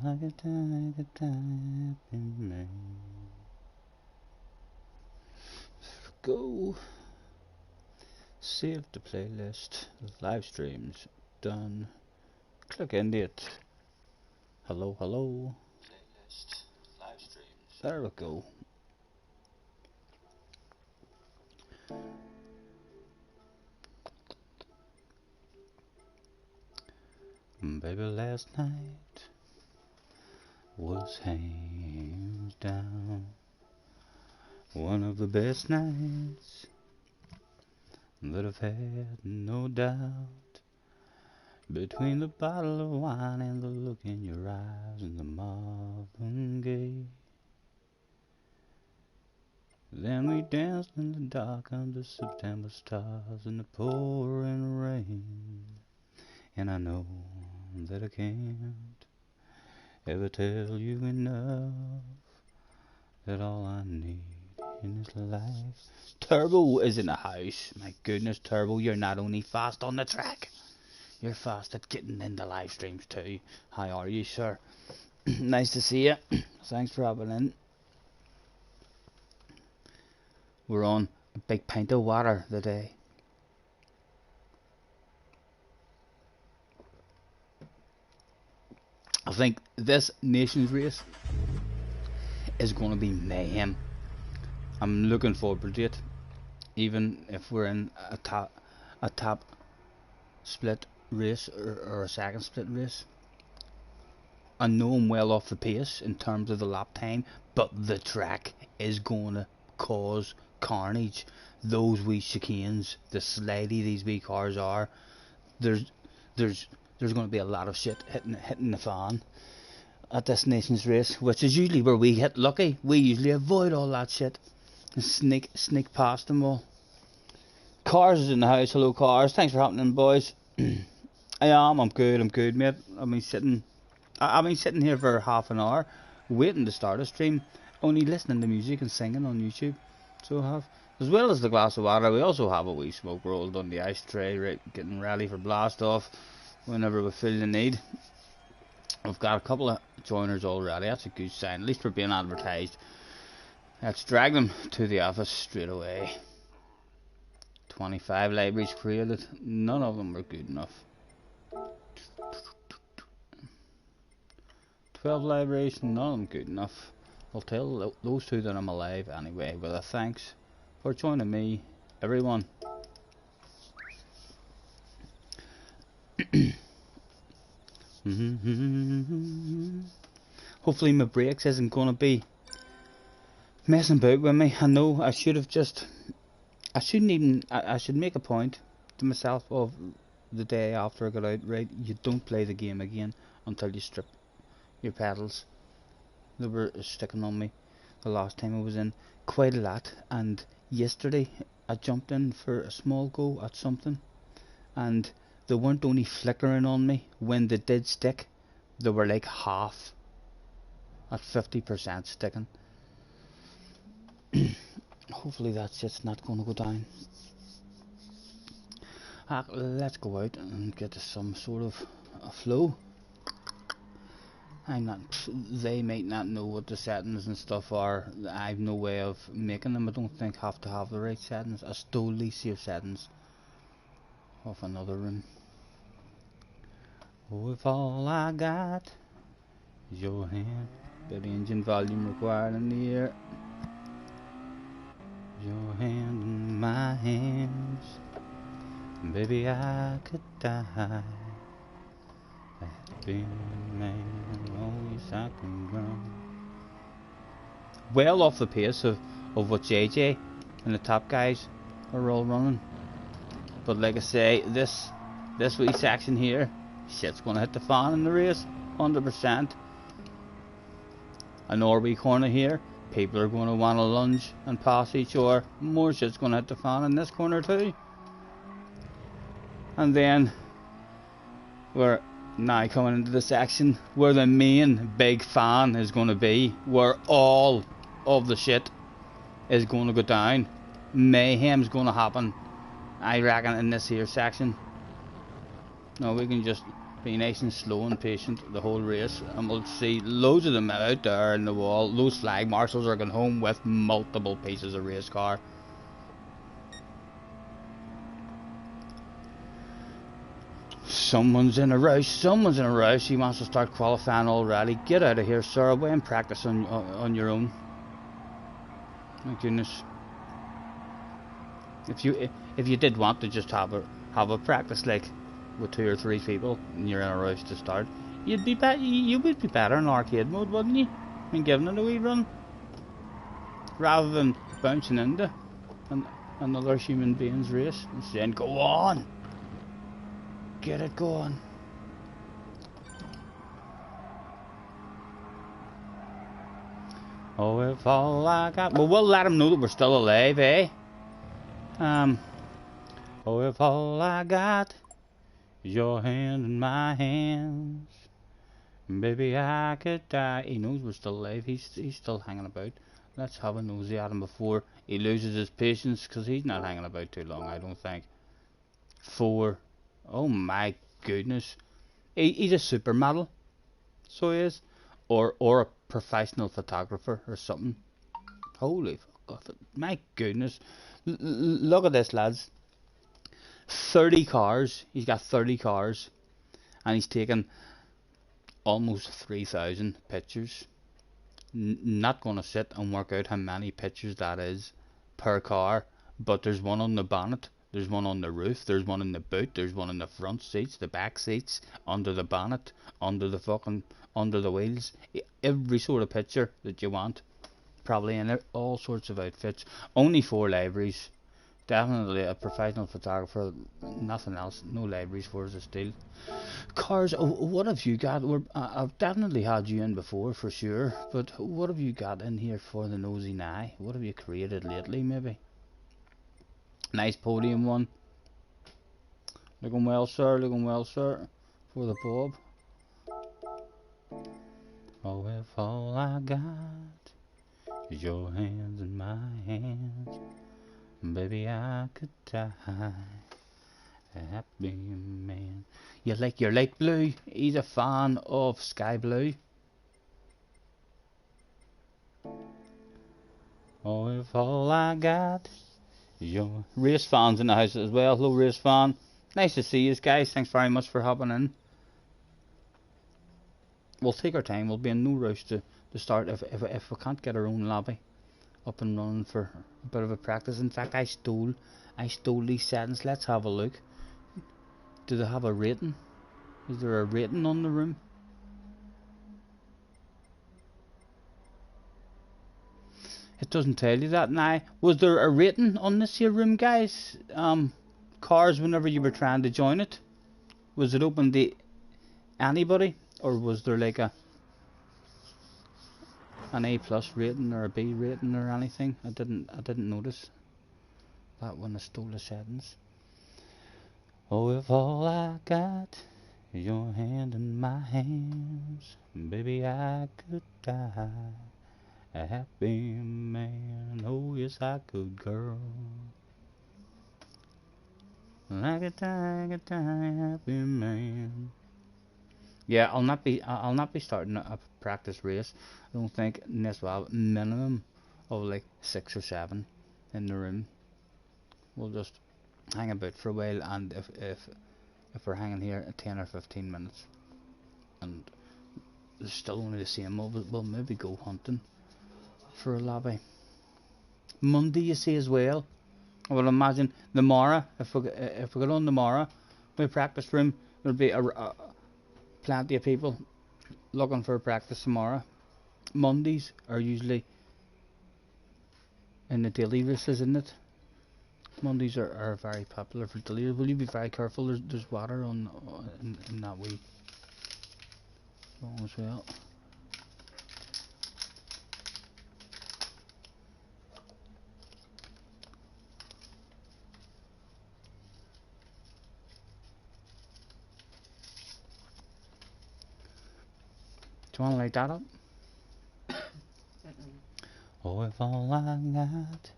like a tap in me. Go. Save the playlist. Live streams done. Click into it. Hello, hello. Playlist. Live streams. There we go. Baby, last night was hands down one of the best nights that I've had, no doubt. Between the bottle of wine and the look in your eyes and the Marvin Gaye. Then we danced in the dark under September stars in the pouring rain. And I know that I can't ever tell you enough that all I need in this life. Turbo is in the house. My goodness, Turbo, you're not only fast on the track, you're fast at getting into live streams too. How are you, sir? Nice to see you. Thanks for hopping in. We're on a big pint of water today. I think this nation's race is going to be mayhem. I'm looking forward to it, even if we're in a top split race or a second split race. I know I'm well off the pace in terms of the lap time, but the track is going to cause carnage. Those wee chicanes, the slidey these wee cars are, there's going to be a lot of shit hitting the fan at this nation's race, which is usually where we get lucky. We usually avoid all that shit and sneak past them all. Cars is in the house. Hello, Cars. Thanks for hopping in, boys. I'm good, mate. I've been sitting here for half an hour waiting to start a stream, only listening to music and singing on YouTube. So I have, as well as the glass of water, we also have a wee smoke rolled on the ice tray, right, getting ready for blast off whenever we feel the need. We've got a couple of joiners already. That's a good sign. At least we're being advertised. Let's drag them to the office straight away. 25 libraries created. None of them were good enough. 12 libraries. None of them good enough. I'll tell those two that I'm alive anyway. With a thanks for joining me, everyone. Hopefully my brakes isn't gonna be messing about with me. I know I should make a point to myself of the day after I got out, right? You don't play the game again until you strip your pedals. They were sticking on me the last time I was in quite a lot, and yesterday I jumped in for a small go at something, and they weren't only flickering on me. When they did stick, they were like half at 50% sticking. Hopefully that shit's not going to go down. Let's go out and get some sort of a flow. They might not know what the settings and stuff are. I've no way of making them. I don't think I have to have the right settings. I stole these save settings off another room. Oh, if all I got is your hand, but engine volume required in the air. Your hand in my hands, baby, I could die. That being a man, always I can run. Well off the pace of what JJ and the top guys are all running. But like I say, this wee section here, shit's gonna hit the fan in the race, 100%. A Norway corner here, people are gonna wanna lunge and pass each other. More shit's gonna hit the fan in this corner too. And then we're now coming into the section where the main big fan is gonna be, where all of the shit is gonna go down. Mayhem's gonna happen, I reckon, in this here section. No, we can just Be nice and slow and patient the whole race, and we'll see loads of them out there in the wall. Those flag marshals are going home with multiple pieces of race car. Someone's in a rush, someone's in a rush. He wants to start qualifying already. Get out of here, sir. Away and practice on your own. My goodness. If you did want to just have a practice like with 2 or 3 people and you're in a rush to start, you would be better in arcade mode, wouldn't you? And giving it a wee run rather than bouncing into another human being's race and saying, "Go on, get it going." Oh, if all I got... Well, we'll let them know that we're still alive, eh? Oh, if all I got is your hand in my hands, baby, I could die. He knows we're still alive. He's still hanging about. Let's have a nosy at him before he loses his patience, because he's not hanging about too long, I don't think. 4. Oh my goodness. He's a supermodel. So he is. Or a professional photographer or something. Holy fuck. My goodness. Look at this, lads. 30 cars. He's got 30 cars. And he's taken almost 3,000 pictures. Not going to sit and work out how many pictures that is per car. But there's one on the bonnet. There's one on the roof, there's one in the boot, there's one in the front seats, the back seats, under the bonnet, under the wheels. Every sort of picture that you want. Probably in all sorts of outfits. Only 4 libraries. Definitely a professional photographer. Nothing else. No libraries for us to steal. Cars, what have you got? I've definitely had you in before for sure. But what have you got in here for the nosy now? What have you created lately maybe? Nice podium one. Looking well, sir. Looking well, sir. For the pub. Oh, if all I got is your hands in my hands, baby, I could die a happy man. You like your light blue? He's a fan of sky blue. Oh, if all I got... Your race fans in the house as well. Hello, race fan. Nice to see you guys. Thanks very much for hopping in. We'll take our time. We'll be in no rush to start if we can't get our own lobby up and running for a bit of a practice. In fact, I stole these settings. Let's have a look. Do they have a rating? Is there a rating on the room? It doesn't tell you that now. Was there a rating on this here room, guys? Cars, whenever you were trying to join it, was it open to anybody, or was there like an A+ rating or a B rating or anything? I didn't notice that when I stole the settings. Oh, if all I got is your hand in my hands, baby, I could die a happy man. Oh yes, I could, girl. Like a tiger, happy man. Yeah, I'll not be starting a practice race. I don't think, unless we'll have a minimum of like 6 or 7 in the room. We'll just hang about for a while, and if we're hanging here 10 or 15 minutes and there's still only the same, we'll maybe go hunting for a lobby. Monday, you see, as well. I would imagine the morrow, if we get on the morrow, we practice room, there'll be plenty of people looking for a practice tomorrow. Mondays are usually in the daily races, isn't it? Mondays are very popular for daily. Will you be very careful? There's water in that wee as well. Do you want to light that up? Oh, if all I got...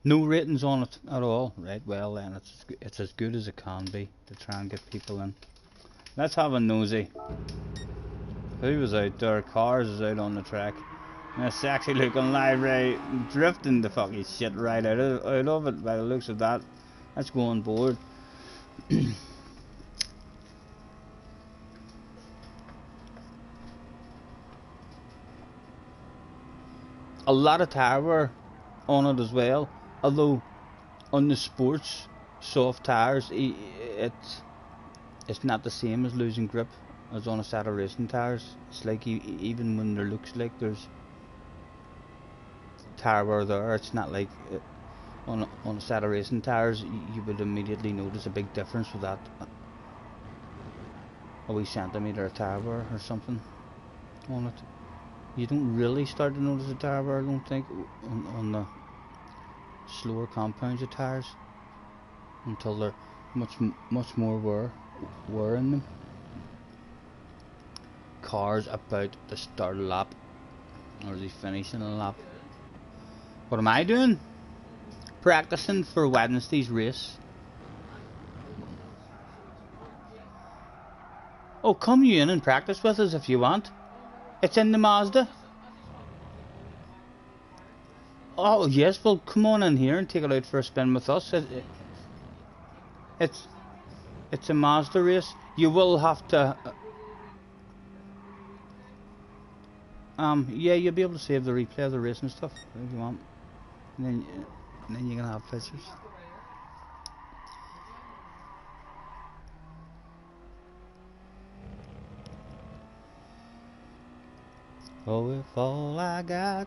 No ratings on it at all. Right, well then, it's as good as it can be to try and get people in. Let's have a nosy. Who was out there? Cars is out on the track. And a sexy looking library drifting the fucking shit right out of it by the looks of that. Let's go on board. A lot of tire wear on it as well, although on the sports soft tires it's not the same as losing grip as on a set of racing tires. It's like even when there looks like there's tire wear there, it's not like on a set of racing tires you would immediately notice a big difference with that a wee centimetre of tire wear or something on it. You don't really start to notice the tire wear, I don't think, on the slower compounds of tires until they're much more wear in them. Cars about to start a lap, or are they finishing a lap? What am I doing? Practicing for Wednesday's race. Oh, come you in and practice with us if you want. It's in the Mazda. Oh yes, well come on in here and take it out for a spin with us. It's a Mazda race. You will have to. Yeah, you'll be able to save the replay of the race and stuff if you want. And then you can have pictures. Oh, if all I got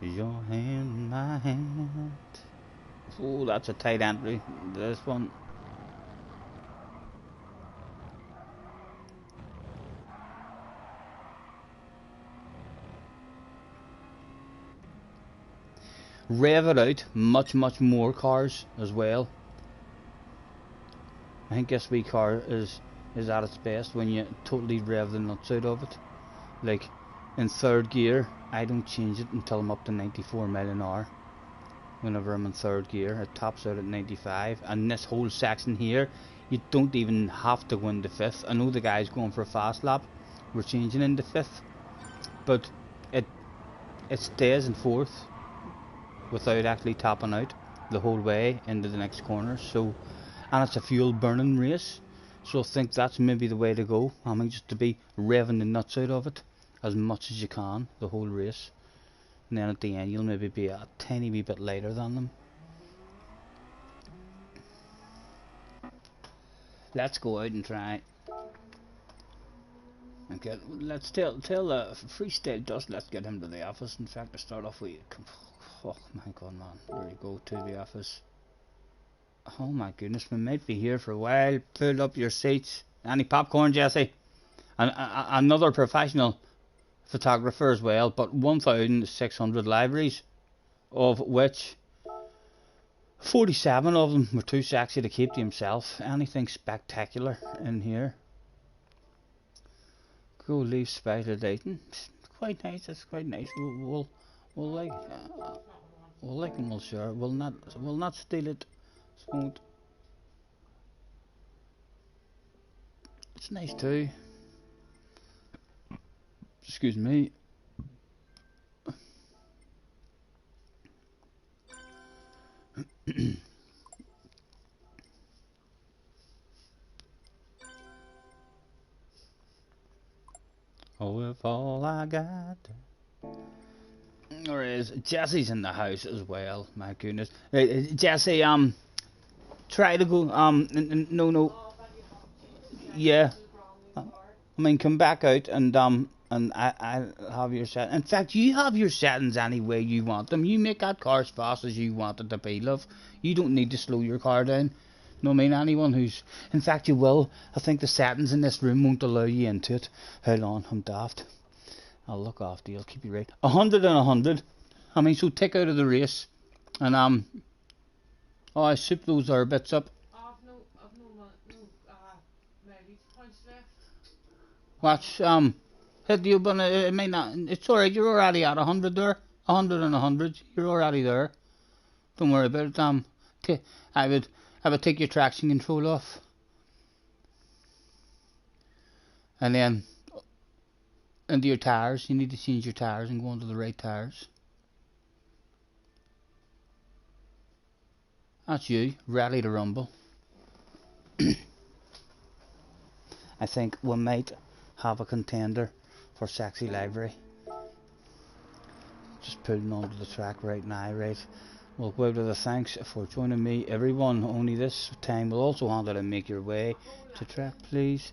is your hand in my hand. Oh, that's a tight entry. This one. Rev it out. Much more cars as well. I think this wee car is at its best when you totally rev the nuts out of it. Like in third gear, I don't change it until I'm up to 94 mile an hour. Whenever I'm in third gear, it tops out at 95. And this whole section here, you don't even have to go into fifth. I know the guy's going for a fast lap. We're changing into fifth, but it stays in fourth without actually topping out the whole way into the next corner. So, and it's a fuel burning race. So I think that's maybe the way to go. I mean, just to be revving the nuts out of it as much as you can the whole race, and then at the end you'll maybe be a tiny wee bit lighter than them. Let's go out and try. Okay, let's tell freestyle dust. Let's get him to the office. In fact, to start off with, oh my god, man, there you go, to the office. Oh my goodness, we might be here for a while. Pull up your seats. Any popcorn, Jesse? Another professional photographer as well, but 1,600 libraries, of which 47 of them were too sexy to keep to himself. Anything spectacular in here? Go leave spider dating. Quite nice. That's quite nice. We'll like and we'll share. We'll not steal it. Won't. It's nice too. Excuse me. Oh, if all I got. Or is Jesse's in the house as well? My goodness, Jesse. Try to go. No. Yeah. I mean, come back out and I'll have your set. In fact, you have your settings any way you want them. You make that car as fast as you want it to be, love. You don't need to slow your car down. No, I mean, anyone who's... In fact, you will. I think the settings in this room won't allow you into it. Hold on, I'm daft. I'll look after you. I'll keep you right. 100 and 100. I mean, so take out of the race. And, oh, I soup those are bits up. Watch, hit you, but it may not. It's alright, you're already at 100 there. 100 and 100. You're already there. Don't worry about it. I would take your traction control off. And then into your tyres, you need to change your tyres and go onto the right tyres. That's you, ready to rumble. I think we might have a contender for sexy livery. Just pulling onto the track right now, right? We'll go out with a thanks for joining me, everyone. Only this time we'll also handle and make your way to track, please.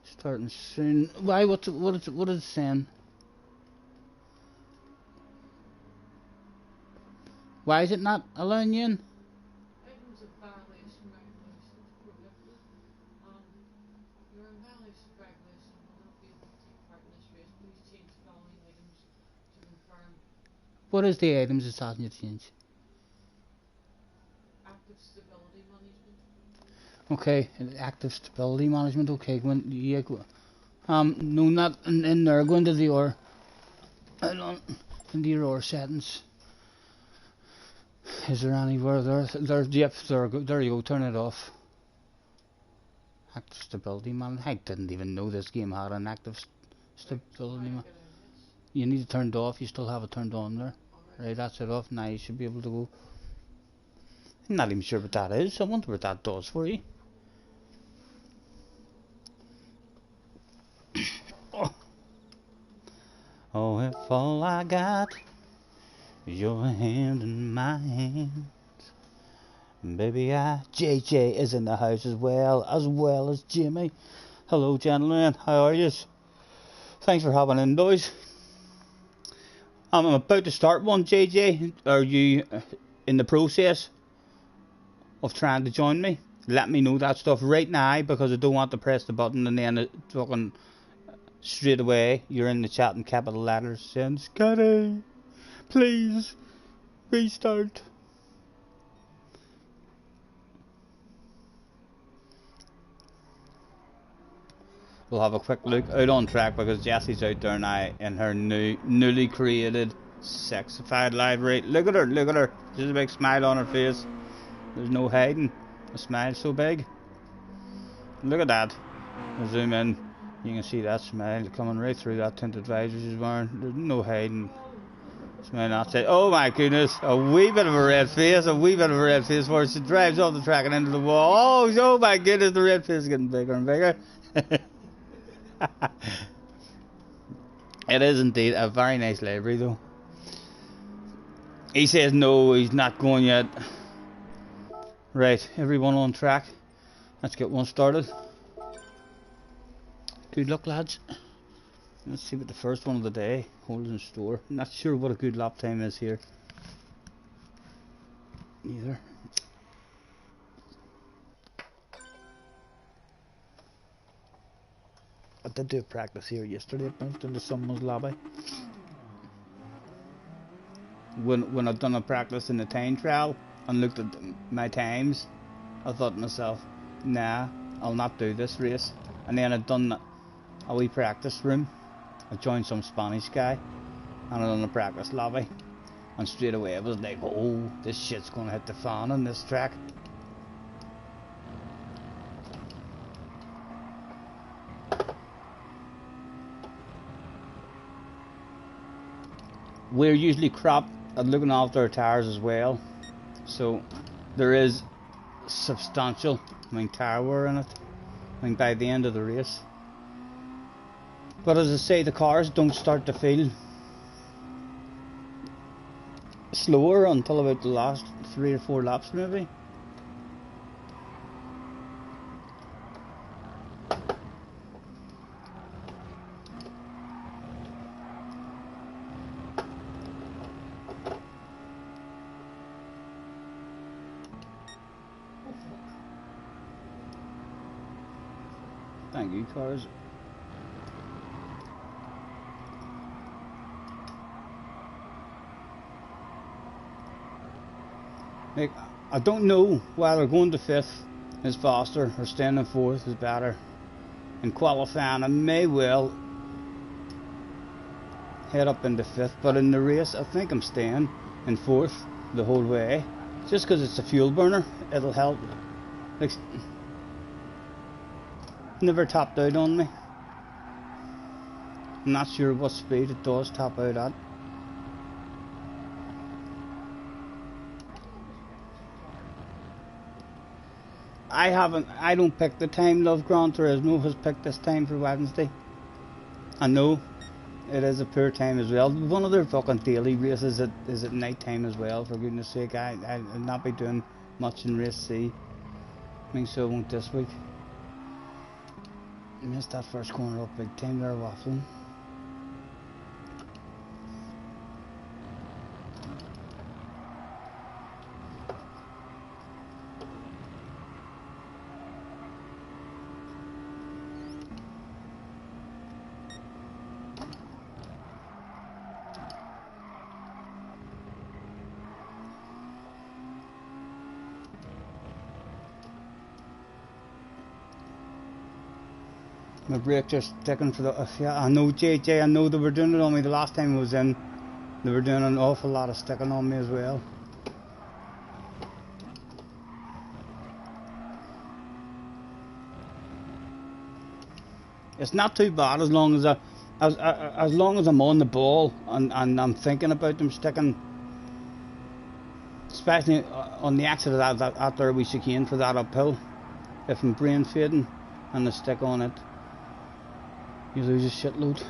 Starting soon. Why? What is it saying? Why is it not allowing you in? What is the items it's asking you to change? Okay, active stability management. Okay, when yeah, go. No, not in there. Go into the OR. Into your OR settings. Is there anywhere there? Yep, there you go. Turn it off. Active stability management. I didn't even know this game had an active stability management. You need to turn it off. You still have it turned on there. Right, that's it off. Now you should be able to go. I'm not even sure what that is. I wonder what that does for you. Oh, if all I got is your hand in my hand, baby, JJ is in the house as well as Jimmy. Hello, gentlemen. How are you? Thanks for having in, boys. I'm about to start one. JJ, are you in the process of trying to join me? Let me know that stuff right now, because I don't want to press the button and then it fucking straight away you're in the chat in capital letters saying, Scotty, please restart. We'll have a quick look out on track, because Jessie's out there now in her newly created sexified livery. Look at her, look at her. There's a big smile on her face. There's no hiding. A smile so big. Look at that. I'll zoom in. You can see that smile coming right through that tinted visor she's wearing. There's no hiding. Smile, that's it. Oh my goodness. A wee bit of a red face. A wee bit of a red face before she drives off the track and into the wall. Oh my goodness. The red face is getting bigger and bigger. It is indeed a very nice livery though. He says no, he's not going yet. Right, everyone on track. Let's get one started. Good luck, lads. Let's see what the first one of the day holds in store. Not sure what a good lap time is here either. I did do a practice here yesterday at Bounced into someone's lobby. When I've done a practice in the time trial and looked at my times, I thought to myself, nah, I'll not do this race. And then I'd done a wee practice room. I joined some Spanish guy and I done a practice lobby, and straight away I was like, oh, this shit's gonna hit the fan on this track. We're usually crap at looking after our tyres as well, so there is substantial tyre wear in it by the end of the race. But as I say, the cars don't start to feel slower until about the last 3 or 4 laps maybe. Thank you, cars. Like, I don't know whether going to 5th is faster or staying in 4th is better. In qualifying I may well head up into 5th, but in the race I think I'm staying in 4th the whole way, just because it's a fuel burner. It'll help. Like, never topped out on me. I'm not sure what speed it does top out at. I don't pick the time. Love Gran Turismo has picked this time for Wednesday. I know it is a poor time as well. One of their fucking daily races is at night time as well, for goodness sake. I'll not be doing much in race C. I think so I won't this week. Missed that first corner up big time there, waffling. My brake just sticking for the... yeah, I know, JJ, I know they were doing it on me the last time I was in. They were doing an awful lot of sticking on me as well. It's not too bad as long as as long as I'm on the ball and I'm thinking about them sticking. Especially on the exit of that there we chicane for that uphill. If I'm brain fading and I stick on it, you lose a shitload.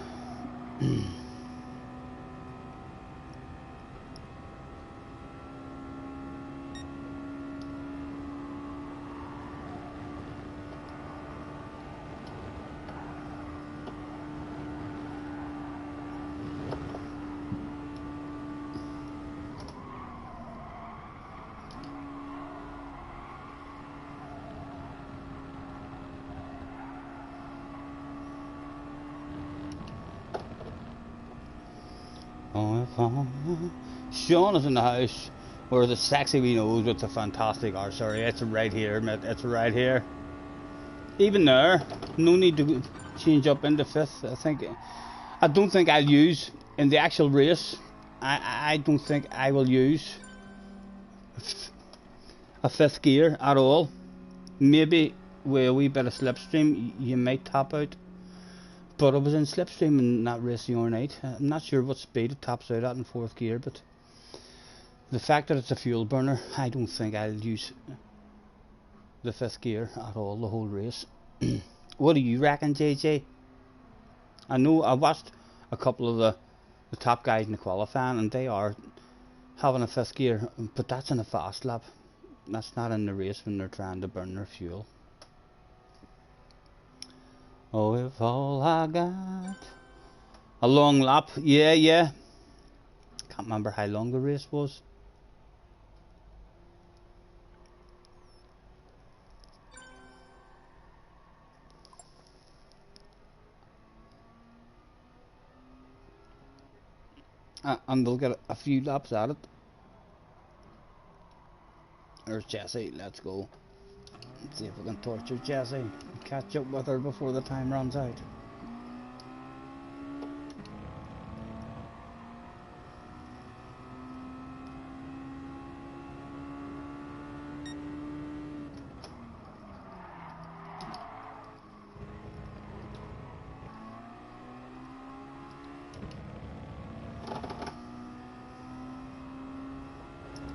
Sean is in the house, where the sexy wee nose with the fantastic... oh, sorry, it's right here, mate. It's right here. Even there, no need to change up into fifth. I don't think I'll use in the actual race. I don't think I will use a fifth gear at all. Maybe with a wee bit of slipstream, you might top out. But I was in slipstream in that race the other night. I'm not sure what speed it tops out at in fourth gear, but the fact that it's a fuel burner, I don't think I'll use the fifth gear at all the whole race. What do you reckon, JJ? I know I watched a couple of the top guys in the qualifying, and they are having a fifth gear, but that's in a fast lap. That's not in the race when they're trying to burn their fuel. Oh, if all I got... a long lap, yeah. Can't remember how long the race was. And they'll get a few laps at it. There's Jessie, let's go. Let's see if we can torture Jessie. Catch up with her before the time runs out.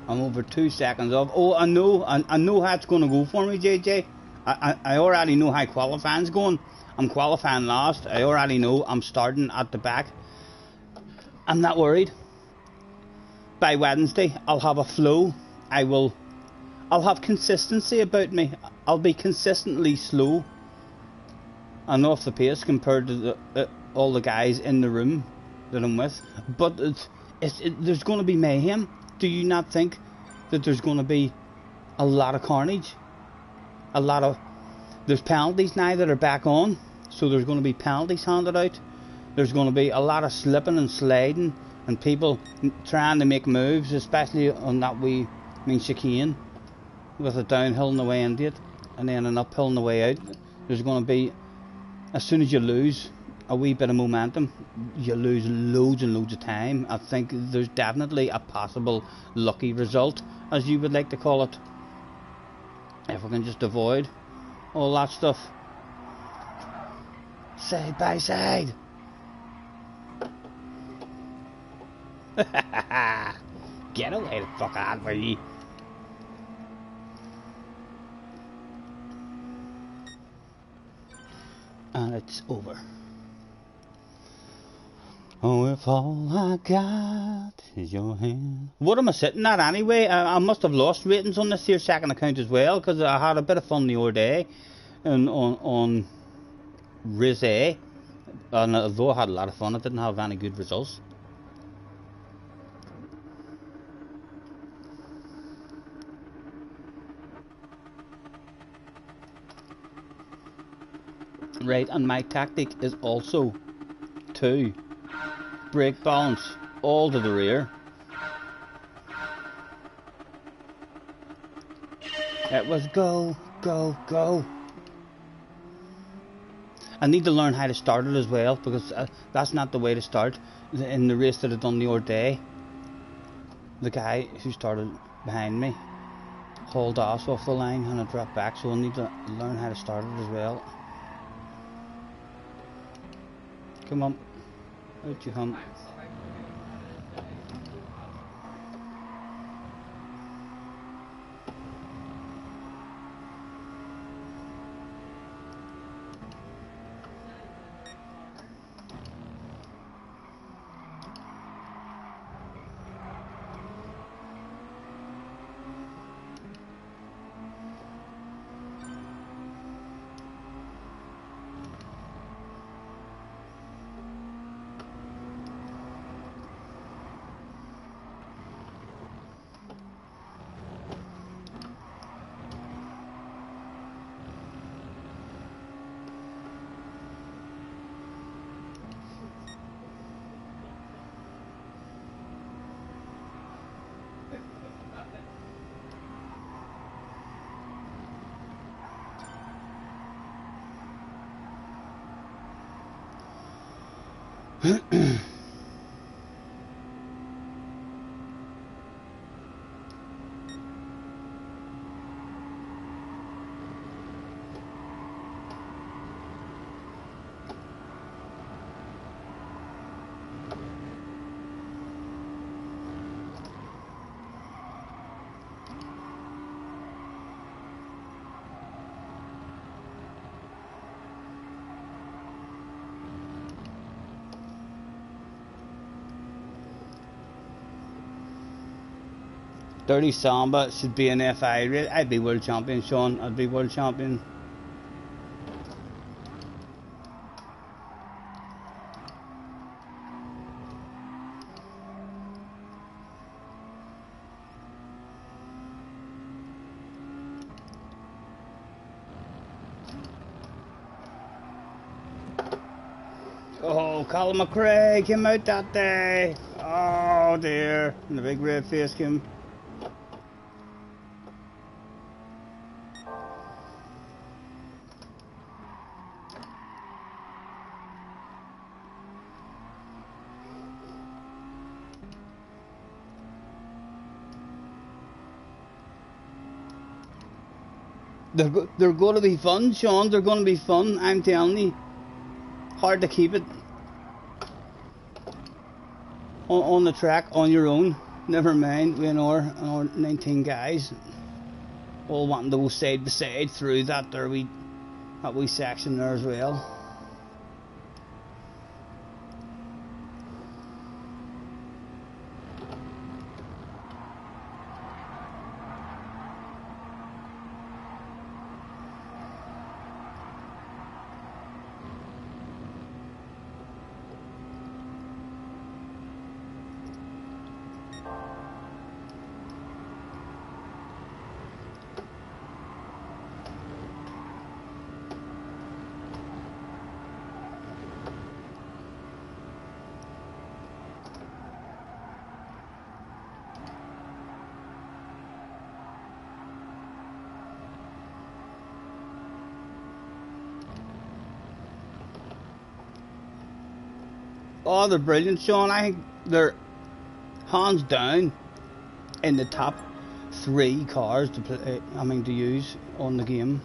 I'm over 2 seconds off. Oh, I know how it's going to go for me, JJ. I already know how qualifying's going. I'm qualifying last. I already know I'm starting at the back. I'm not worried. By Wednesday, I'll have a flow. I'll have consistency about me. I'll be consistently slow and off the pace compared to all the guys in the room that I'm with. But there's going to be mayhem. Do you not think that there's going to be a lot of carnage? There's penalties now that are back on, so there's going to be penalties handed out. There's going to be a lot of slipping and sliding and people trying to make moves, especially on that wee chicane with a downhill on the way into it and then an uphill on the way out. There's going to be, as soon as you lose a wee bit of momentum, you lose loads and loads of time. I think there's definitely a possible lucky result, as you would like to call it, if we can just avoid all that stuff. Side by side. Get away the fuck out of here. And it's over. Oh, if all I got is your hand. What am I sitting at anyway? I must have lost ratings on this here second account as well, because I had a bit of fun the other day on Race A, and although I had a lot of fun, I didn't have any good results. Right, and my tactic is also to brake balance all to the rear. It was go, go, go. I need to learn how to start it as well, because that's not the way to start. In the race that I done the other day, the guy who started behind me hauled ass off the line and I dropped back, so I need to learn how to start it as well. Come on, out you hum. Dirty Samba should be an FI rate. I'd be world champion, Sean. I'd be world champion. Oh, Colin McRae came out that day. Oh dear. And the big red face came. They're going to be fun, Sean. They're going to be fun. I'm telling you. Hard to keep it on the track on your own. Never mind, we our 19 guys all wanting to go side by side through that wee section there as well. Oh, they're brilliant, Sean. I think they're hands down in the top 3 cars to play, to use on the game.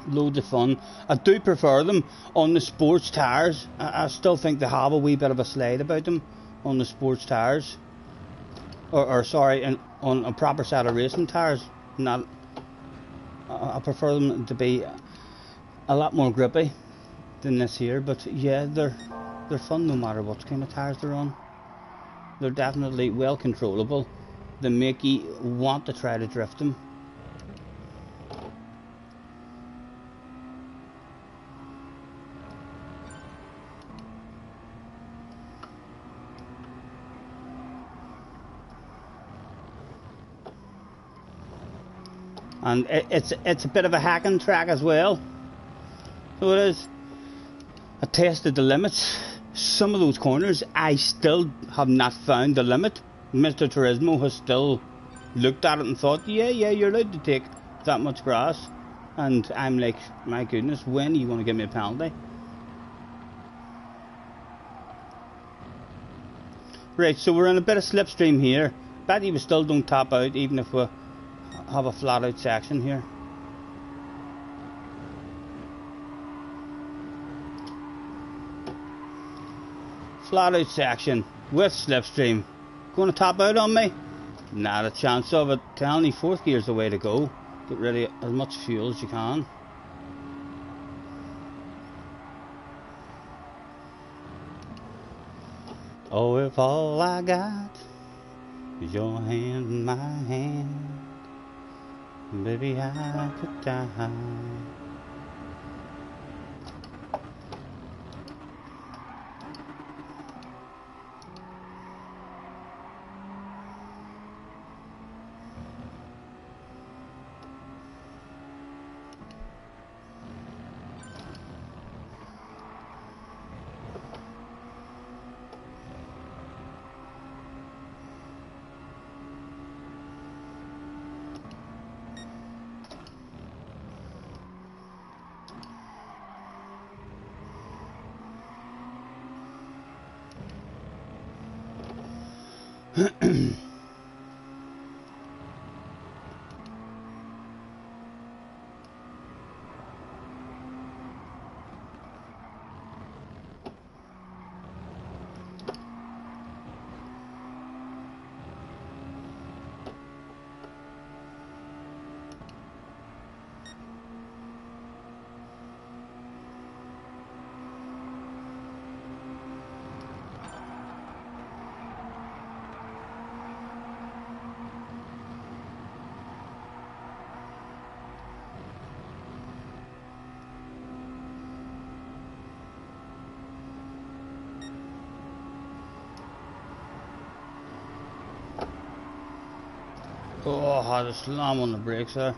Loads of fun. I do prefer them on the sports tyres. I still think they have a wee bit of a slide about them on the sports tyres. Or sorry, on a proper set of racing tyres. Not. I prefer them to be a lot more grippy than this here. But yeah, they're fun no matter what kind of tyres they're on. They're definitely well controllable. They make you want to try to drift them. And it's a bit of a hacking track as well. So it is. I tested the limits. Some of those corners I still have not found the limit. Mr. Turismo has still looked at it and thought, yeah, you're allowed to take that much grass. And I'm like, my goodness, when are you going to give me a penalty? Right, so we're in a bit of slipstream here. Bet you we still don't top out even if we have a flat out section here. Flat out section with slipstream. Going to top out on me? Not a chance of it. Telling you, fourth gear's the way to go. Get rid of as much fuel as you can. Oh, if all I got is your hand in my hand, baby, I could die. Oh, I had a slam on the brakes there.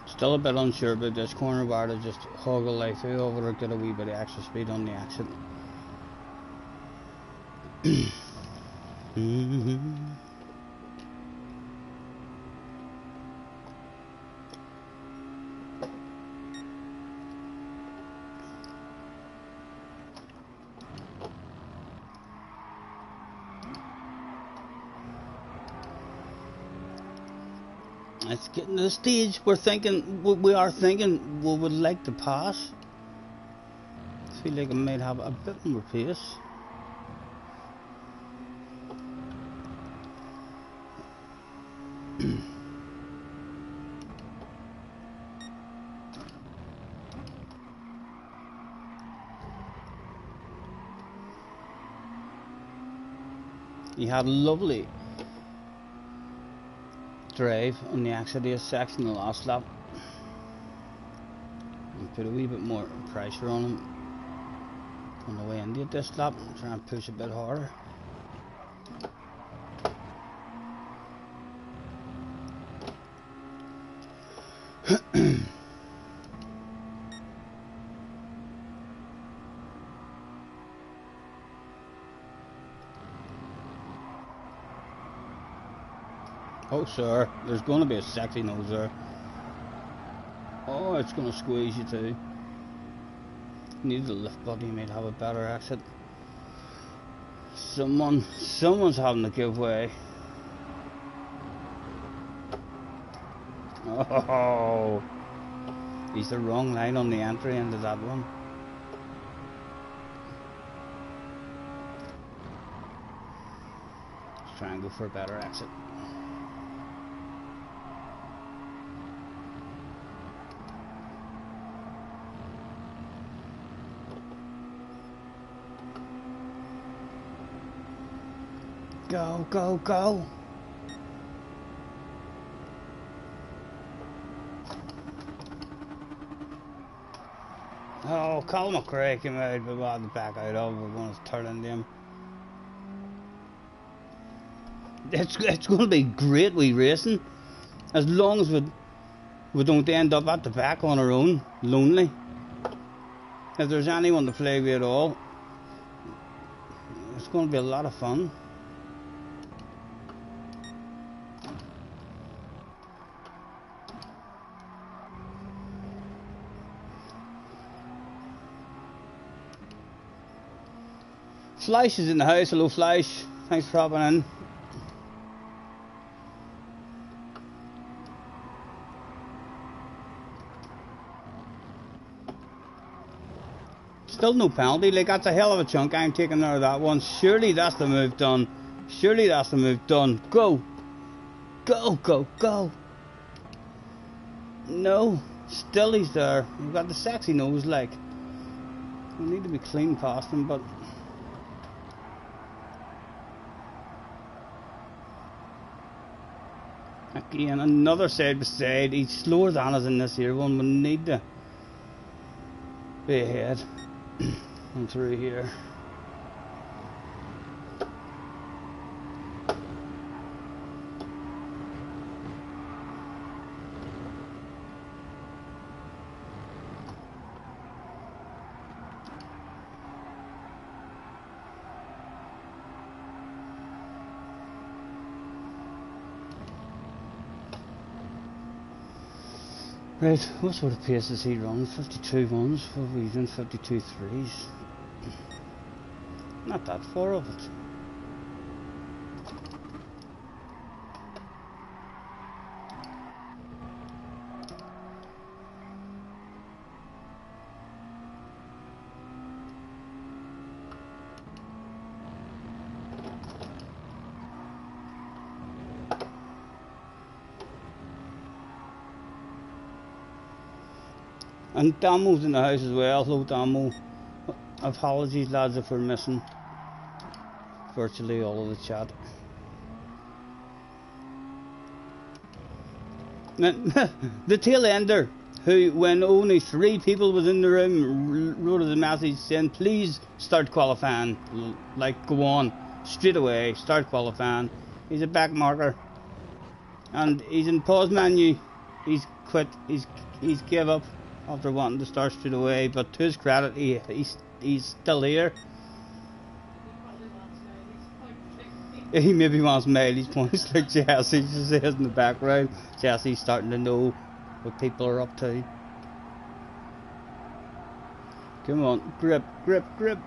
Still a bit unsure about this corner bar to just hog a life over or get a wee bit of extra speed on the exit. It's getting to the stage we are thinking we would like to pass. I feel like I might have a bit more pace. You had a lovely drive on the Exodus section the last lap and put a wee bit more pressure on him on the way into this lap and try and push a bit harder. Oh sir, there's going to be a sexy nose there. Oh, it's going to squeeze you too. Need the lift body, you might have a better exit. Someone's having to give way. Oh, he's the wrong line on the entry into that one. Let's try and go for a better exit. Go, go, go. Oh, Colin McRae came out, but we had to back out of. We're going to turn into him. It's going to be great wee racing, as long as we don't end up at the back on our own, lonely. If there's anyone to play with at all, it's going to be a lot of fun. Flash is in the house. Hello, Flash. Thanks for hopping in. Still no penalty. Like, that's a hell of a chunk I'm taking out of that one. Surely that's the move done. Surely that's the move done. Go. Go, go, go. No. Still he's there. We've got the sexy nose, like. We need to be clean past him, but... Again, another side by side. He's slower than us in this here one. We need to be ahead. And through here. Right, what sort of pace does he run? 52 ones, what are we doing? 52 threes. Not that far of it. And Damo's in the house as well. Hello, Damo. Apologies, lads, if we're missing virtually all of the chat. The tail ender, who, when only 3 people was in the room, wrote us a message saying, please start qualifying. Like, go on, straight away, start qualifying. He's a back marker. And he's in pause menu. He's quit, he's gave up after wanting to start straight away, but to his credit, he's still here. He maybe wants mileage points like Jesse just says in the background. Jesse's starting to know what people are up to. Come on, grip, grip, grip.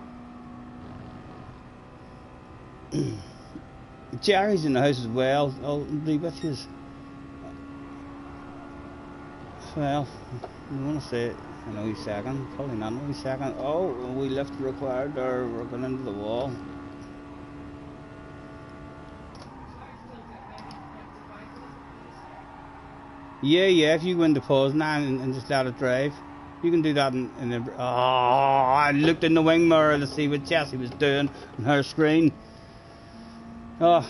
Jerry's in the house as well. I'll be with you. Well, I want to say it in a wee second, probably not in a wee second. Oh, we lift required, or we're going into the wall. Yeah, if you go into pause now and just let it drive, you can do that in the... Oh, I looked in the wing mirror to see what Jessie was doing on her screen. Oh.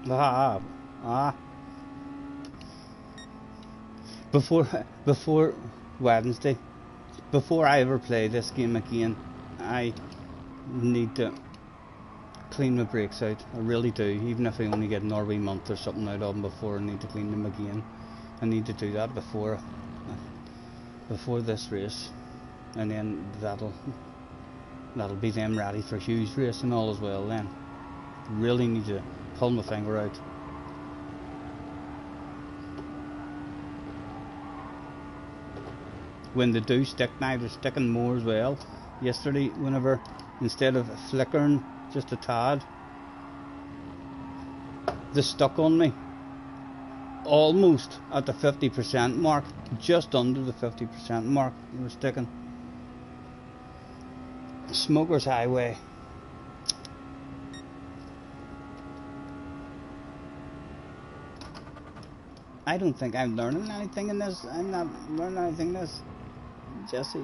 Ah, ah. Before Wednesday, before I ever play this game again, I need to clean my brakes out. I really do. Even if I only get an Norway month or something out of them before I need to clean them again. I need to do that before this race, and then that'll be them ready for Hugh's race and all as well. Then really need to pull my finger out. When they do stick now, they're sticking more as well. Yesterday, whenever instead of flickering just a tad, they stuck on me almost at the 50% mark, just under the 50% mark. They were sticking. Smokers Highway. I don't think I'm learning anything in this. I'm not learning anything in this. Jesse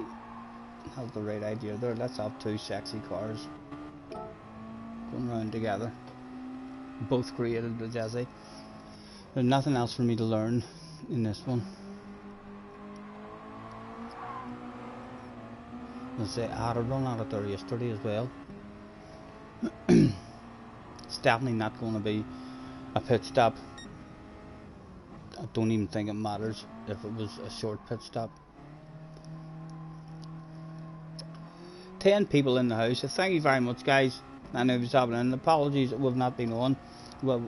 has the right idea there. Let's have two sexy cars going around together. Both created by Jesse. There's nothing else for me to learn in this one. Let's say I had a run at it there yesterday as well. It's definitely not going to be a pit stop. I don't even think it matters if it was a short pit stop. 10 people in the house. Thank you very much, guys. I know what's happening. Apologies that we've not been on well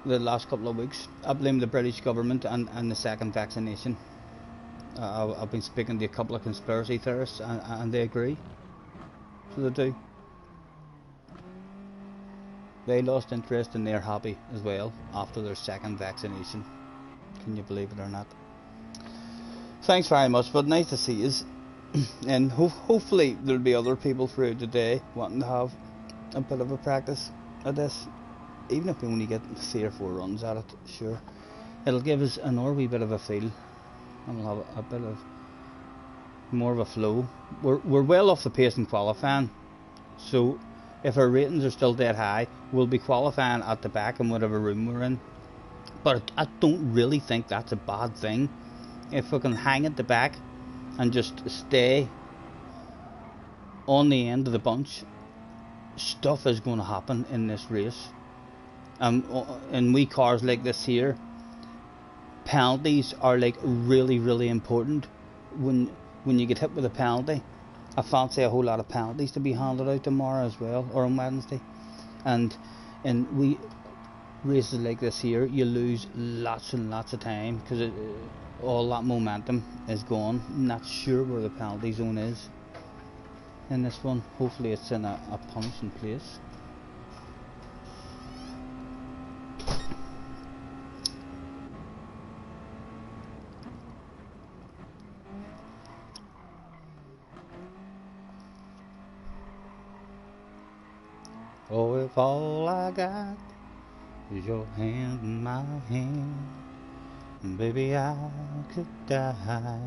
the last couple of weeks. I blame the British government and the second vaccination. I've been speaking to a couple of conspiracy theorists and they agree. So they do. They lost interest and they're happy as well after their second vaccination. Can you believe it or not? Thanks very much, but nice to see you. And hopefully there'll be other people throughout the day wanting to have a bit of a practice at this. Even if we only get 3 or 4 runs at it, sure. It'll give us another wee bit of a feel. And we'll have a bit of more of a flow. We're well off the pace in qualifying. So if our ratings are still dead high, we'll be qualifying at the back in whatever room we're in. But I don't really think that's a bad thing. If we can hang at the back and just stay on the end of the bunch, stuff is going to happen in this race. In wee cars like this here, penalties are like really important. When you get hit with a penalty, I fancy a whole lot of penalties to be handed out tomorrow as well, or on Wednesday. And we races like this here, you lose lots and lots of time because all that momentum is gone. I'm not sure where the penalty zone is in this one. Hopefully it's in a punishing place. Oh, if all I got is your hand in my hand, baby, I could die.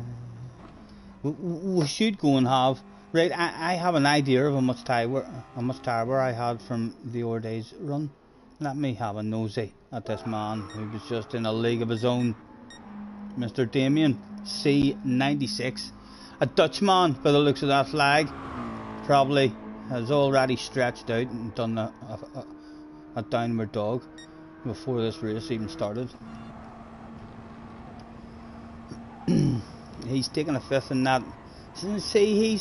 We should go and have, right, I have an idea of how much tire I had from the other day's run. Let me have a nosy at this man who was just in a league of his own. Mr. Damien C96, a Dutchman by the looks of that flag. Probably has already stretched out and done a downward dog before this race even started. He's taking a 5th in that. See,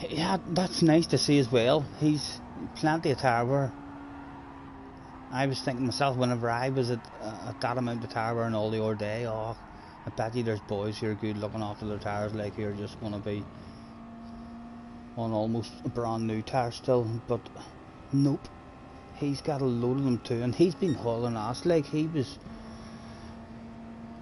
yeah, that's nice to see as well. He's plenty of tire wear. I was thinking myself whenever I was at that amount of tire wear and all the other day, oh, I bet you there's boys here good looking after their tires like you're just going to be on almost a brand new tire still, but nope, he's got a load of them too, and he's been hauling ass. Like, he was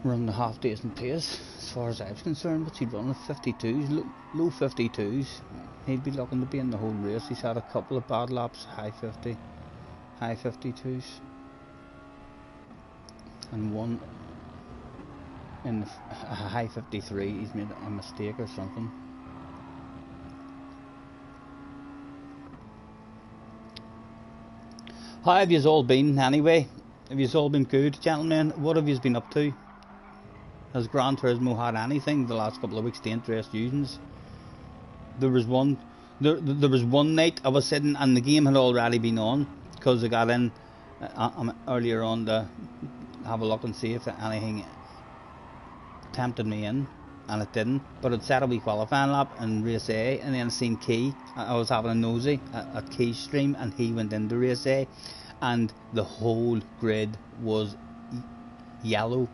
running a half decent pace as far as I was concerned, but he'd run at 52s, low 52s. He'd be looking to be in the whole race. He's had a couple of bad laps, high 52s, and one in a high 53. He's made a mistake or something. How have yous all been anyway? Have yous all been good, gentlemen? What have yous been up to? Has Gran Turismo had anything the last couple of weeks to interest yous? There was one night I was sitting and the game had already been on, because I got in earlier on to have a look and see if anything tempted me in, and it didn't. But it said a wee qualifying lap in race A, and then I seen Key. I was having a nosy at Key's stream, and he went into race A, and the whole grid was yellow.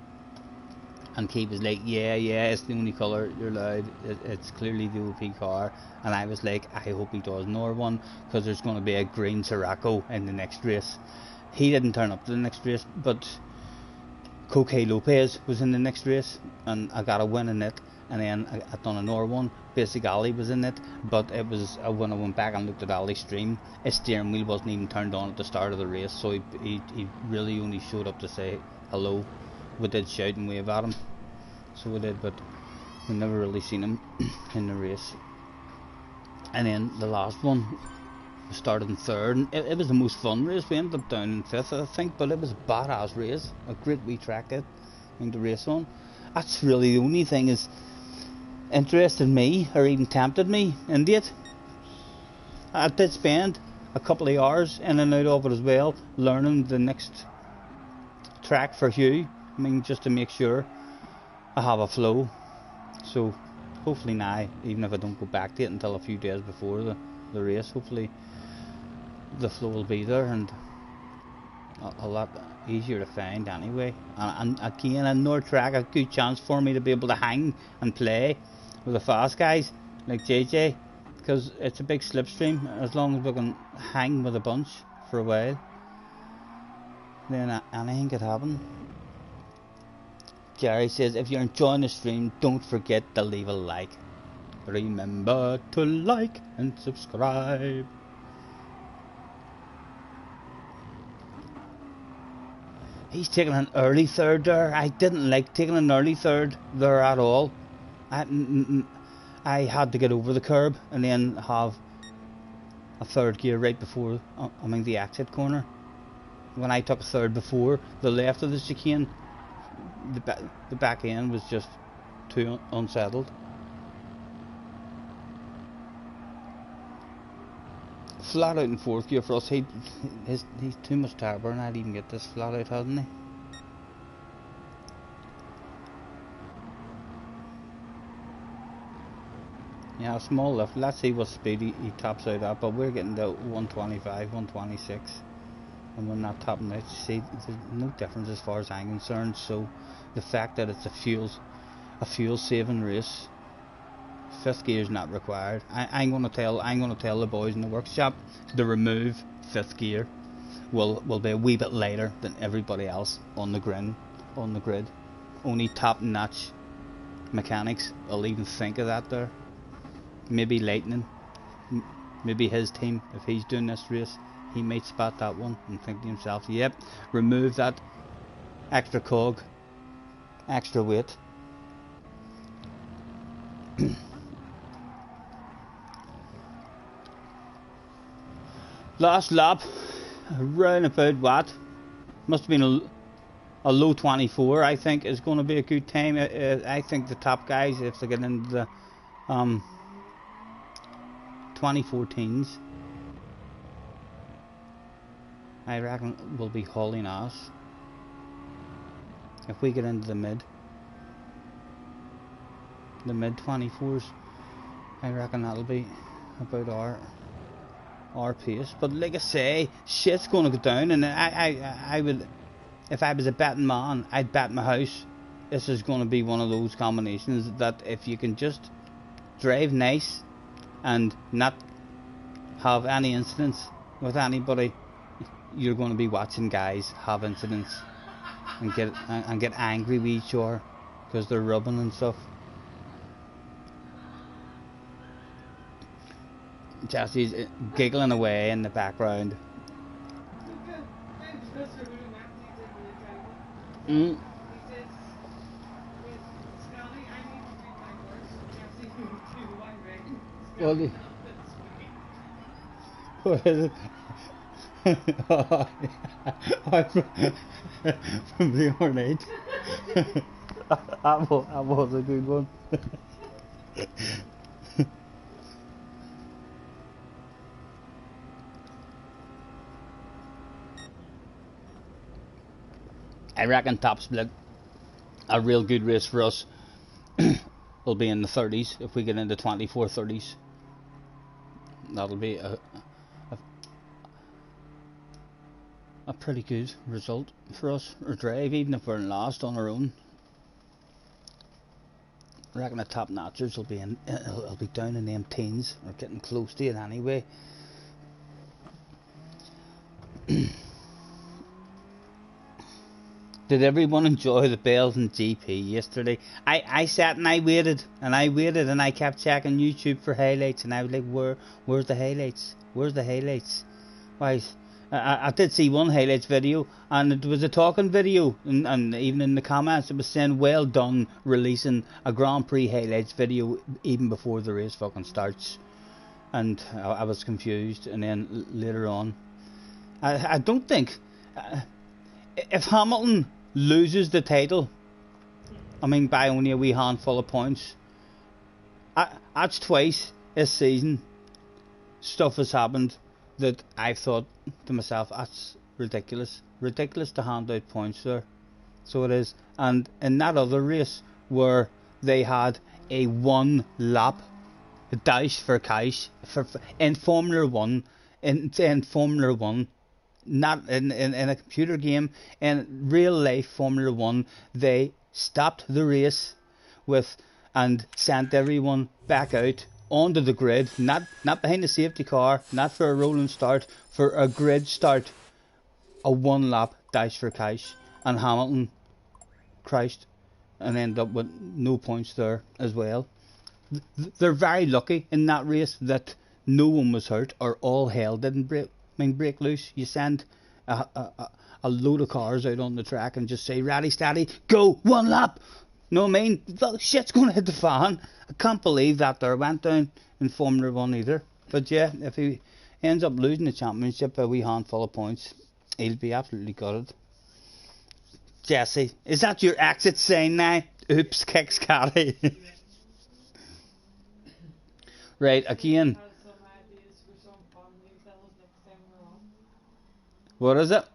And Key was like, yeah, it's the only colour you're allowed. It's clearly the OP car. And I was like, I hope he does nor one, because there's going to be a green Sirocco in the next race. He didn't turn up to the next race, but Coque Lopez was in the next race, and I got a win in it. And then I done another one. Basic Ali was in it, but it was when I went back and looked at Ali's stream, his steering wheel wasn't even turned on at the start of the race, so he really only showed up to say hello. We did shout and wave at him, so we did, but we never really seen him in the race. And then the last one, we started in third, and it was the most fun race. We ended up down in fifth, I think, but it was a badass race, a great wee track it to race on. That's really the only thing is interested me, or even tempted me into it. I did spend a couple of hours in and out of it as well, learning the next track for Hugh. I mean, just to make sure I have a flow. So hopefully now, even if I don't go back to it until a few days before the race, hopefully the flow will be there and a lot easier to find anyway. And again, another track, a good chance for me to be able to hang and play with the fast guys like JJ, because it's a big slipstream. As long as we can hang with a bunch for a while, then anything could happen. Gary says, if you're enjoying the stream, don't forget to leave a like. Remember to like and subscribe. He's taking an early third there. I didn't like taking an early third there at all. I had to get over the curb and then have a third gear right before the exit corner. When I took a third before the left of the chicane, the back end was just too unsettled. Flat out in fourth gear for us. He's too much tire burn. I'd even get this flat out, hasn't he? Yeah, a small lift. Let's see what speed he tops out at, but we're getting to 125, 126. And we're not topping out. See, there's no difference as far as I'm concerned. So the fact that it's a fuel saving race, fifth gear is not required. I'm gonna tell the boys in the workshop to remove fifth gear. Will be a wee bit later than everybody else on the grid. Only top notch mechanics will even think of that there. Maybe Lightning, maybe his team, if he's doing this race, he might spot that one and think to himself, yep, remove that extra cog, extra weight. Last lap, round about what? Must have been a low 24, I think, is going to be a good time. I think the top guys, if they get into the 2014s, I reckon we'll be hauling ass. If we get into the mid 24s, I reckon that'll be about our pace. But like I say, shit's going to go down, and I would, if I was a betting man, I'd bet my house this is going to be one of those combinations that if you can just drive nice and not have any incidents with anybody, you're going to be watching guys have incidents and get angry with each other because they're rubbing and stuff. Jesse's giggling away in the background. What is it? From the ornate. That was a good one. I reckon top split, a real good race for us will be in the 30s. If we get into 24 30s, that'll be a pretty good result for us, or drive, even if we're in last on our own. I reckon the top notchers will be in, it'll be down in them teens, or getting close to it anyway. Did everyone enjoy the Belgian GP yesterday? I sat and I waited and I kept checking YouTube for highlights, and I was like, where's the highlights? Where's the highlights? Why? I did see one highlights video, and it was a talking video, and even in the comments it was saying, well done releasing a Grand Prix highlights video even before the race fucking starts. And I was confused, and then later on, I don't think, if Hamilton loses the title, I mean by only a wee handful of points, that's twice this season stuff has happened that I've thought to myself, that's ridiculous to hand out points there. So it is. And in that other race where they had a 1 lap dash for cash in Formula 1, in Formula 1, not in a computer game, in real life Formula 1, they stopped the race and sent everyone back out onto the grid, not behind the safety car, not for a rolling start, for a grid start, a 1 lap dash for cash, and Hamilton crashed and ended up with no points there as well. They're very lucky in that race that no one was hurt, or all hell didn't break loose. You send a load of cars out on the track and just say, ready, steady, go, 1 lap. No, I mean, the shit's going to hit the fan. I can't believe that there went down in Formula 1 either. But yeah, if he ends up losing the championship by a wee handful of points, he'll be absolutely gutted. Jesse, is that your exit sign now? Oops, kicks Caddy. Right, again. What is it?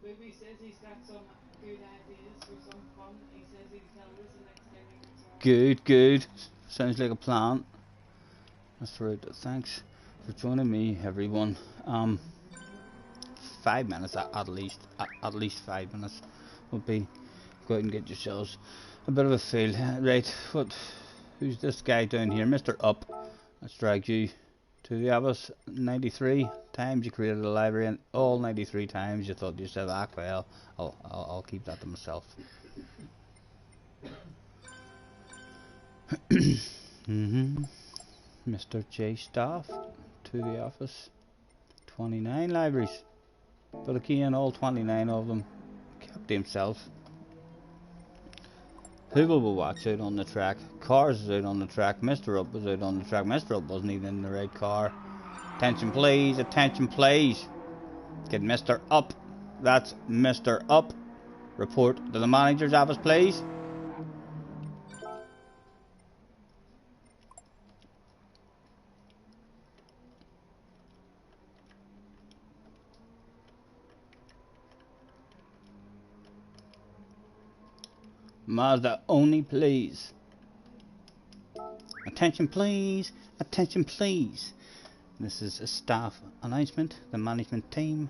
Ruby says he's got some good ideas for some fun. He says he'll tell us the next time he gets on. Good. Sounds like a plan. That's right. Thanks for joining me, everyone. 5 minutes at least. At least 5 minutes would be. Go out and get yourselves a bit of a feel. Right. Who's this guy down here? Mr. Up. Let's drag you to the Abbas. 93 times you created a library, and all 93 times you thought you said, ah, well, I'll keep that to myself. Mr. J Staff to the office. 29 libraries, but again, all 29 of them kept to himself. People will watch out on the track. Cars is out on the track. Mr. Up was out on the track. Mr. Up wasn't even in the right car. Attention please, attention please. Get Mr. Up. That's Mr. Up. Report to the manager's office please. Mazda only please. Attention please, attention please. This is a staff announcement. The management team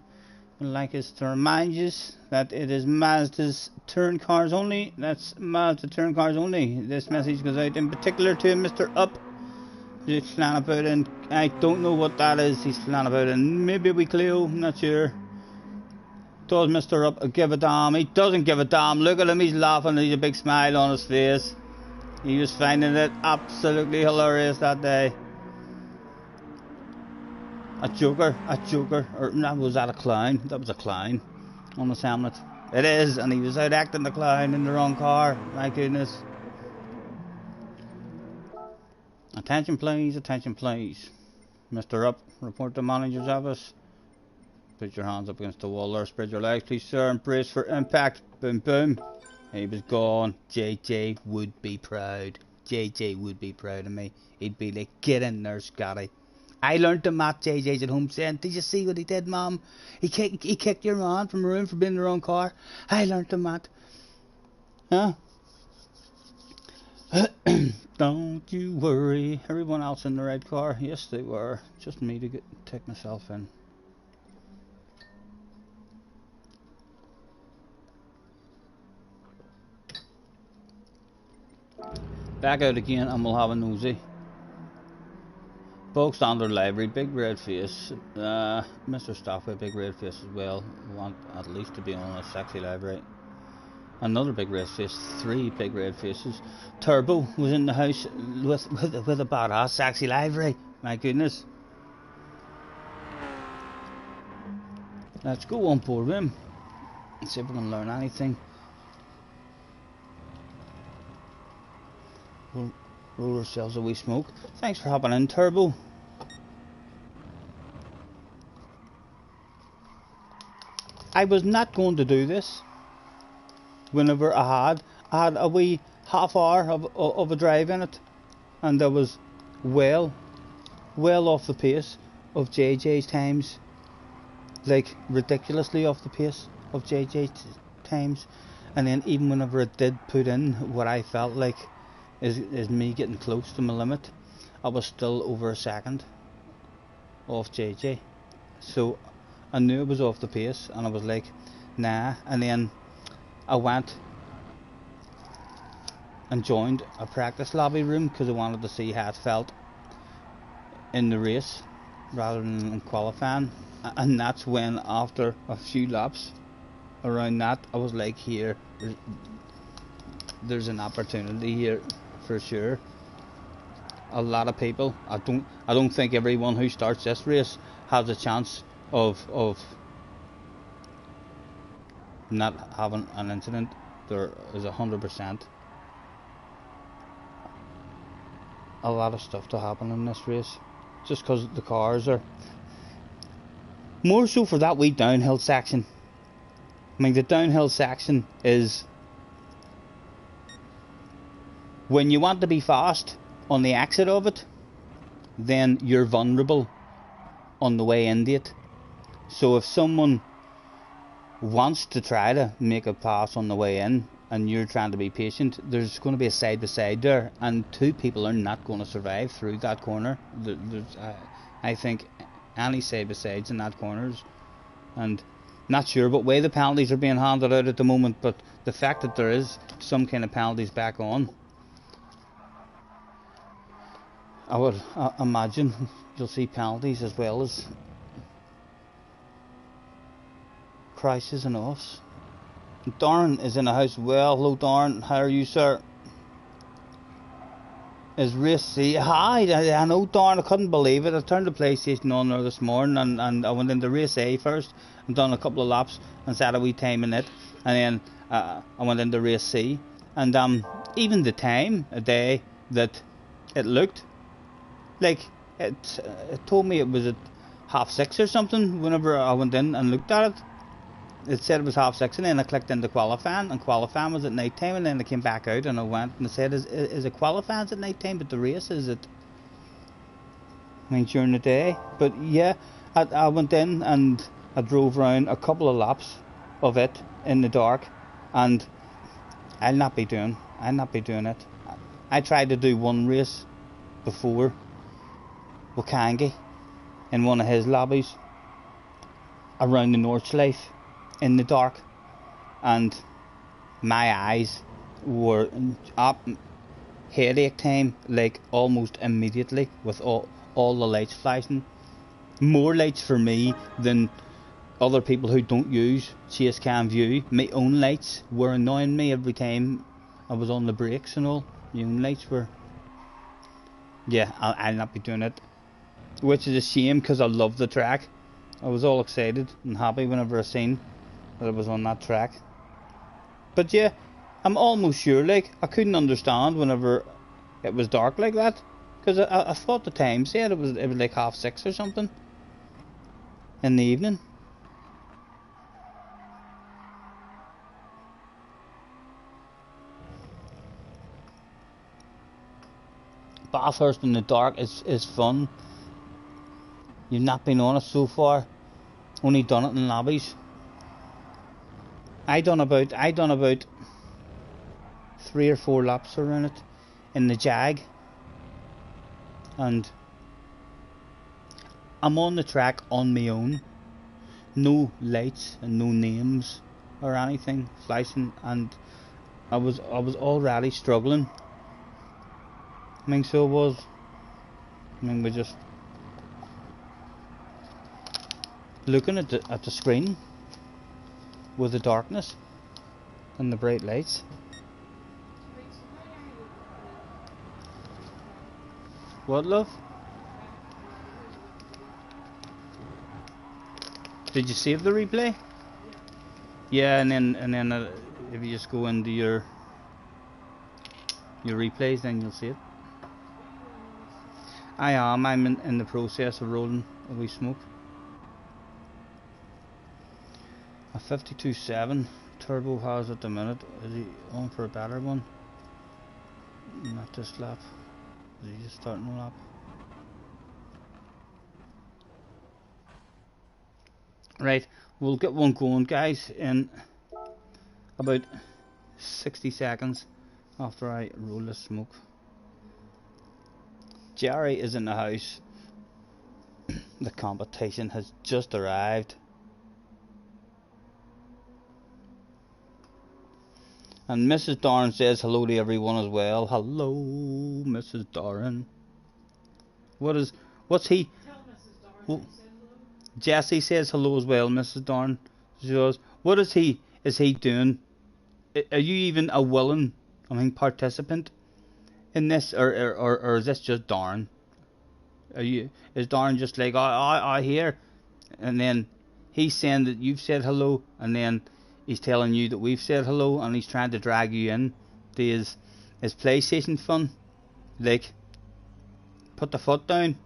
would like us to remind you that it is Mazda's turn cars only. That's Mazda turn cars only. This message goes out in particular to Mr. Up. He's flying about, and I don't know what that is. He's flying about, and maybe we Clio, I'm not sure. Does Mr. Up give a damn? He doesn't give a damn. Look at him, he's laughing, he's a big smile on his face. He was finding it absolutely hilarious that day. A joker, or no, was that a clown? That was a clown on his helmet. It is, and he was out acting the clown in the wrong car. My goodness. Attention please, attention please. Mr. Up, report to manager's office. Put your hands up against the wall there, spread your legs please sir, and brace for impact. Boom boom. He was gone. JJ would be proud. JJ would be proud of me. He'd be like, get in there Scotty. I learnt the mat. JJ's at home saying, did you see what he did mom? He kicked your man from a room for being in the wrong car. I learnt the mat. Huh? Don't you worry. Everyone else in the red car? Yes they were. Just me to take myself in. Back out again and we'll have a nosy. Bulk standard livery, big red face. Mr. Staffway, big red face as well. Want at least to be on a sexy livery. Another big red face, 3 big red faces. Turbo was in the house with a badass sexy livery. My goodness. Let's go on board him and see if we can learn anything. We'll roll ourselves a wee smoke. Thanks for hopping in, Turbo. I was not going to do this. Whenever I had a wee half hour of a drive in it, and I was well off the pace of JJ's times, like ridiculously off the pace of JJ's times, and then even whenever I did put in what I felt like is me getting close to my limit, I was still over a second off JJ, so I knew it was off the pace, and I was like, nah. And then I went and joined a practice lobby room because I wanted to see how it felt in the race rather than in qualifying, and that's when after a few laps around that I was like, here there's an opportunity here for sure. A lot of people, I don't think everyone who starts this race has a chance of not having an incident. There is 100% a lot of stuff to happen in this race, just because the cars are more so for that wee downhill section. I mean, the downhill section is when you want to be fast on the exit of it, then you're vulnerable on the way into it. So if someone wants to try to make a pass on the way in and you're trying to be patient, there's going to be a side by side there, and 2 people are not going to survive through that corner. I think any side by sides in that corners, and not sure what way the penalties are being handed out at the moment, but the fact that there is some kind of penalties back on, I would imagine you'll see penalties as well as crashes and offs. Darren is in the house. Well, hello Darren, how are you sir? Is race C? Hi, I know Darren, I couldn't believe it. I turned the PlayStation on there this morning and I went into race A first and done a couple of laps and set a wee time in it, and then I went into race C, and even the time a day that it looked like it told me it was at 6:30 or something. Whenever I went in and looked at it, it said it was 6:30, and then I clicked into qualifying, and qualifying was at night time, and then I came back out and I went and I said, is it qualifying at night time, but the race is it, I mean, during the day? But yeah, I went in and I drove around a couple of laps of it in the dark, and I'll not be doing it. I tried to do one race before with Kangi in one of his lobbies around the Nordschleife in the dark, and my eyes were up headache time like almost immediately, with all the lights flashing. More lights for me than other people who don't use chase cam view. My own lights were annoying me every time I was on the brakes and all. My own lights were, yeah, I'll not be doing it, which is a shame because I love the track. I was all excited and happy whenever I seen that it was on that track. But yeah, I'm almost sure, like, I couldn't understand whenever it was dark like that, because I thought the time said it was like 6:30 or something in the evening. Bathurst in the dark is fun. You've not been on it so far. Only done it in lobbies. I done about 3 or 4 laps around it in the Jag, and I'm on the track on my own. No lights and no names or anything flashing, and I was already struggling. I mean, so it was. I mean, we're just looking at the screen with the darkness and the bright lights. What, love? Did you save the replay? Yeah, and then if you just go into your replays, then you'll see it. I'm in the process of rolling a wee smoke. A 52.7 turbo has at the minute. Is he on for a better one? Not this lap. Is he just starting a lap? Right, we'll get one going, guys, in about 60 seconds after I roll the smoke. Jerry is in the house. The competition has just arrived. And Mrs. Doran says hello to everyone as well. Hello, Mrs. Doran. What's he? Tell Mrs. Doran I said hello. Jesse says hello as well, Mrs. Doran. She goes, what is he doing? Are you even a willing, participant in this, or is this just Doran? Is Doran just like, I hear, and then he's saying that you've said hello, and then he's telling you that we've said hello, and he's trying to drag you in to his PlayStation fun? Like, put the foot down.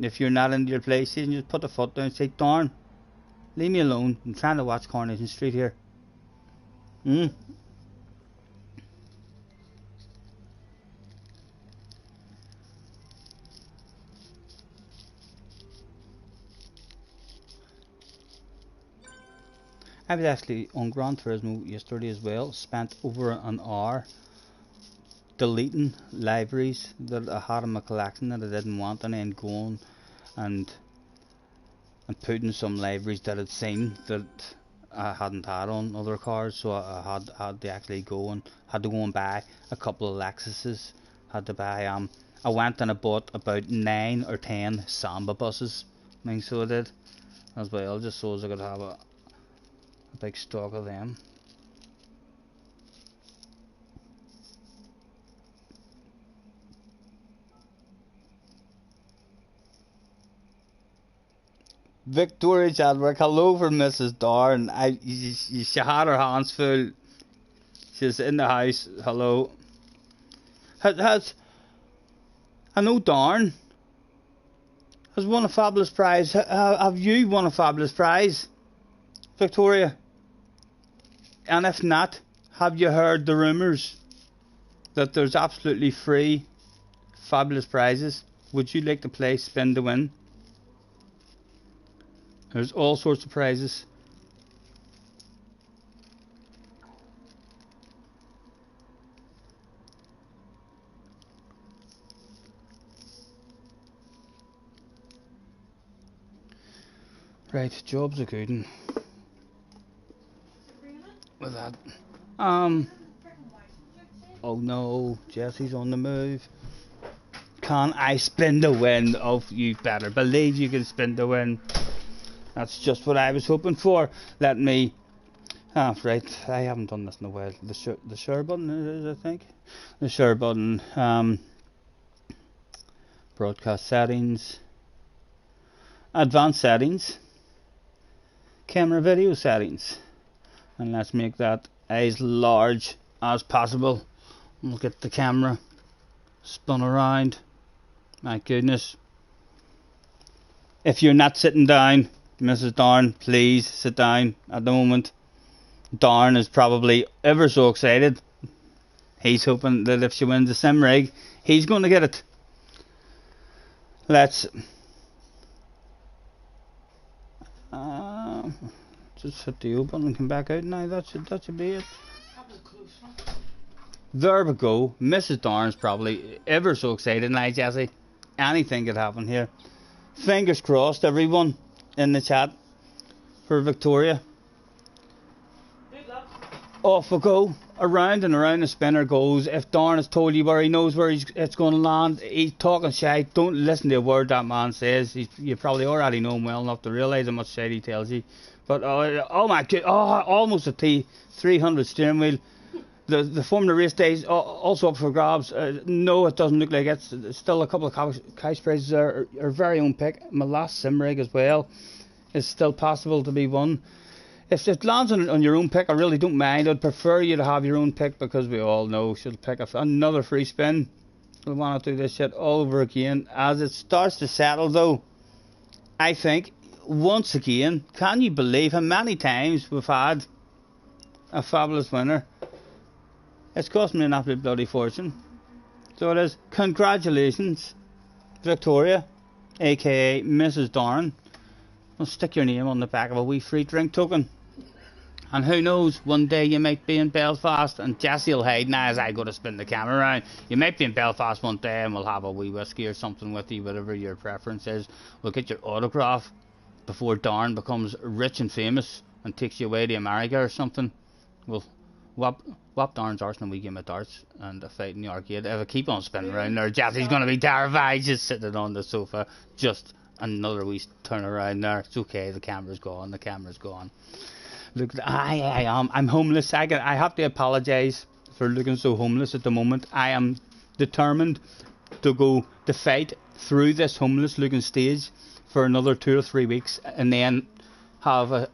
If you're not into your PlayStation, just put the foot down and say, Darn, leave me alone. I'm trying to watch Coronation Street here. I was actually on Gran Turismo yesterday as well. Spent over an hour deleting libraries that I had in my collection that I didn't want, and then going and putting some libraries that I'd seen that I hadn't had on other cars. So I had to actually go and buy a couple of Lexuses. Had to buy I went and I bought about 9 or 10 Samba buses. So I did as well, just so as I could have a big stock of them. Victoria Chadwick, hello for Mrs. Darn. She had her hands full. She's in the house. Hello. I know Darn has won a fabulous prize. Have you won a fabulous prize, Victoria? And if not, have you heard the rumours that there's absolutely free fabulous prizes? Would you like to play Spin to Win? There's all sorts of prizes. Right, job's a good one. With that. Oh no, Jesse's on the move. Can I spin to win? Oh, you better believe you can spin to win. That's just what I was hoping for. Let me. Right. I haven't done this in a while. The share button is, I think. The share button. Broadcast settings. Advanced settings. Camera video settings. And let's make that as large as possible. We'll get the camera spun around. My goodness. If you're not sitting down, Mrs. Darn, please sit down at the moment. Darn is probably ever so excited. He's hoping that if she wins the sim rig, he's going to get it. Let's uh, just hit the open and come back out now. That should be it. There we go. Mrs. Darn's probably ever so excited now, Jesse. Anything could happen here. Fingers crossed, everyone in the chat for Victoria. Good luck. Off we go. Around and around the spinner goes. If Darn has told you where he knows where it's going to land, he's talking shite. Don't listen to a word that man says. You probably already know him well enough to realise how much shite he tells you. But oh my god, almost a T300 steering wheel. The Formula Race Days also up for grabs. No, it doesn't look like it's still a couple of cash prizes are very own pick. My last sim rig as well is still possible to be won. If it lands on your own pick, I really don't mind. I'd prefer you to have your own pick because we all know she'll pick another free spin. We want to do this shit all over again. As it starts to settle though, I think, once again, can you believe how many times we've had a fabulous winner? It's cost me an absolute bloody fortune. So it is. Congratulations, Victoria, aka Mrs. Darn. Well, stick your name on the back of a wee free drink token. And who knows, one day you might be in Belfast and Jesse will hide now as I go to spin the camera around. You might be in Belfast one day and we'll have a wee whiskey or something with you, whatever your preference is. We'll get your autograph before Darn becomes rich and famous and takes you away to America or something. We'll whop Darn's arse in a wee game of darts and a fight in the arcade. If I keep on spinning around there, Jesse's going to be terrified just sitting on the sofa. Just another wee turn around there. It's okay, the camera's gone, Look, I'm homeless. I have to apologise for looking so homeless at the moment. I am determined to go to fight through this homeless looking stage for another 2 or 3 weeks and then have a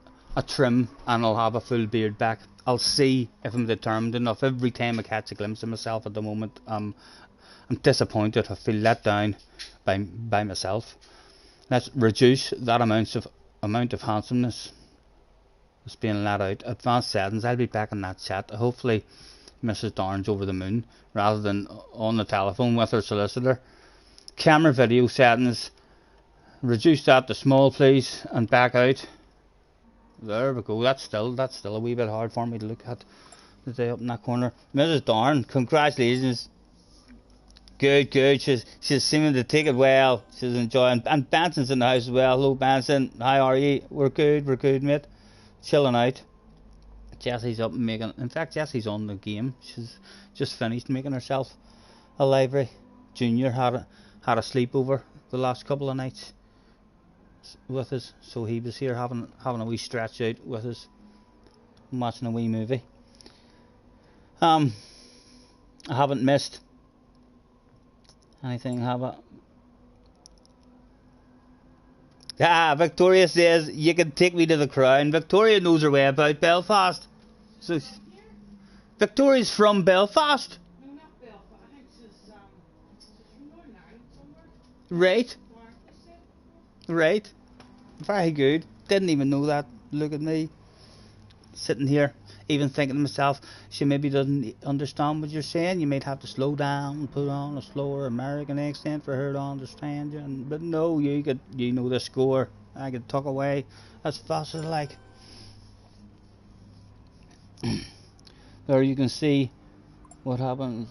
trim and I'll have a full beard back. I'll see if I'm determined enough. Every time I catch a glimpse of myself at the moment, I'm disappointed. I feel let down by myself. Let's reduce that amount of handsomeness that's being let out. Advanced settings. I'll be back in that chat. Hopefully, Mrs. Darn's over the moon rather than on the telephone with her solicitor. Camera video settings. Reduce that to small, please, and back out. There we go. That's still a wee bit hard for me to look at the day up in that corner. Mrs. Darn, congratulations. Good. She's seeming to take it well. She's enjoying. And Benson's in the house as well. Hello, Benson. How are you? We're good, mate. Chilling out. Jessie's up making. In fact, Jessie's on the game. She's just finished making herself a livery. Junior had a sleepover the last couple of nights with us, so he was here having a wee stretch out with us, watching a wee movie. I haven't missed anything, have I? Victoria says you can take me to the Crown. Victoria knows her way about Belfast. So Victoria's from Belfast. No, not Belfast. I think she's from Northern Ireland somewhere. Right. Very good. Didn't even know that. Look at me. Sitting here, even thinking to myself, she maybe doesn't understand what you're saying. You might have to slow down and put on a slower American accent for her to understand you. But no, you know the score. I could talk away as fast as I like. There you can see what happened.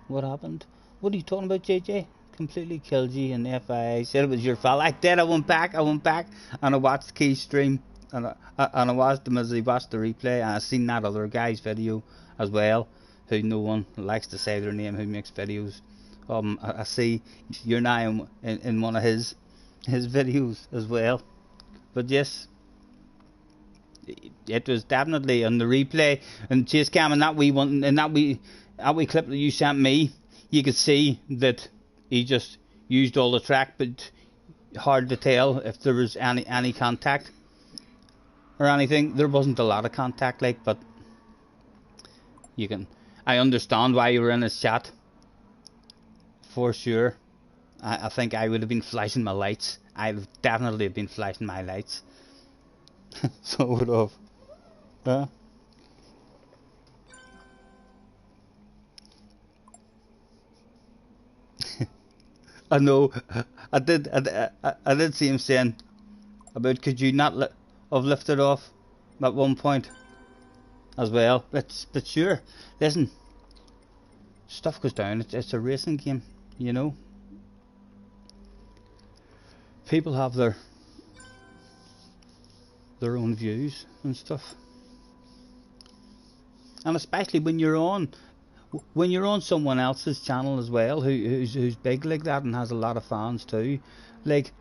What happened? What are you talking about, JJ? Completely killed you in the FIA. Said it was your fault. I did. I went back and I watched the key stream and I watched them as they watched the replay, and I seen that other guy's video as well, who no one likes to say their name, who makes videos. I see you're now in one of his videos as well. But yes, it was definitely on the replay and chase cam and that wee one and that wee clip that you sent me. You could see that he just used all the track, but hard to tell if there was any contact or anything. There wasn't a lot of contact, like, but I understand why you were in his chat for sure. I think I would have been flashing my lights. I would definitely have been flashing my lights. So would have. Yeah. I know. I did see him saying about could you not have lifted off at one point as well. But sure, listen, stuff goes down. It's a racing game, you know. People have their own views and stuff, and especially when you're on someone else's channel as well, who's big like that and has a lot of fans too. Like,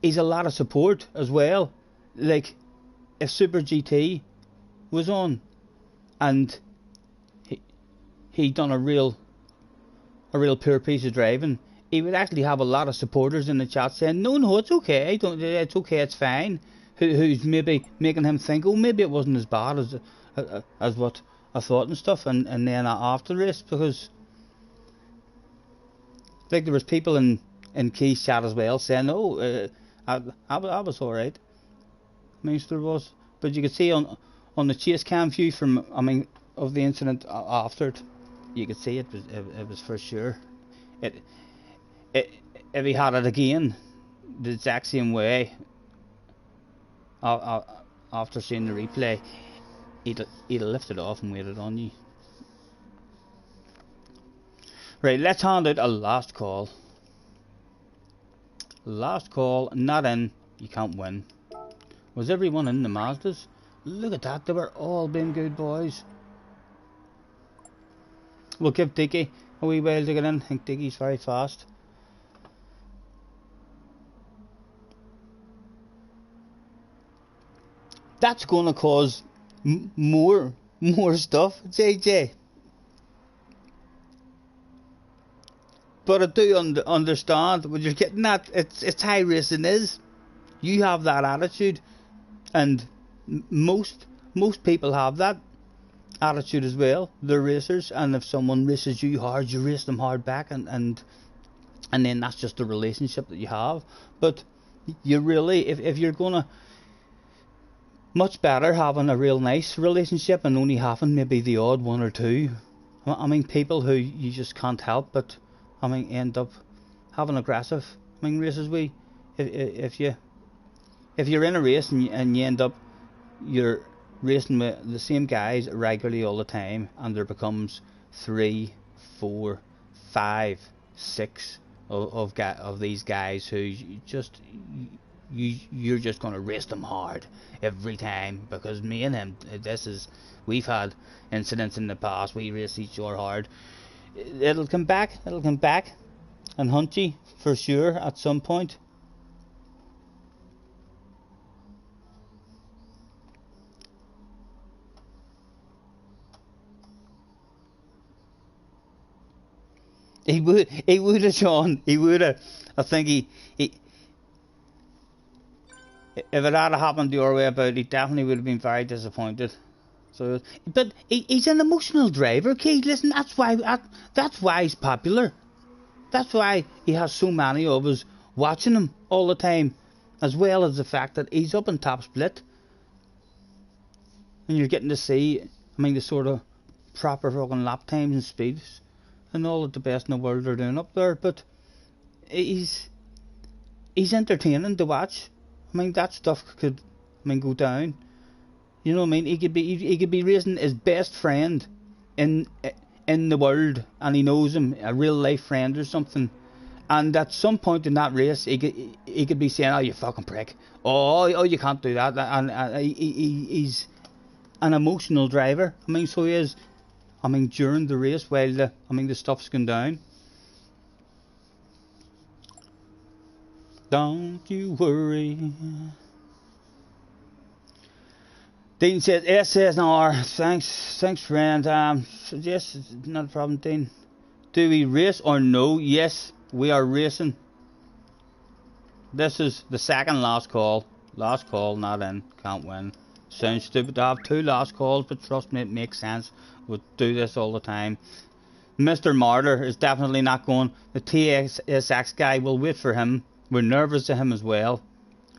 he's a lot of support as well. Like, if Super GT was on and he'd done a real poor piece of driving, he would actually have a lot of supporters in the chat saying, no, it's okay, it's okay, it's fine. Who's maybe making him think, oh, maybe it wasn't as bad as what I thought and stuff. And then after the race, because like there was people in Key's chat as well saying, oh, I was alright. I mean, there was, but you could see on the chase cam view from, I mean, of the incident after it, you could see it was for sure. If he had it again the exact same way after seeing the replay, he'd have lifted off and waited on you. Right, let's hand out a last call. Last call, not in, you can't win. Was everyone in the Mazdas? Look at that, they were all being good boys. We'll give Dicky a wee while to get in. I think Dicky's very fast. That's going to cause more stuff, JJ. But I do understand what you're getting at. It's high racing is. You have that attitude, and most people have that attitude as well. They're racers, and if someone races you hard, you race them hard back, and then that's just the relationship that you have. But you really, if you're gonna, much better having a real nice relationship and only having maybe the odd one or two. I mean, people who you just can't help but, I mean, end up having aggressive, I mean, races. If you're in a race and you end up, you're racing with the same guys regularly all the time, and there becomes 3, 4, 5, 6 of these guys who you're just going to race them hard every time, because me and him, we've had incidents in the past. We race each other hard. It'll come back and hunt you for sure at some point. He would have, Sean. He would have. I think he if it had happened the other way about, he definitely would have been very disappointed. So, but he's an emotional driver, Keith. Listen, that's why he's popular. That's why he has so many of us watching him all the time, as well as the fact that he's up in top split, and you're getting to see, I mean, the sort of proper fucking lap times and speeds and all of the best in the world are doing up there. But he's entertaining to watch. I mean, that stuff could, I mean, go down. You know what I mean? He could be racing his best friend in the world, and he knows him, a real life friend or something. And at some point in that race, he could be saying, "Oh, you fucking prick! Oh, you can't do that." And he's an emotional driver. I mean, so he is. I mean, during the race, while the stuff's going down. Don't you worry. Dean says, SSR, thanks friend. Yes, not a problem, Dean. Do we race or no? Yes, we are racing. This is the second last call. Last call, not in, can't win. Sounds stupid to have 2 last calls, but trust me, it makes sense. We'll do this all the time. Mr. Martyr is definitely not going. The TSX guy, will wait for him. We're nervous of him as well,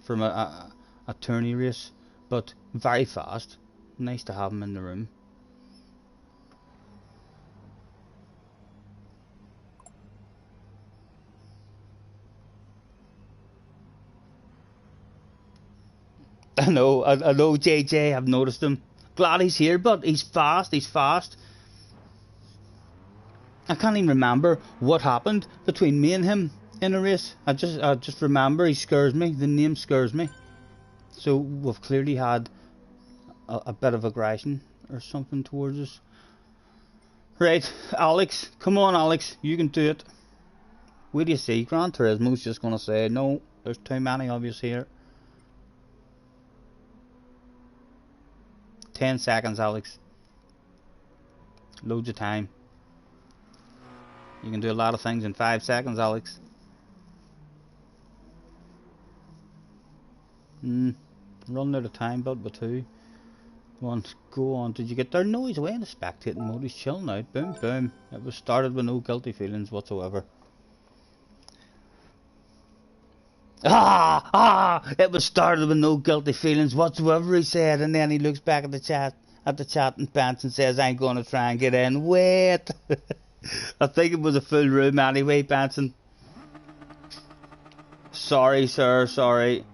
from a tourney race, but very fast. Nice to have him in the room. I know, JJ. I've noticed him. Glad he's here, but he's fast. He's fast. I can't even remember what happened between me and him in a race. I just remember he scares me. The name scares me. So we've clearly had a bit of aggression or something towards us. Right, Alex, come on, Alex, you can do it. Where do you see? Gran Turismo's just gonna say no. There's too many of us here. 10 seconds, Alex. Loads of time. You can do a lot of things in 5 seconds, Alex. Running out of time, but with 2. One, go on. Did you get there? No, he's away in the spectating mode. He's chilling out. Boom, boom. It was started with no guilty feelings whatsoever. It was started with no guilty feelings whatsoever, he said, and then he looks back at the chat and pants and says, I'm gonna try and get in. Wait. I think it was a full room anyway, Benson. Sorry, sir, sorry.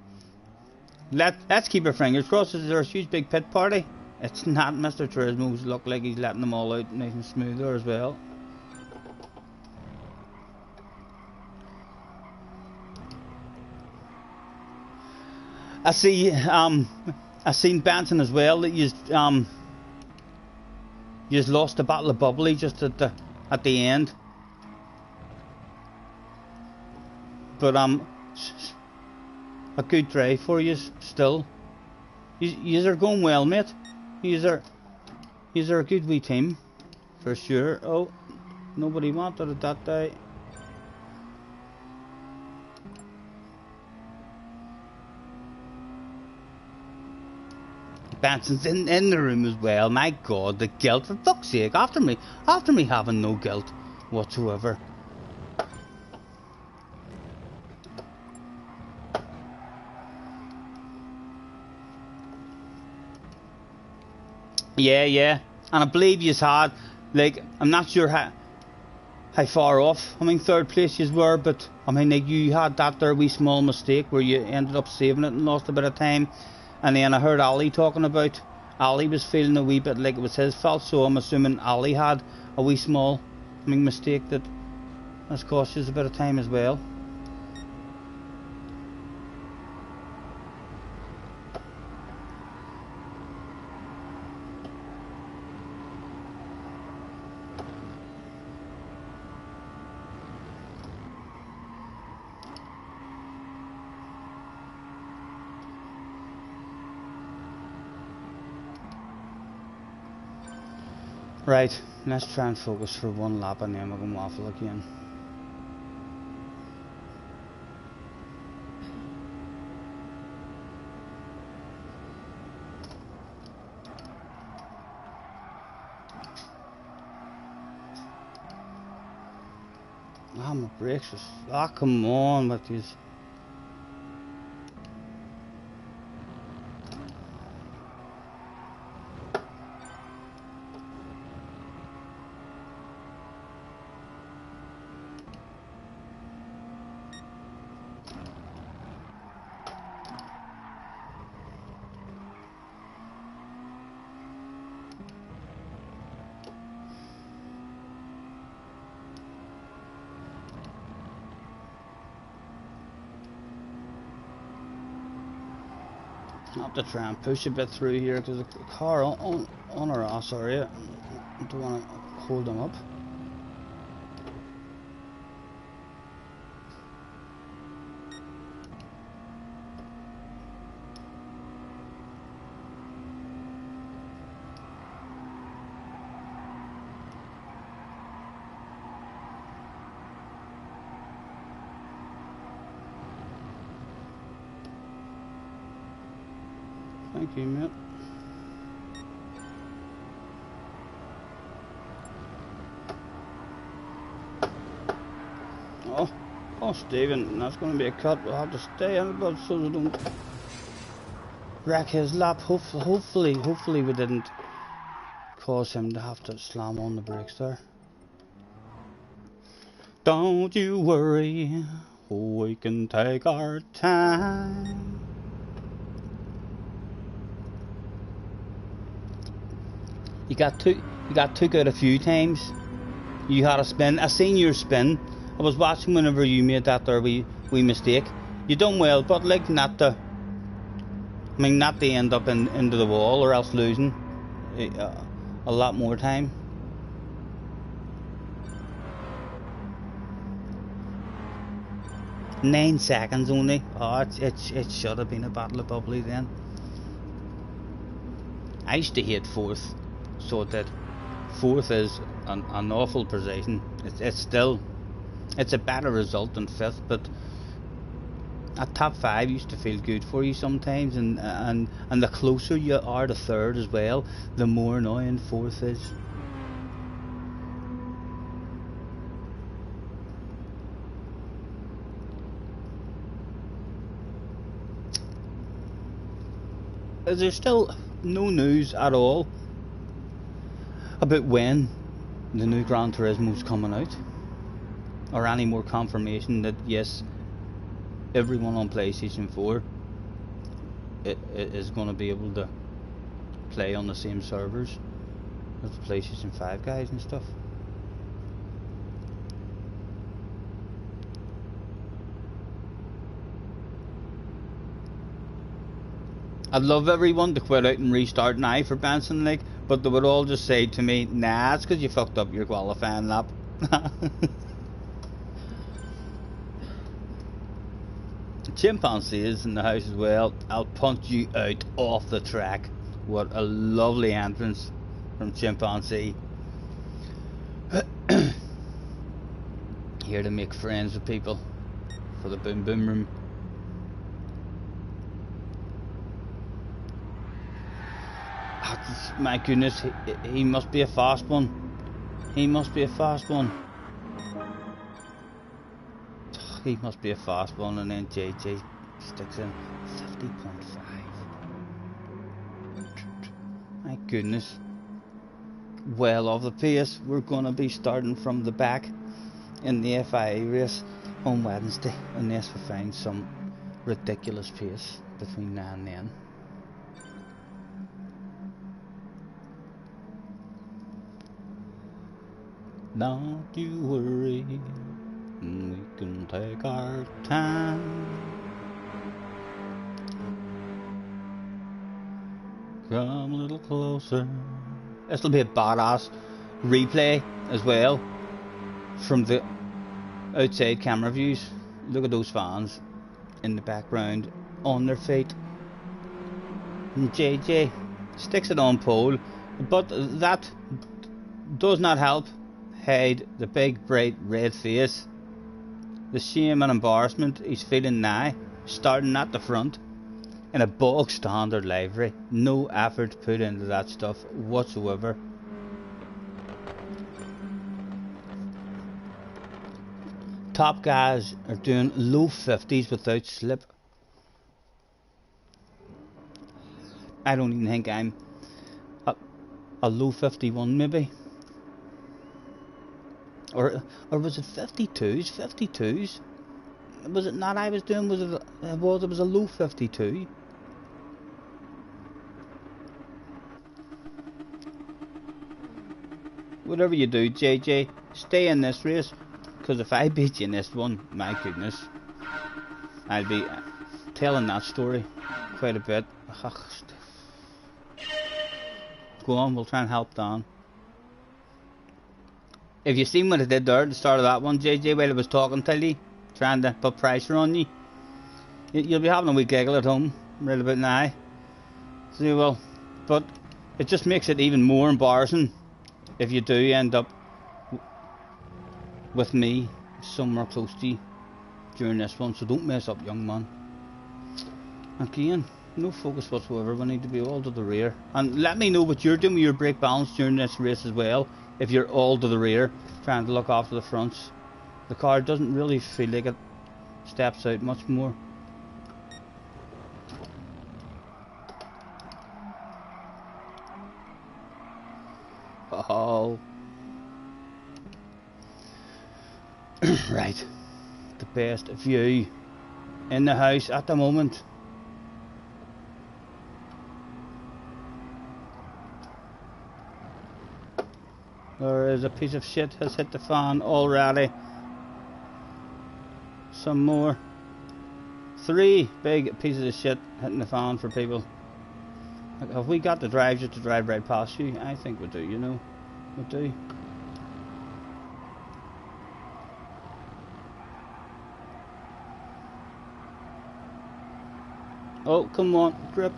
Let's keep our fingers crossed. Is there a huge big pit party? It's not. Mr. Turismo's look like he's letting them all out nice and smoother as well. I see. I seen Benson as well. That you lost the Battle of Bubbly just at the end. But a good drive for you still. You are going well, mate. You are a good wee team for sure. Oh, nobody wanted it that day. Benson's in the room as well. My God, the guilt, for fuck's sake! After me having no guilt whatsoever. Yeah, and I believe you had, like, I'm not sure how far off, I mean, third place you were, but I mean, like, you had that there wee small mistake where you ended up saving it and lost a bit of time. And then I heard Ali talking about Ali was feeling a wee bit like it was his fault, so I'm assuming Ali had a wee small, I mean, mistake that has cost you a bit of time as well. Right, let's try and focus for one lap and then we can waffle again. Ah, my brakes was... Ah, come on with these... I have to try and push a bit through here because the car on our ass area. I don't want to hold them up. Thank you, mate. Oh, Stephen, that's going to be a cut. We'll have to stay on it, but so they don't wreck his lap. Hopefully we didn't cause him to have to slam on the brakes there. Don't you worry, we can take our time. You got took out a few times. You had a spin. I seen your spin. I was watching whenever you made that there wee mistake. You done well, but like not to. I mean, not to end up into the wall or else losing a lot more time. Nine seconds only. Oh, it should have been a battle of bubbly then. I used to hate fourth, so it did. Fourth is an awful position. It's still, it's a better result than fifth, but a top five used to feel good for you sometimes, and the closer you are to third as well, the more annoying fourth is. Is there still no news at all about when the new Gran Turismo's coming out, or any more confirmation that yes, everyone on PlayStation 4 it is going to be able to play on the same servers as the PlayStation 5 guys and stuff? I'd love everyone to quit out and restart now for Benson Lake, but they would all just say to me, nah, it's because you fucked up your qualifying lap. Chimpanzee is in the house as well. I'll punch you out off the track. What a lovely entrance from Chimpanzee. Here to make friends with people for the Boom Boom Room. My goodness, he must be a fast one. He must be a fast one. He must be a fast one, and then JJ sticks in 50.5. My goodness. Well off the pace. We're going to be starting from the back in the FIA race on Wednesday, unless we find some ridiculous pace between now and then. Don't you worry, we can take our time. Come a little closer. This will be a badass replay as well from the outside camera views. Look at those fans in the background on their feet. And JJ sticks it on pole, but that does not help hide the big bright red face, the shame and embarrassment he's feeling now, starting at the front in a bog standard livery. No effort put into that stuff whatsoever. Top guys are doing low 50s without slip. I don't even think I'm a low 51 maybe. Or was it 52s? 52s? Was it not I was doing? Was it? It was a low 52. Whatever you do, JJ, stay in this race, because if I beat you in this one, my goodness, I'll be telling that story quite a bit. Go on, we'll try and help Dan. If you seen what I did there at the start of that one, JJ, while I was talking to you, trying to put pressure on you, you'll be having a wee giggle at home right about now. So you will. But it just makes it even more embarrassing if you do end up with me somewhere close to you during this one. So don't mess up, young man. Again, no focus whatsoever. We need to be all to the rear. And let me know what you're doing with your brake balance during this race as well. If you're all to the rear, trying to look after the fronts. The car doesn't really feel like it steps out much more. Oh. Right. The best view in the house at the moment. There is a piece of shit has hit the fan already. Some more. 3 big pieces of shit hitting the fan for people. Like, have we got the drive just to drive right past you? I think we do, you know. We do. Oh, come on, grip.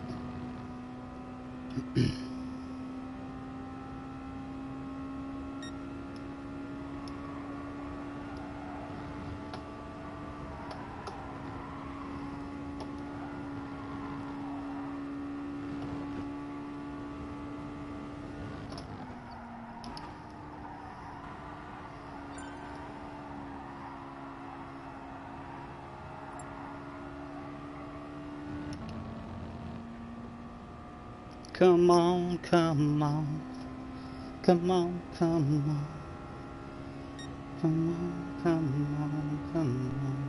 Come on, come on, come on, come on, come on, come on, come on.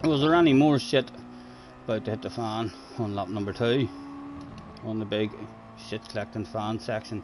Was there any more shit about to hit the fan on lap number 2 on the big shit collecting fan section?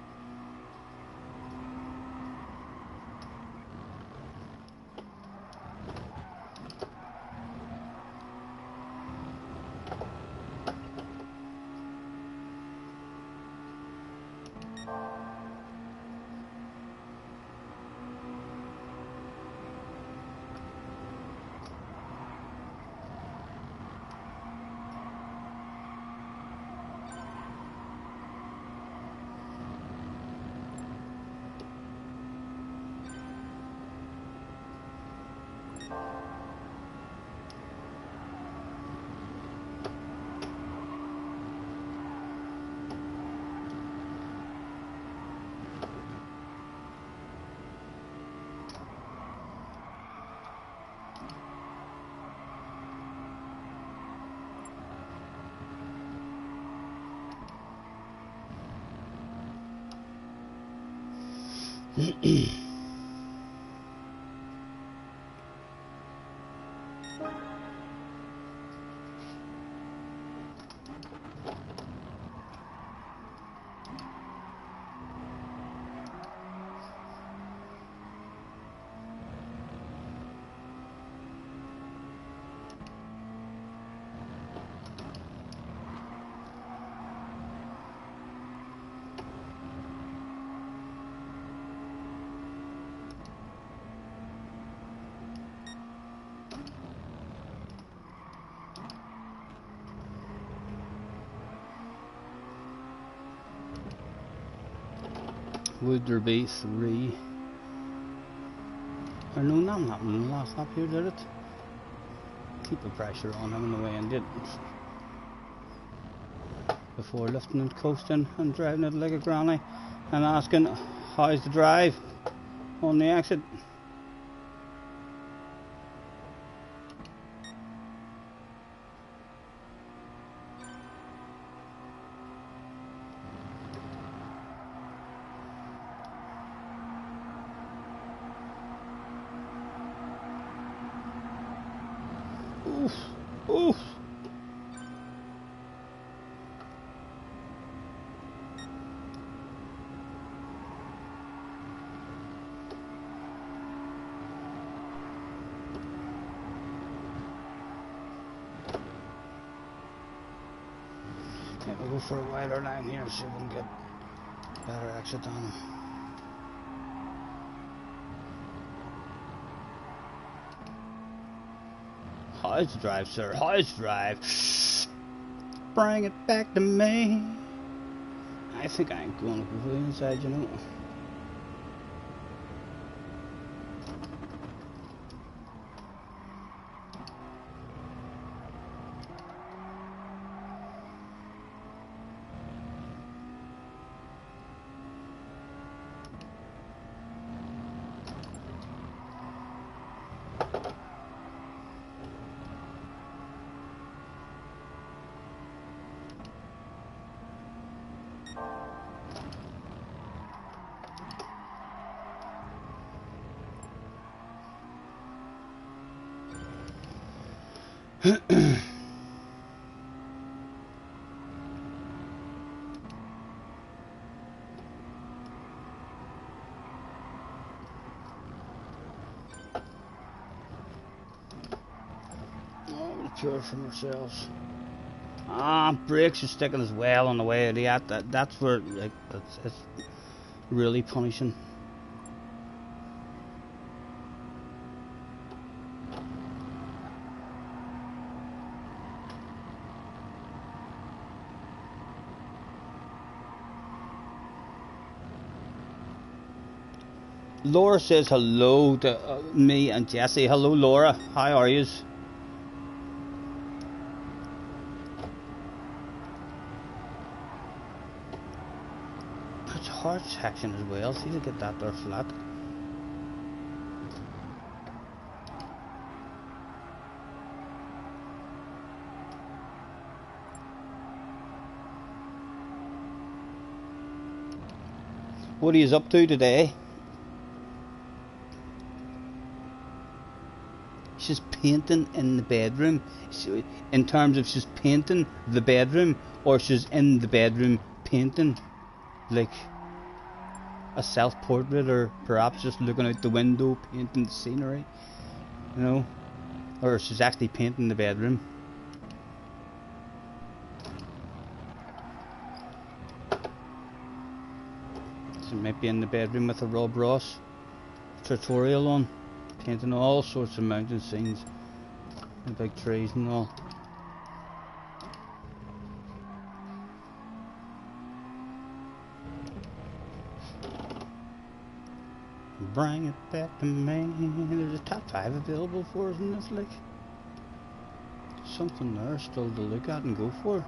Would there be 3? Or no, not happening in the last lap here, did it? Keep the pressure on him in the way and did before lifting and coasting and driving it like a granny and asking how's the drive on the exit. Oof, oof. Yeah, we'll go for a wider line here and see if we can get better exit on him. How's the drive, sir? How's the drive? Bring it back to me. I think I ain't going to go inside, you know. Pure from ourselves. Brakes are sticking as well on the way out. That's where like it's really punishing. Laura says hello to me and Jesse. Hello, Laura. How are yous? That's a hard section as well. See to get that there flat. What are you up to today? She's painting in the bedroom. In terms of she's painting the bedroom, or she's in the bedroom painting, like a self-portrait, or perhaps just looking out the window painting the scenery, you know, or she's actually painting the bedroom. She might be in the bedroom with a Rob Ross tutorial on, painting all sorts of mountain scenes and big trees and all. Bring it back to me. There's a top 5 available for us in this, like something there still to look at and go for.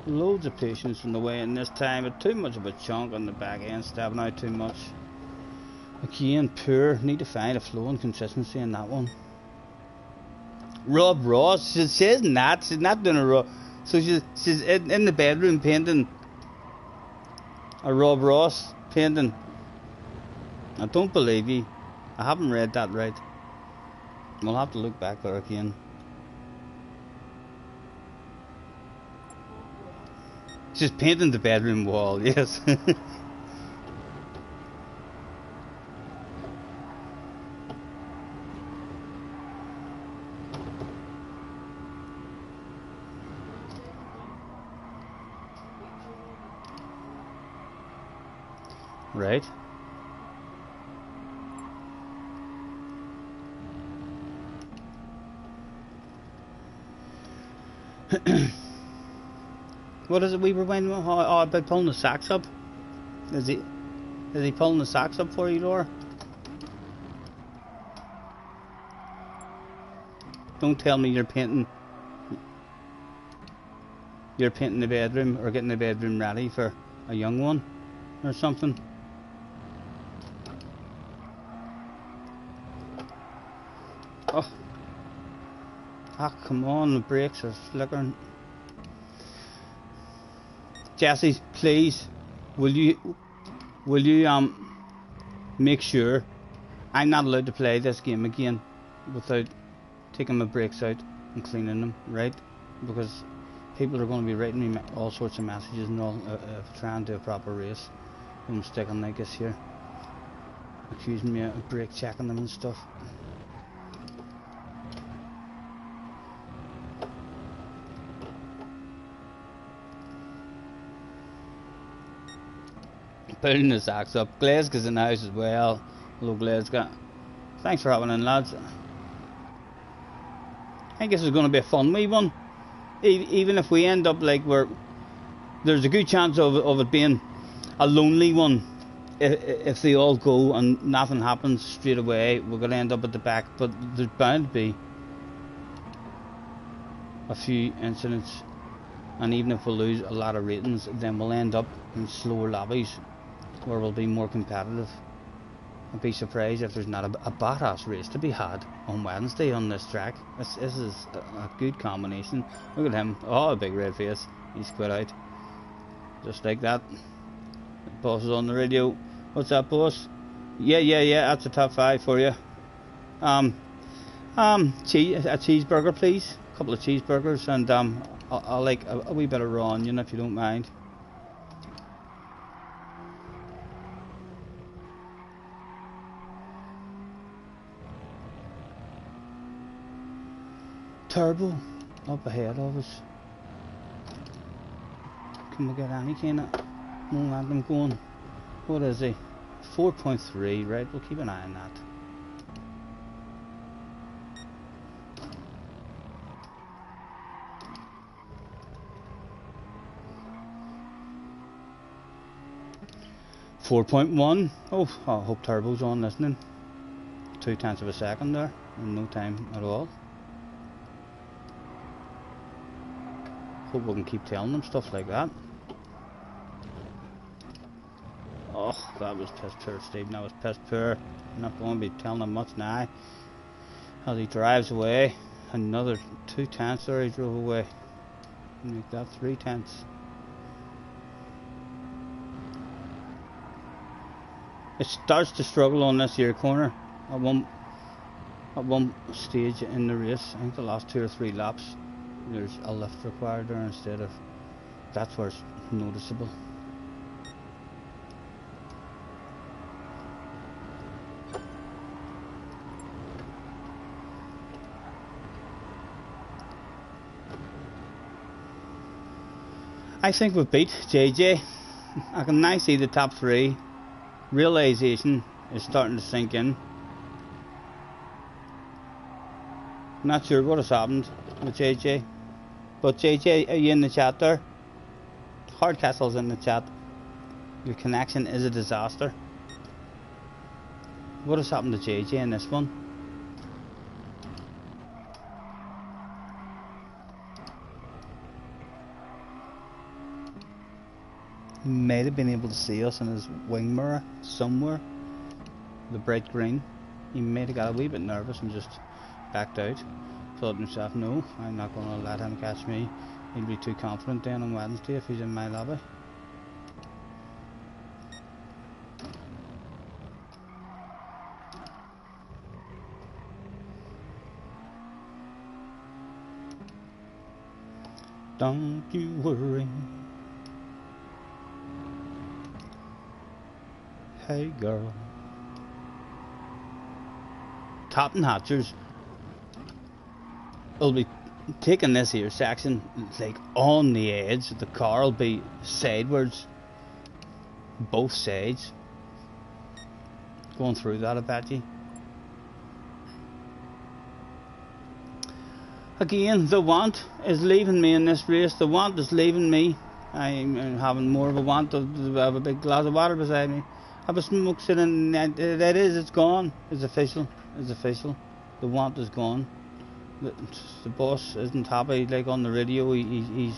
Loads of patience on the way in this time, but too much of a chunk on the back end, stabbing out too much. Again, poor. Need to find a flow and consistency in that one. Rob Ross, she's not doing a Rob. So she's in the bedroom painting a Rob Ross painting. I don't believe you. I haven't read that right. We'll have to look back there again. She's painting the bedroom wall, yes. Right. What is it we were waiting on? Oh, about pulling the sacks up? Is he pulling the sacks up for you, Laura? Don't tell me you're painting the bedroom or getting the bedroom ready for a young one or something. Oh. Ah, come on, the brakes are flickering. Jesse, please, will you make sure I'm not allowed to play this game again without taking my brakes out and cleaning them, right? Because people are going to be writing me all sorts of messages and all trying to do a proper race. I'm sticking like this here, accusing me of brake checking them and stuff. Pulling the sacks up. Glasgow's in the house as well. Hello, Glasgow. Thanks for having in, lads. I think this is going to be a fun wee one. Even if we end up like there's a good chance of it being a lonely one. If they all go and nothing happens straight away, we're going to end up at the back. But there's bound to be a few incidents. And even if we lose a lot of ratings, then we'll end up in slower lobbies where we'll be more competitive. I'd be surprised if there's not a badass race to be had on Wednesday on this track. This is a good combination. Look at him. Oh, a big red face. He's quit out. Just like that. The boss is on the radio. What's that, boss? Yeah, that's a top 5 for you. A cheeseburger, please. A couple of cheeseburgers, and I'll like a wee bit of raw onion, if you don't mind. Turbo up ahead of us. Can we get any kind of momentum going? What is he? 4.3, right? We'll keep an eye on that. .1. Oh, I hope turbo's on listening. 0.2 of a second there, in no time at all. Hope we can keep telling them stuff like that. Oh, that was piss poor, Stephen. That was piss poor. I'm not going to be telling him much now. As he drives away, another 0.2 there he drove away. Make that 0.3. It starts to struggle on this here corner. At one stage in the race, I think the last 2 or 3 laps, there's a lift required there instead of. That's where it's noticeable. I think we've beat JJ. I can now see the top 3. Realization is starting to sink in. Not sure what has happened with JJ. But JJ, are you in the chat there? Hardcastle's in the chat. Your connection is a disaster. What has happened to JJ in this one? He might have been able to see us in his wing mirror somewhere. The bright green. He might have got a wee bit nervous and just backed out. Thought to himself, no, I'm not going to let him catch me. He'll be too confident then on Wednesday if he's in my lobby. Don't you worry. Hey girl. Top and Hatchers will be taking this here section like on the edge. The car will be sideways, both sides, going through that, I bet you. Again, the want is leaving me in this race. The want is leaving me. I'm having more of a want to have a big glass of water beside me. Have a smoke sitting. That is, it's gone. It's official. It's official. The want is gone. The boss isn't happy. Like on the radio, he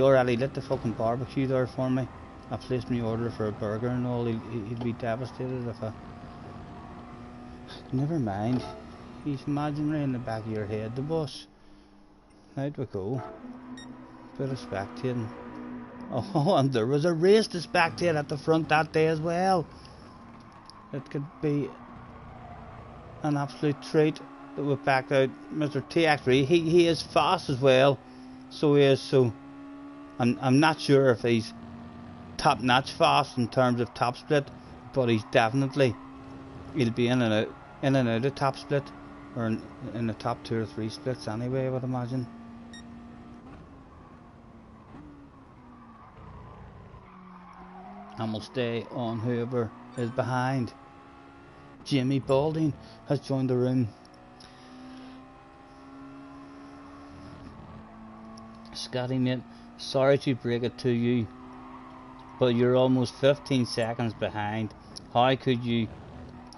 already lit the fucking barbecue there for me. I placed my order for a burger and all. He'd be devastated if I. Never mind. He's imaginary in the back of your head, the boss. Out we go. Bit of spectating. Oh, and there was a race to spectate at the front that day as well. It could be an absolute treat that we backed out. Mr. TX3, he is fast as well. So he is. So I'm not sure if he's top notch fast in terms of top split, but he's definitely, he'll be in and out of top split, or in the top 2 or 3 splits anyway, I would imagine. And we'll stay on whoever is behind. Jimmy Balding has joined the room. Scotty mate, sorry to break it to you, but you're almost 15 seconds behind. How could you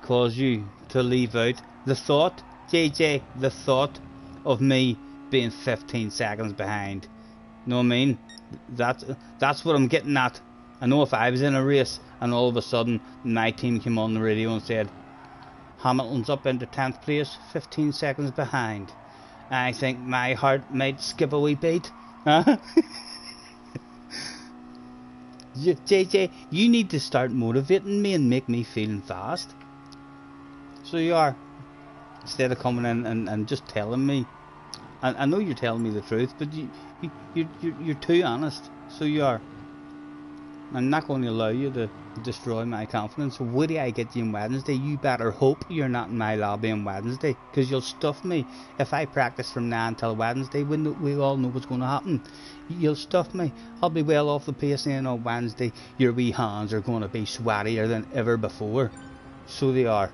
cause you to leave out the thought, JJ, the thought of me being 15 seconds behind? Know what I mean? That's what I'm getting at. I know if I was in a race and all of a sudden my team came on the radio and said Hamilton's up into 10th place, 15 seconds behind, I think my heart might skip a wee beat. Huh? JJ, you need to start motivating me and make me feeling fast. So you are. Instead of coming in and just telling me. I know you're telling me the truth, but you're too honest. So you are. I'm not going to allow you to destroy my confidence. Where do I get you on Wednesday? You better hope you're not in my lobby on Wednesday, because you'll stuff me. If I practice from now until Wednesday, we all know what's going to happen. You'll stuff me. I'll be well off the pace then on Wednesday. Your wee hands are going to be sweatier than ever before. So they are.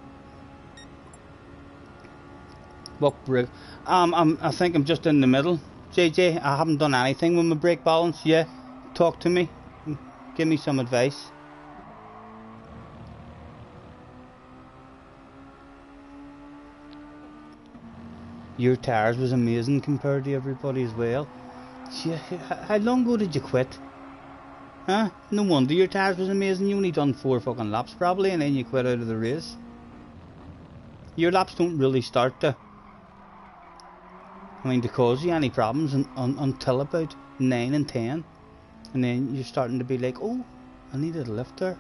Buck brake. I think I'm just in the middle. JJ, I haven't done anything with my brake balance. Yeah, talk to me. Give me some advice. Your tires was amazing compared to everybody as well. Yeah, how long ago did you quit? Huh? No wonder your tires was amazing. You only done 4 fucking laps probably, and then you quit out of the race. Your laps don't really start to cause you any problems until about 9 and 10. And then you're starting to be like, oh, I needed a lift there.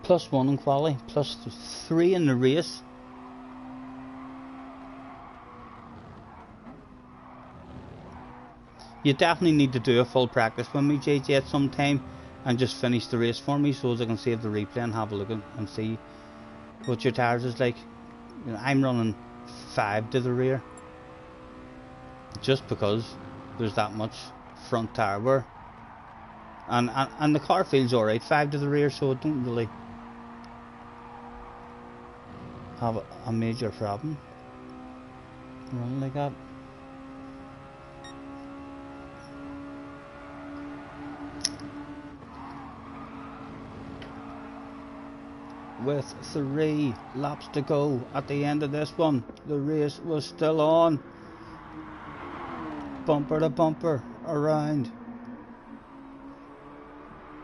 +1 in quali, +3 in the race. You definitely need to do a full practice with me, JJ, at some time, and just finish the race for me, so as I can save the replay and have a look and see what your tires is like. You know, I'm running 5 to the rear, just because there's that much front tire wear, and the car feels alright 5 to the rear, so I don't really have a major problem running like that. With 3 laps to go at the end of this one, the race was still on. Bumper to bumper around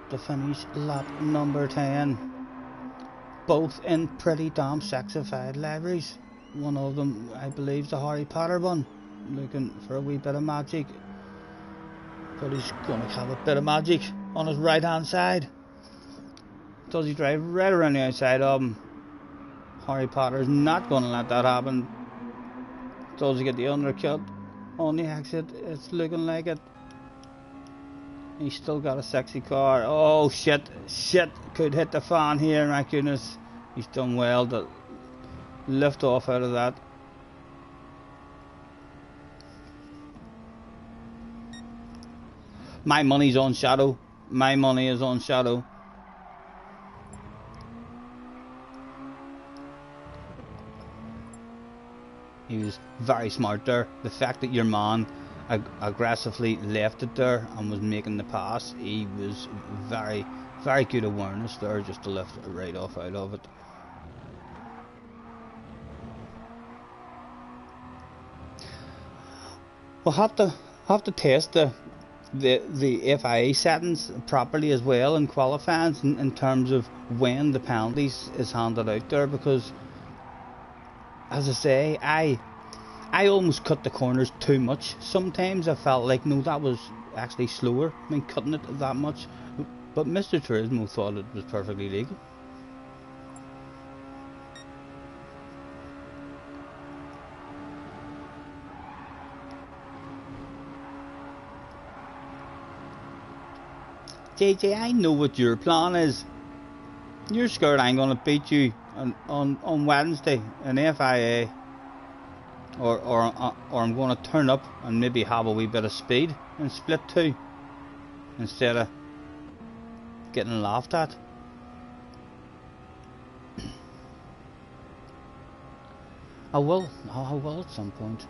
the finish, lap number 10. Both in pretty damn sexified liveries. One of them, I believe, the Harry Potter one, looking for a wee bit of magic, but he's gonna have a bit of magic on his right hand side. Does he drive right around the outside of him? Harry Potter's not gonna let that happen. Does he get the undercut on the exit? It's looking like it. He's still got a sexy car. Oh shit, could hit the fan here, my goodness. He's done well to lift off out of that. My money's on Shadow. My money is on Shadow. He was very smart there. The fact that your man aggressively left it there and was making the pass, he was very, very good awareness there, just to lift it right off out of it. We'll have to test the FIA settings properly as well in qualifying, in terms of when the penalties is handed out there, because as I say, I almost cut the corners too much. Sometimes I felt like, no, that was actually slower, cutting it that much, but Mr. Turismo thought it was perfectly legal. JJ, I know what your plan is. You're scared I'm gonna beat you on Wednesday in FIA, or I'm gonna turn up and maybe have a wee bit of speed in split 2 instead of getting laughed at. I will at some point.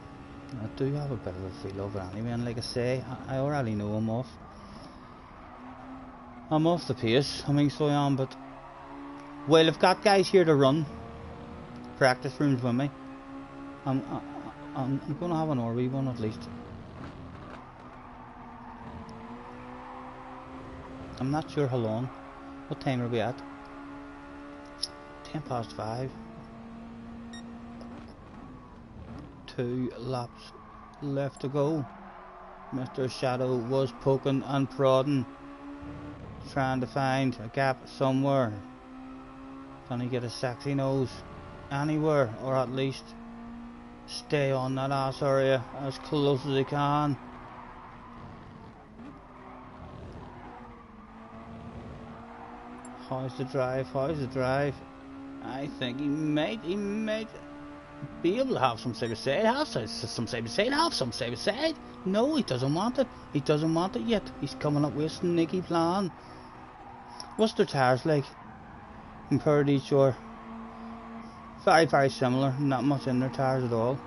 I do have a bit of a feel of it anyway, and like I say, I already know I'm off the pace. So I am, but well, I've got guys here to run practice rooms with me. I'm going to have an RV one at least. I'm not sure how long. What time are we at? 5:10. 2 laps left to go. Mr. Shadow was poking and prodding, trying to find a gap somewhere. Can he get a sexy nose? anywhere, or at least stay on that ass area as close as I can. How's the drive? How's the drive? I think he might be able to have some side by side, have some side by side, have some side by side. No, he doesn't want it. He doesn't want it yet. He's coming up with a sneaky plan. What's their tires like compared to each other? Very, very similar. Not much in their tires at all.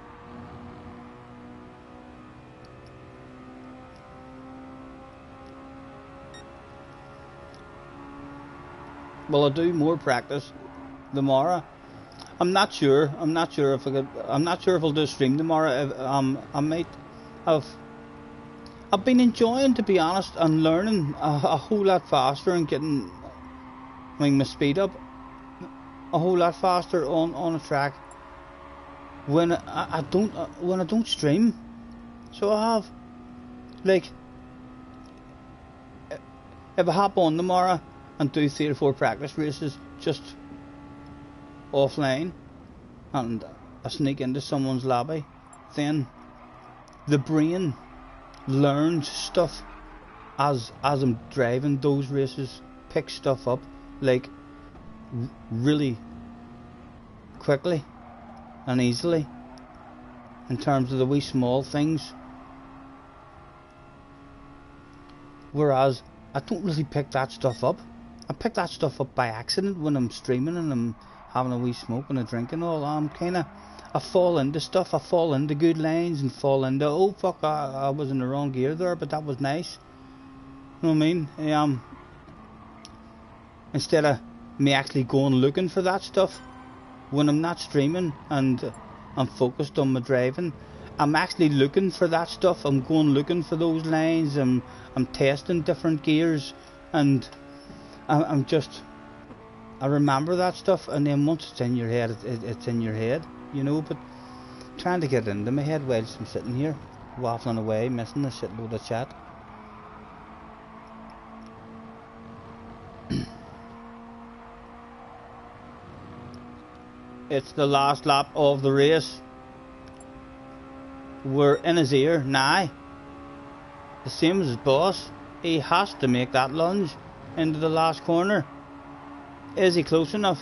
Will I do more practice tomorrow? I'm not sure. I'm not sure if I'll do a stream tomorrow. I might have. I've been enjoying, to be honest, and learning a whole lot faster and getting my speed up a whole lot faster on a track when I don't stream. So I have, like, if I hop on tomorrow and do 3 or 4 practice races just offline and I sneak into someone's lobby, then the brain learns stuff as I'm driving those races, pick stuff up like really quickly and easily in terms of the wee small things, whereas I don't really pick that stuff up. I pick that stuff up by accident when I'm streaming and I'm having a wee smoke and a drink and all. I fall into stuff. I fall into good lines and fall into, oh fuck, I was in the wrong gear there, but that was nice. You know what I mean? Instead of me actually going looking for that stuff, when I'm not streaming and I'm focused on my driving, I'm actually looking for that stuff. I'm going looking for those lines. I'm testing different gears, and I remember that stuff, and then once it's in your head, it's in your head, you know. But trying to get it into my head whilst I'm sitting here waffling away, missing a shitload of chat. It's the last lap of the race. We're in his ear now. The same as his boss. He has to make that lunge into the last corner. Is he close enough?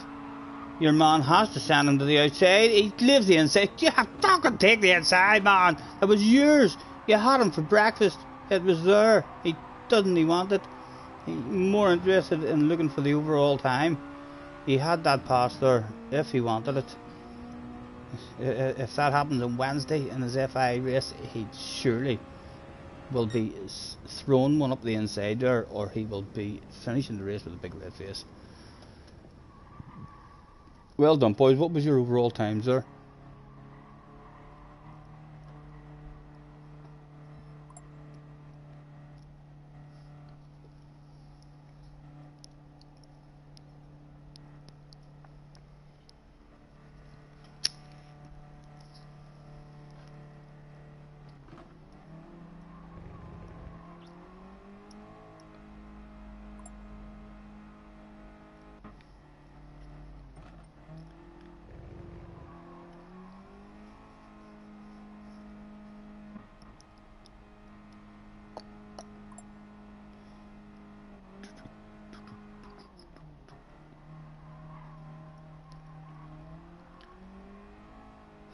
Your man has to send him to the outside. He lives the inside. You have to take the inside, man. It was yours. You had him for breakfast. It was there. He want it. He's more interested in looking for the overall time. He had that pass there if he wanted it. If that happens on Wednesday in his FI race, he surely will be throwing one up the inside there, or he will be finishing the race with a big red face. Well done, boys. What was your overall times there?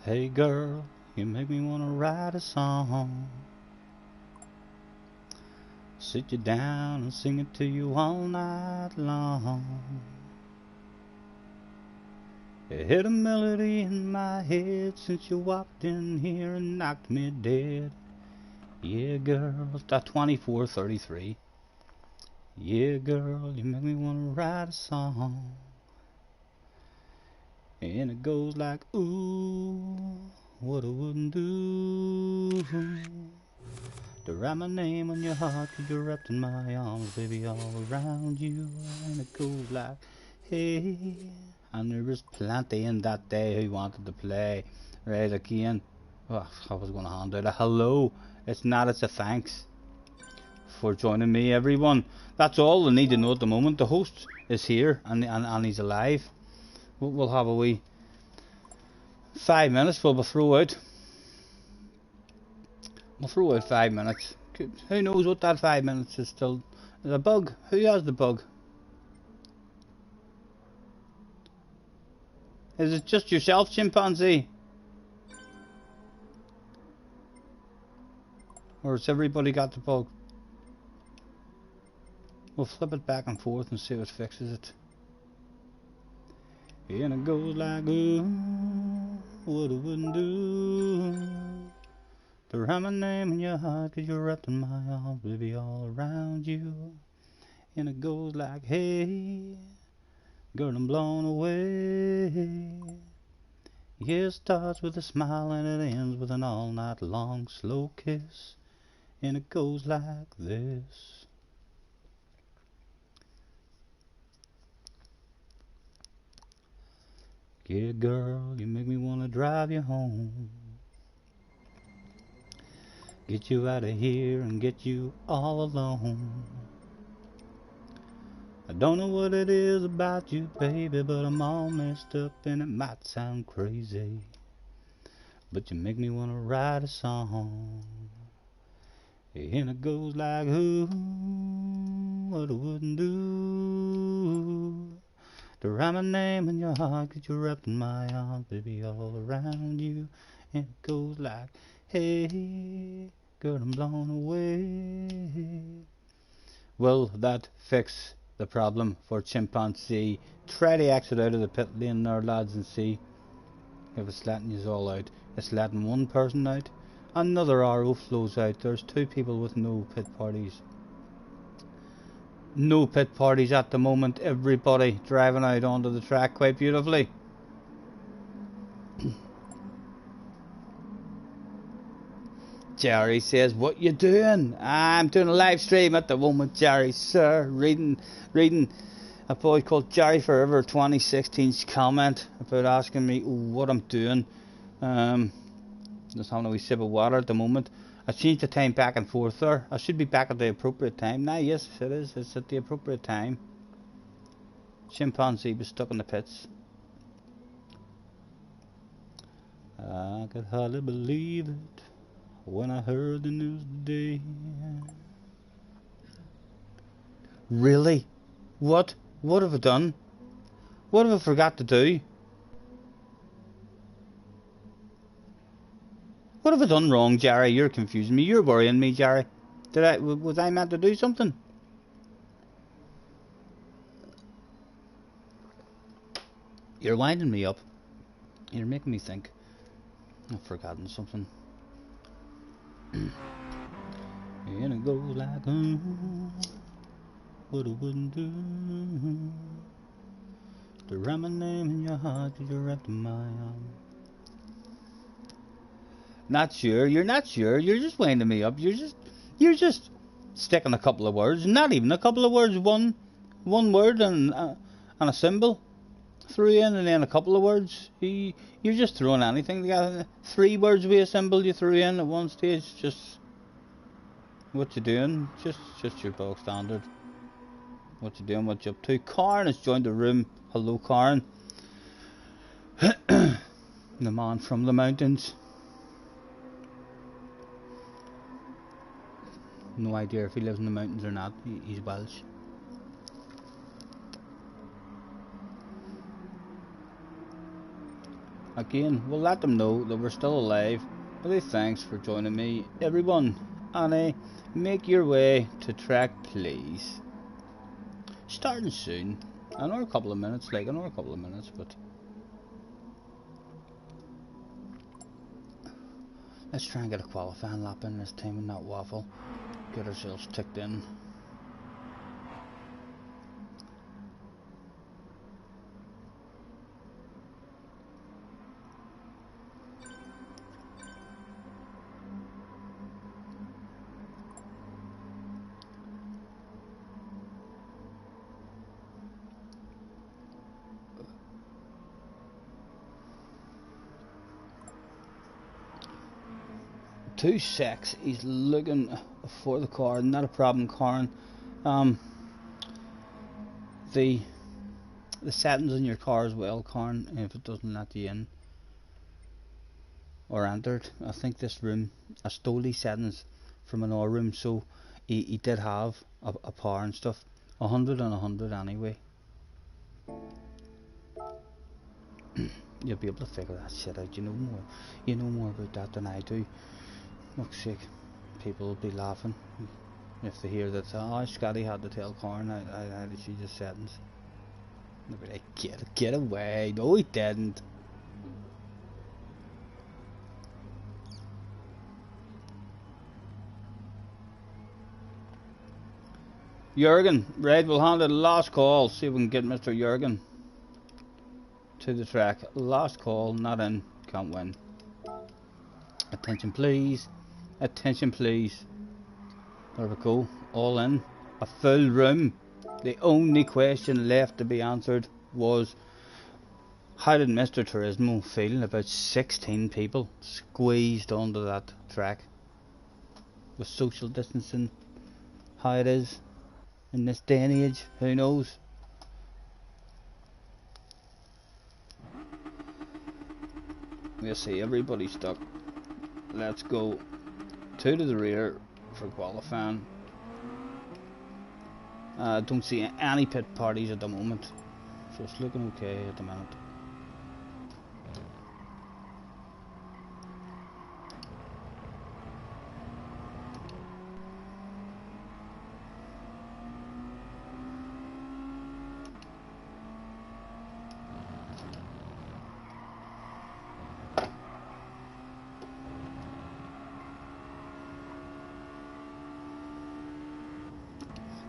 Hey girl, you make me wanna write a song. Sit you down and sing it to you all night long. It hit a melody in my head since you walked in here and knocked me dead. Yeah girl, it's that 24:33. Yeah girl, you make me wanna write a song. And it goes like, ooh, what I wouldn't do to write my name on your heart, 'cause you're wrapped in my arms, baby, all around you. And it goes like, hey. And there was plenty in that day who wanted to play. Right, again, oh, I was going to hand out a hello. It's not, it's a thanks for joining me, everyone. That's all I need to know at the moment. The host is here and he's alive. We'll have a wee 5 minutes we'll throw out. We'll throw out 5 minutes. Who knows what that 5 minutes is still. There's a bug. Who has the bug? Is it just yourself, chimpanzee? Or has everybody got the bug? We'll flip it back and forth and see what fixes it. And it goes like, ooh, what I wouldn't do to write my name in your heart, 'cause you're wrapped in my arms, baby, all around you. And it goes like, hey, girl, I'm blown away. Yeah, it starts with a smile and it ends with an all night long slow kiss. And it goes like this. Yeah, girl, you make me wanna drive you home. Get you out of here and get you all alone. I don't know what it is about you, baby, but I'm all messed up and it might sound crazy. But you make me wanna write a song. And it goes like, ooh, what I wouldn't do to write my name in your heart, 'cause you're wrapped in my arms, baby, all around you. And it goes like, hey, girl, I'm blown away. Will that fix the problem for chimpanzee? Try to exit out of the pit lane there, lads, and see if it's letting you all out. It's letting one person out. Another arrow flows out. There's 2 people with no pit parties. No pit parties at the moment. Everybody driving out onto the track quite beautifully. Jerry says, what you doing? I'm doing a live stream at the moment, Jerry, sir. Reading a boy called Jerry Forever 2016's comment about asking me what I'm doing. Just having a wee sip of water at the moment. I changed the time back and forth there. I should be back at the appropriate time. Now, yes, it is. It's at the appropriate time. Chimpanzee was stuck in the pits. I could hardly believe it when I heard the news today. Really? What? What have I done? What have I forgot to do? What have I done wrong, Jerry? You're confusing me. You're worrying me, Jerry. Was I meant to do something? You're winding me up. You're making me think. I've forgotten something. And it goes like, what I wouldn't do to write my name in your heart, 'cause you're wrapped in my arms. Not sure. You're not sure. You're just winding me up. You're just sticking a couple of words. Not even a couple of words. One word and a symbol threw in, and then a couple of words. You're just throwing anything together. 3 words with a symbol you threw in at one stage. Just what you doing? Just your bog standard. What you doing? What you up to? Karen has joined the room. Hello, Karen. The man from the mountains. No idea if he lives in the mountains or not. He's Welsh. Again, we'll let them know that we're still alive. But thanks for joining me, everyone. And make your way to track, please. Starting soon. Another couple of minutes, but let's try and get a qualifying lap in this time and not waffle. Get ourselves ticked in. Two secs. He's looking for the car. Not a problem, Karen. The settings in your car as well, Karen. If it doesn't let you in, or entered. I think this room, I stole these settings from another room, so he did have a power and stuff. 100 and 100 anyway. You'll be able to figure that shit out. You know more about that than I do. Fuck's sake, people will be laughing if they hear that. Oh, Scotty had to tell Corn how did she just settings. They'll be like, get away. No, he didn't. Jurgen, right, we'll handle the last call. See if we can get Mr. Jurgen to the track. Last call, not in, can't win. Attention please. Attention please. There we go. All in. A full room. The only question left to be answered was, how did Mr. Turismo feel about 16 people squeezed onto that track? With social distancing, how it is in this day and age, who knows? We'll see, everybody's stuck. Let's go two to the rear for qualifying. Don't see any pit parties at the moment, so it's looking okay at the minute.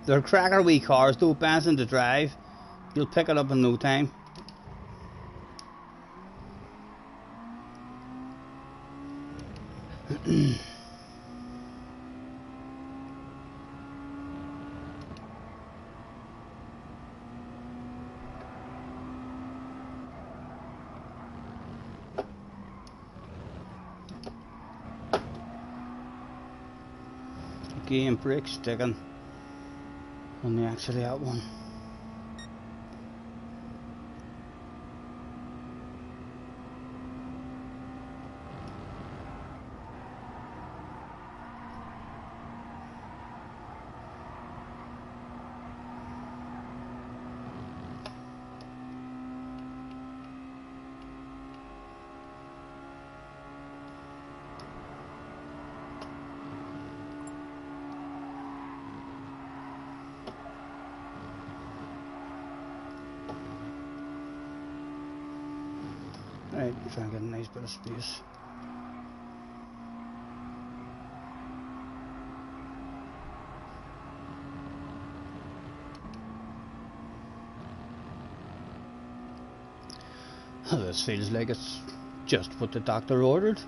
They're cracker wee cars though, Benson to drive. You'll pick it up in no time. Game brake sticking on the actually that one. Right, try and get a nice bit of space. This feels like it's just what the doctor ordered.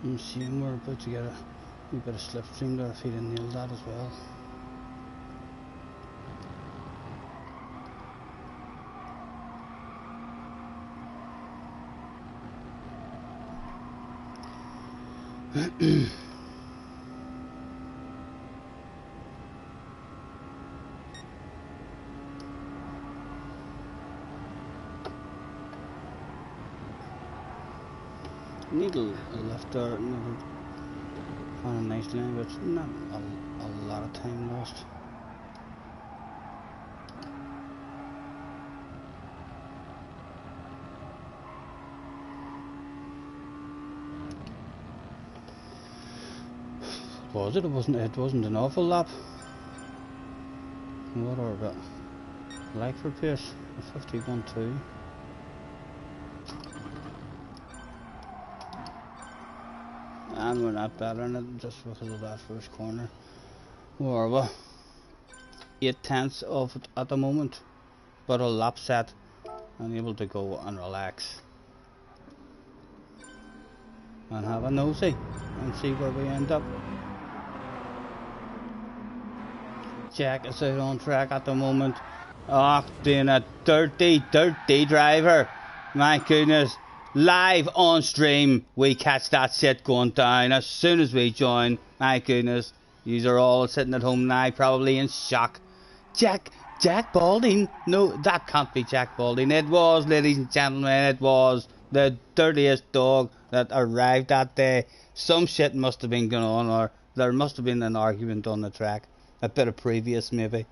I'm seeing we're about to get a wee bit of slipstream there if he didn't nail that as well. Need a left there, find a nice line, but it's not a lot of time lost. Was it? It wasn't an awful lap. What are we? Like for pace, a 51.2. And we're not better in it just because of that first corner. Where are we? 8/10 of it at the moment, but a lap set and able to go and relax and have a nosy and see where we end up. Jack is out on track at the moment. Oh, doing a dirty driver. My goodness. Live on stream, we catch that shit going down as soon as we join. My goodness. Yous are all sitting at home now, probably in shock. Jack Balding? No, that can't be Jack Balding. It was, ladies and gentlemen, it was the dirtiest dog that arrived that day. Some shit must have been going on, or there must have been an argument on the track. A bit of previous, maybe.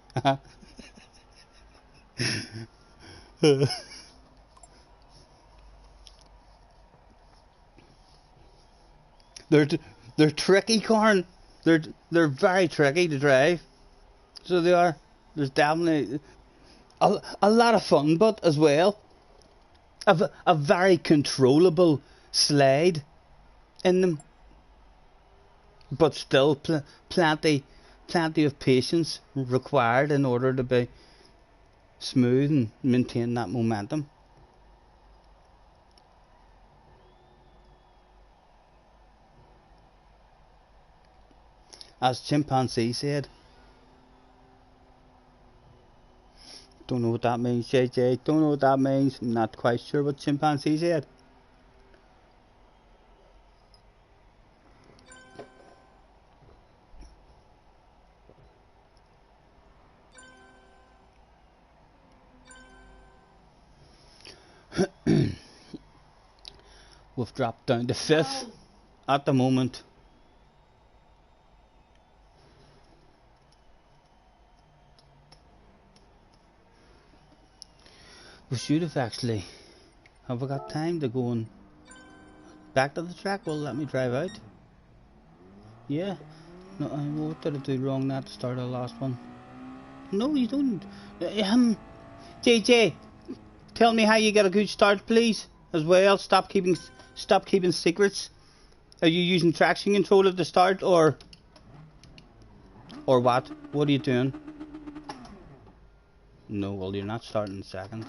They're tricky, corn. They're very tricky to drive. So they are. There's definitely a lot of fun, but as well, a very controllable slide in them. But still, plenty of patience required in order to be smooth and maintain that momentum. As Chimpanzee said. Don't know what that means, JJ. Don't know what that means. I'm not quite sure what Chimpanzee said. We've dropped down to 5th at the moment. We should have actually. Have we got time to go and back to the track? Well, let me drive out. Yeah. No, what did I do wrong? Not start the last one. No, you don't. JJ, tell me how you get a good start, please. As well, stop keeping secrets. Are you using traction control at the start, or what? What are you doing? No, well, you're not starting second.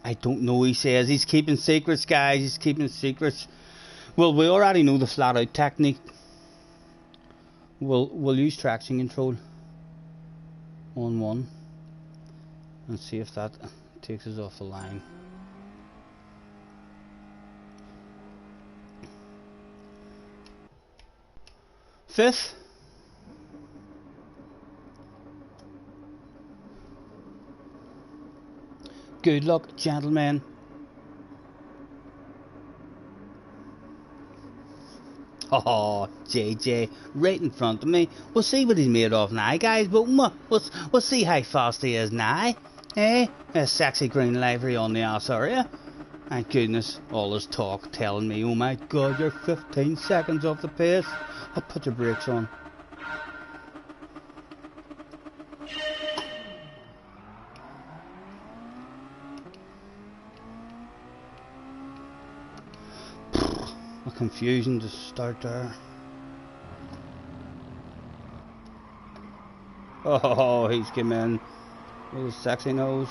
I don't know, he says. He's keeping secrets, guys. He's keeping secrets. Well, we already know the flat out technique. We'll use traction control on one and see if that takes us off the line. Fifth. Good luck, gentlemen. Oh, JJ, right in front of me. We'll see what he's made of now, guys, but we'll see how fast he is now. Eh? A sexy green livery on the ass area. Thank goodness, all his talk telling me, oh my god, you're 15 seconds off the pace. I'll put your brakes on. Confusion to start there. Oh, he's come in with his sexy nose.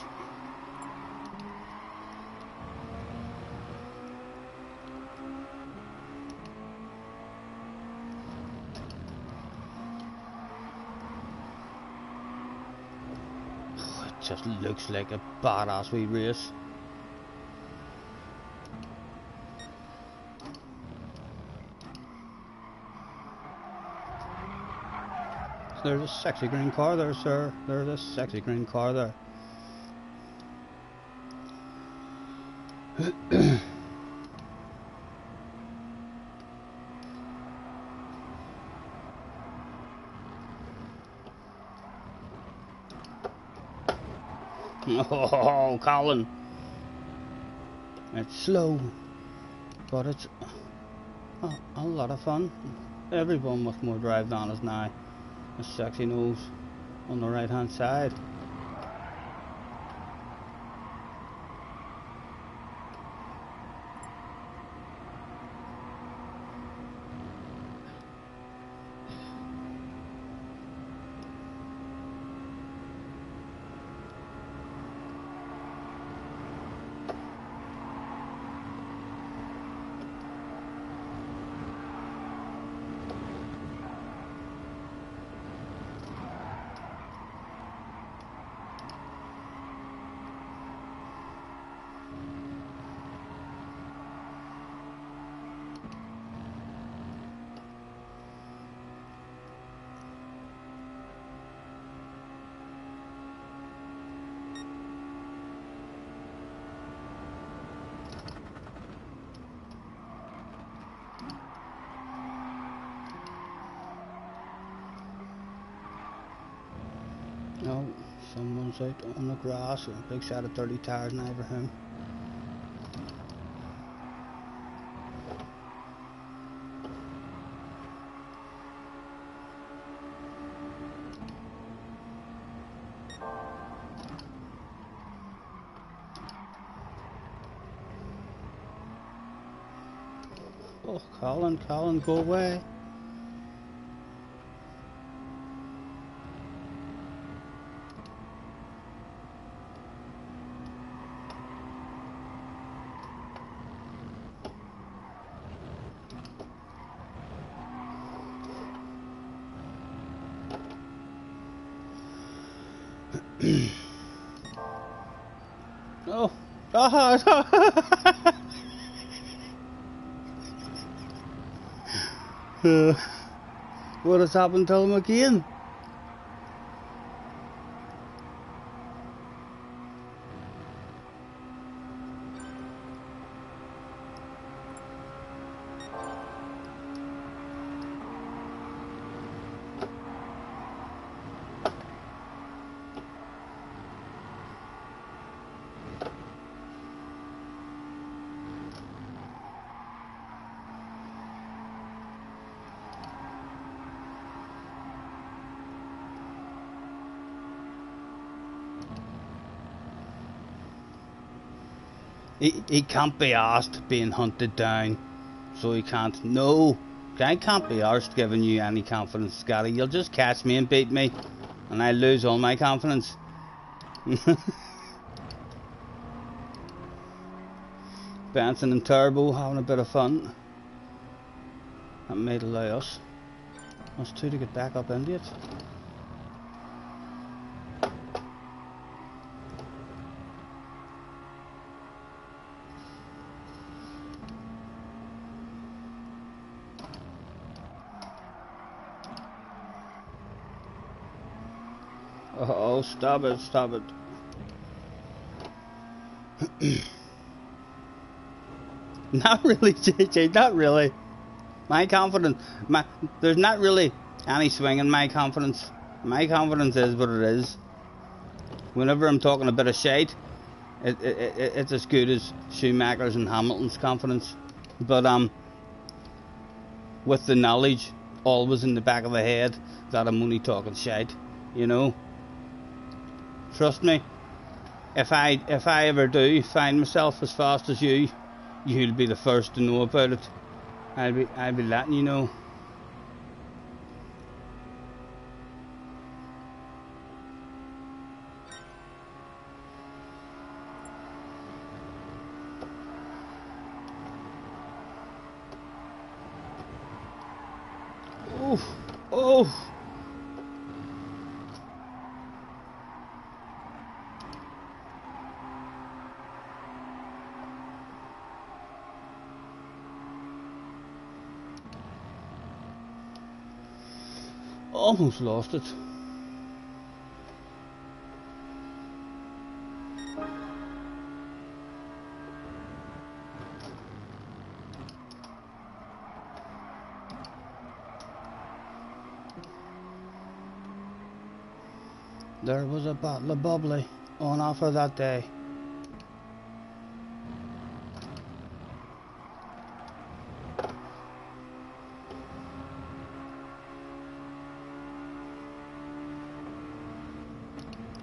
Oh, it just looks like a badass wee race. There's a sexy green car there, sir. There's a sexy green car there. Oh, Colin. It's slow, but it's a lot of fun. Everyone with more drive than us now. A sexy nose on the right hand side. No, someone's out on the grass. A big set of 30 tires now for him. Oh, Colin, go away. Oh, what has happened to him again? He can't be asked being hunted down, so he can't. No, I can't be arsed giving you any confidence, Scotty. You'll just catch me and beat me, and I lose all my confidence. Benson and Turbo having a bit of fun. That might allow us two to get back up into it. Oh, stop it. Not really, JJ, not really. My confidence, there's not really any swing in my confidence. My confidence is what it is. Whenever I'm talking a bit of shite, it's as good as Schumacher's and Hamilton's confidence. But with the knowledge always in the back of the head that I'm only talking shite, you know. Trust me, if I ever do find myself as fast as you, you'll be the first to know about it. I'll be letting you know. Oh. Almost lost it. There was a bottle of bubbly. on offer that day.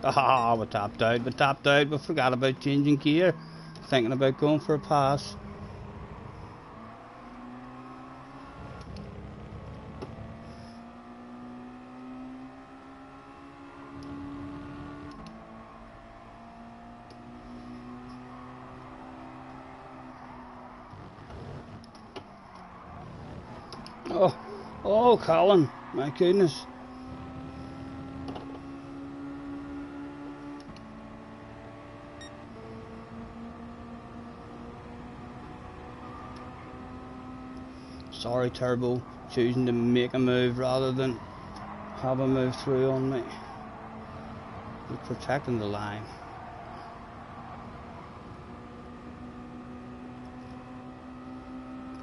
Ah, we tapped out, we forgot about changing gear, thinking about going for a pass. Oh, Colin, my goodness. Sorry, Turbo, choosing to make a move rather than have a move through on me. You're protecting the line.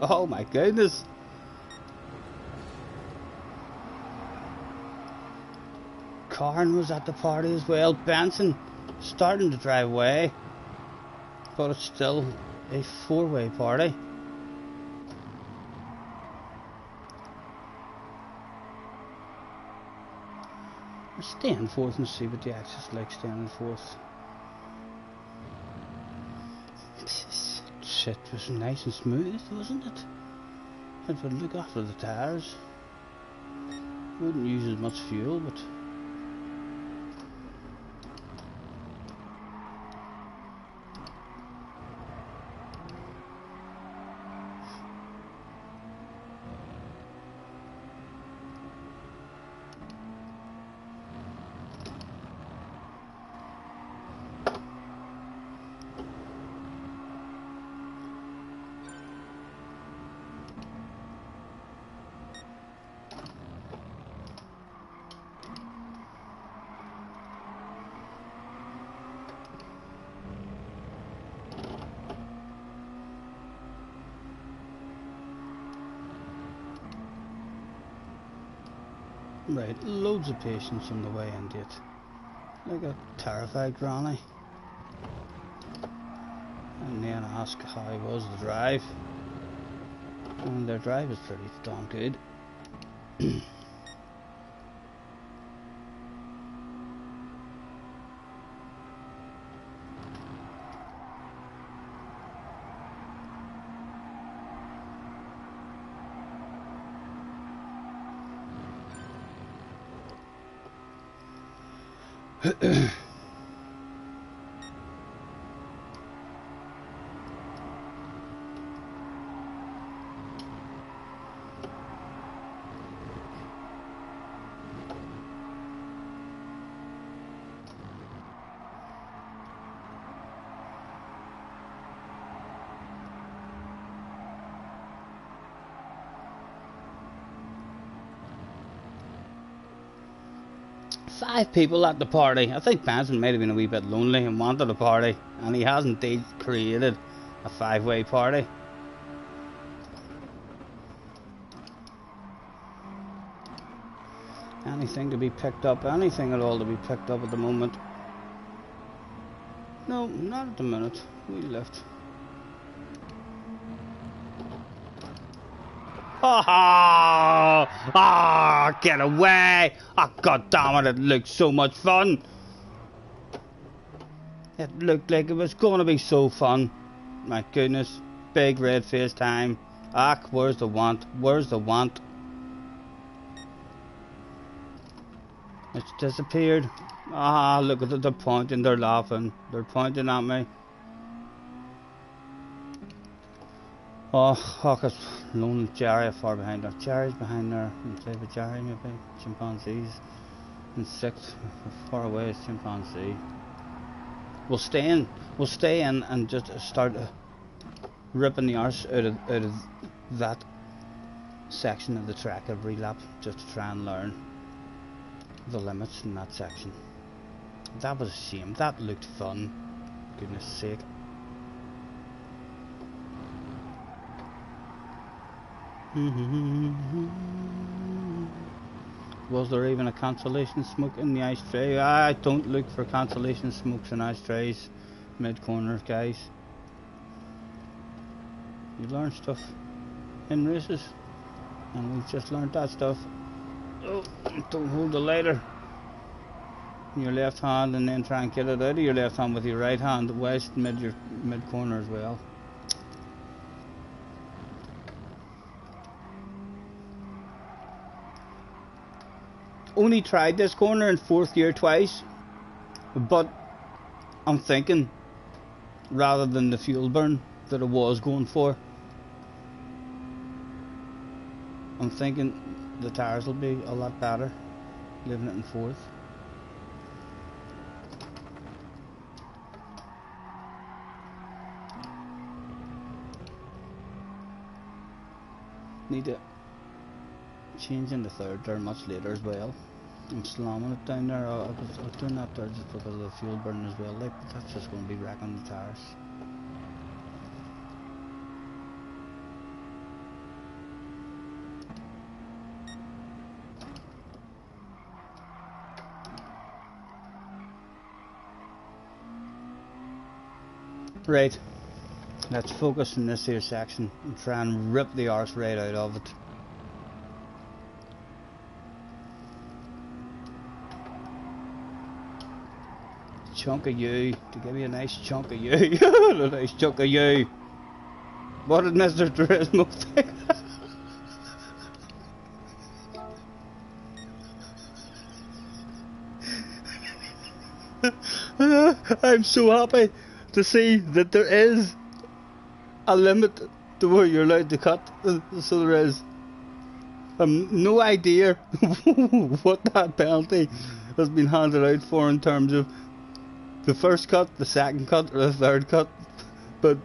Oh my goodness. Karn was at the party as well. Benson starting to drive away, but it's still a four-way party. We're staying fourth and see what the access like staying in fourth. Shit was nice and smooth, wasn't it? It would look after the tyres. Wouldn't use as much fuel, but right, loads of patience on the way into it. Like a terrified granny. And then ask how was the drive. And their drive is pretty darn good. Five people at the party. I think Benson might have been a wee bit lonely and wanted a party, and he has indeed created a five-way party. Anything to be picked up, anything at all to be picked up at the moment. No, not at the minute. We left. Get away! Oh, god damn it, it looked so much fun! It looked like it was going to be so fun. My goodness, big red face time. Where's the want? Where's the want? It's disappeared. Look at it, they're pointing, they're laughing. They're pointing at me. It's lone Jerry far behind her. Jerry's behind there. And play with Jerry maybe. Chimpanzees. In sixth, far away is chimpanzee. We'll stay in and just start ripping the arse out of that section of the track every lap, just to try and learn the limits in that section. That was a shame. That looked fun. Goodness sake. Was there even a cancellation smoke in the ice tray? I don't look for cancellation smokes in ice trays. Mid corners, guys. You learn stuff in races, and we've just learned that stuff. Oh, don't hold the lighter in your left hand and then try and get it out of your left hand with your right hand, west your mid corner as well. Only tried this corner in 4th gear twice, but I'm thinking rather than the fuel burn that I was going for, I'm thinking the tyres will be a lot better leaving it in 4th. Need to change into 3rd there much later as well. I'm slamming it down there. I was doing that there just because of the fuel burn as well, like, but that's just going to be wrecking the tyres. Right, let's focus in this here section and try and rip the arse right out of it. Chunk of you, to give you a nice chunk of you. A nice chunk of you. What did Mr. Turismo think? I'm so happy to see that there is a limit to where you're allowed to cut. So there is. No idea what that penalty has been handed out for in terms of the first cut, the second cut, or the third cut, but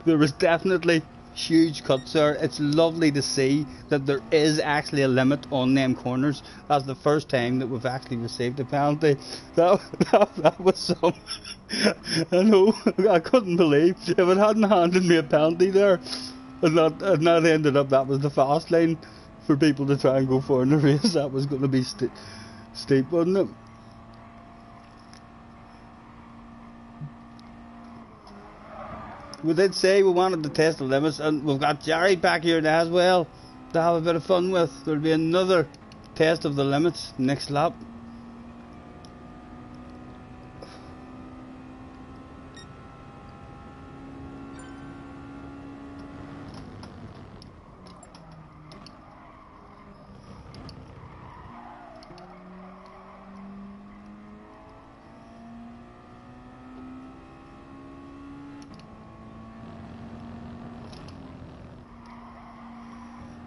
there was definitely huge cuts there. It's lovely to see that there is actually a limit on them corners. That's the first time that we've actually received a penalty. That was some. I know, I couldn't believe if it hadn't handed me a penalty there, and that ended up that was the fast line for people to try and go for in the race. That was going to be steep, wasn't it? We did say we wanted to test the limits, and we've got Jerry back here now as well to have a bit of fun with. There'll be another test of the limits next lap.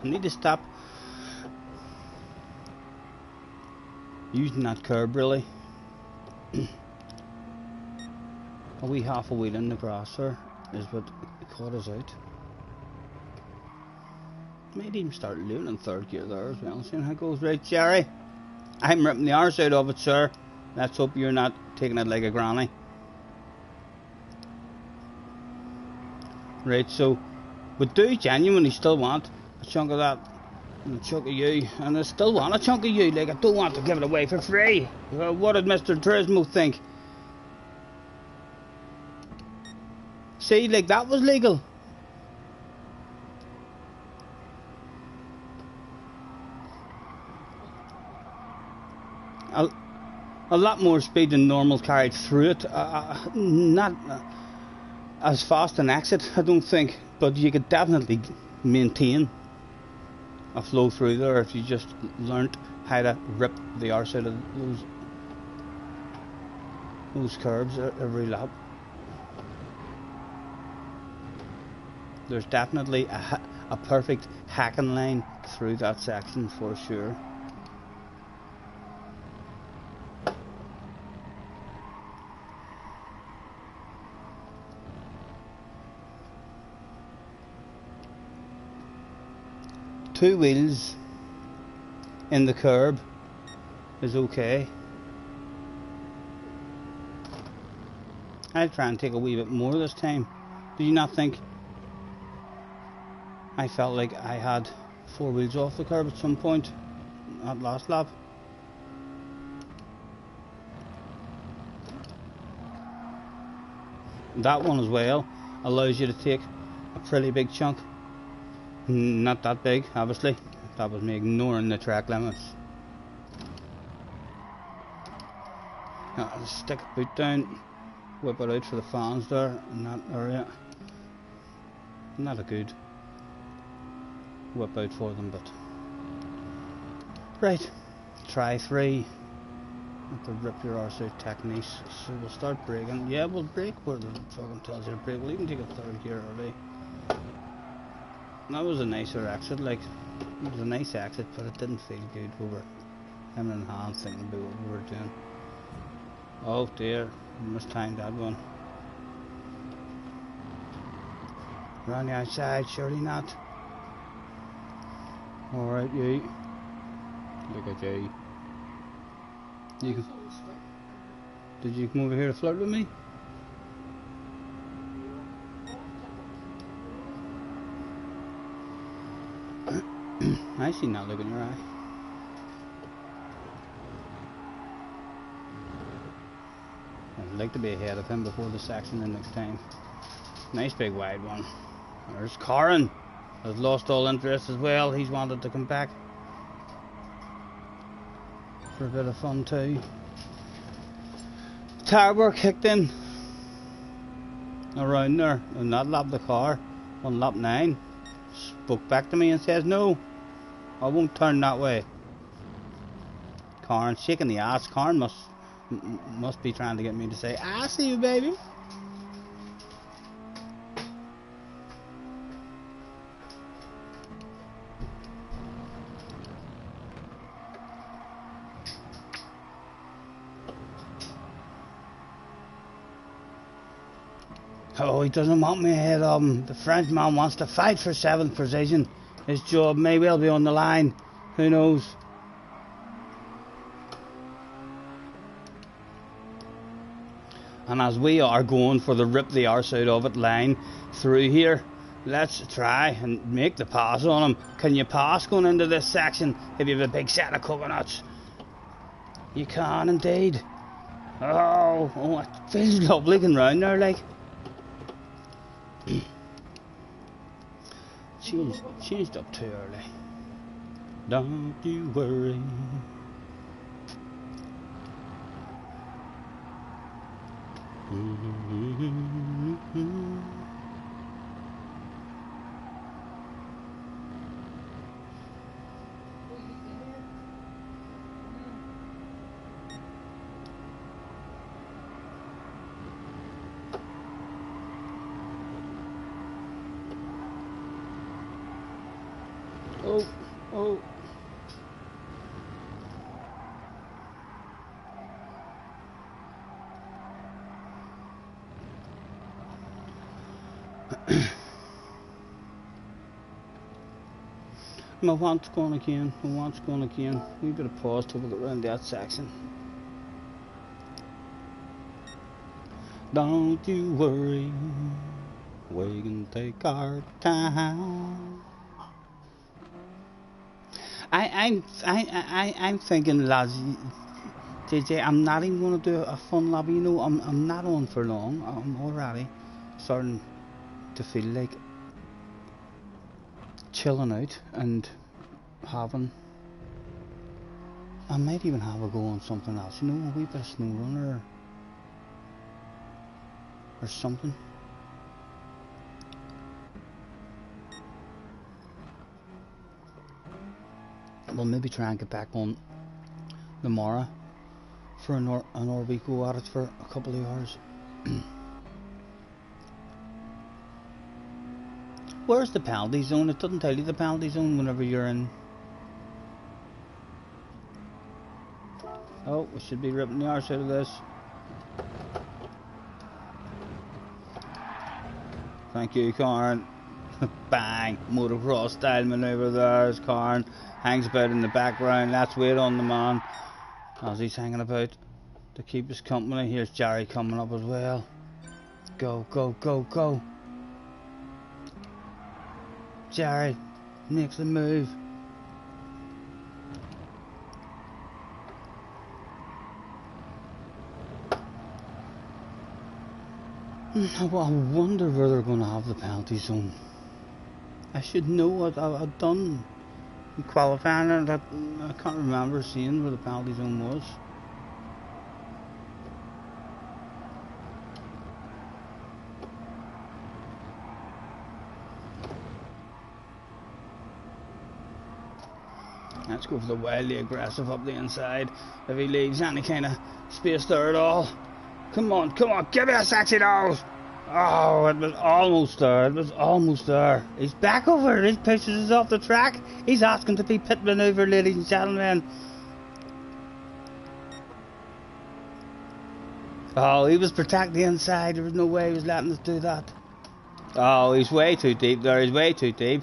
I need to stop using that curb really. A wee half a wheel in the grass there is what caught us out. Might even start looting in 3rd gear there as well, seeing how it goes. Right, Jerry, I'm ripping the arse out of it, sir. Let's hope you're not taking it like a granny. Right, so we do genuinely still want a chunk of that and a chunk of you, and I still want a chunk of you. Like, I don't want to give it away for free. What did Mr. Turismo think? See, like, that was legal. A lot more speed than normal carried through it. Not as fast an exit, I don't think, but you could definitely maintain a flow through there if you just learnt how to rip the arse out of those curves every lap. There's definitely a perfect hacking line through that section for sure. Two wheels in the curb is okay. I'll try and take a wee bit more this time. Do you not think I felt like I had 4 wheels off the curb at some point at last lap? that one as well allows you to take a pretty big chunk. Not that big, obviously. That was me ignoring the track limits. Now, I'll stick a boot down, whip it out for the fans there in that area. Not a good whip out for them, but right. Try 3 with the rip your arse out techniques. So we'll start braking. Yeah, we'll brake where the fucking tells you to brake. We'll even take a third here early. That was a nicer exit, like it was a nice exit, but it didn't feel good. We were him and Hans thinking about what we were doing. Oh dear, we must time that one. Around the outside, surely not. Alright, you. Look at you. Did you come over here to flirt with me? I see that look in your eye. I'd like to be ahead of him before the section the next time. Nice big wide one. There's Corin. Has lost all interest as well. He's wanted to come back for a bit of fun too. Tire work kicked in around there and that lap the car on lap 9. Spoke back to me and says, no, I won't turn that way. Corin shaking the ass. Corin must be trying to get me to say, I see you, baby. Oh, he doesn't want me ahead of him. The Frenchman wants to fight for 7th position. His job may well be on the line. Who knows? And as we are going for the rip the arse out of it line through here, let's try and make the pass on him. Can you pass going into this section if you have a big set of coconuts? You can indeed. Oh, it feels lovely going round there, like. Changed up too early. Don't you worry. Oh. My want's gone again. We better pause till we get round that section. Don't you worry, we can take our time. I'm thinking, lads, JJ, I'm not even going to do a fun lap. You know, I'm not on for long. I'm already starting to feel like chilling out and having. I might even have a go on something else. You know, a wee bit of snowrunner or something. We'll maybe try and get back on the Mara for an hour we go at it for a couple of hours. Where's the penalty zone? It doesn't tell you the penalty zone whenever you're in. Oh, we should be ripping the arse out of this. Thank you, Corin. Bang! Motocross style manoeuvre there as Corin hangs about in the background. Let's wait on the man as he's hanging about to keep his company. Here's Jerry coming up as well. Go, go, go, go. Jerry makes the move. Well, I wonder where they're going to have the penalty zone. I should know what I've done in qualifying, and that I can't remember seeing where the penalty zone was. Let's go for the wildly aggressive up the inside. If he leaves any kind of space there at all. Come on, give me a sexy nose! Oh, it was almost there, He's back over it, he pushes us off the track. He's asking to be pit maneuver, ladies and gentlemen. Oh, he was protecting the inside, there was no way he was letting us do that. Oh, he's way too deep there, he's way too deep.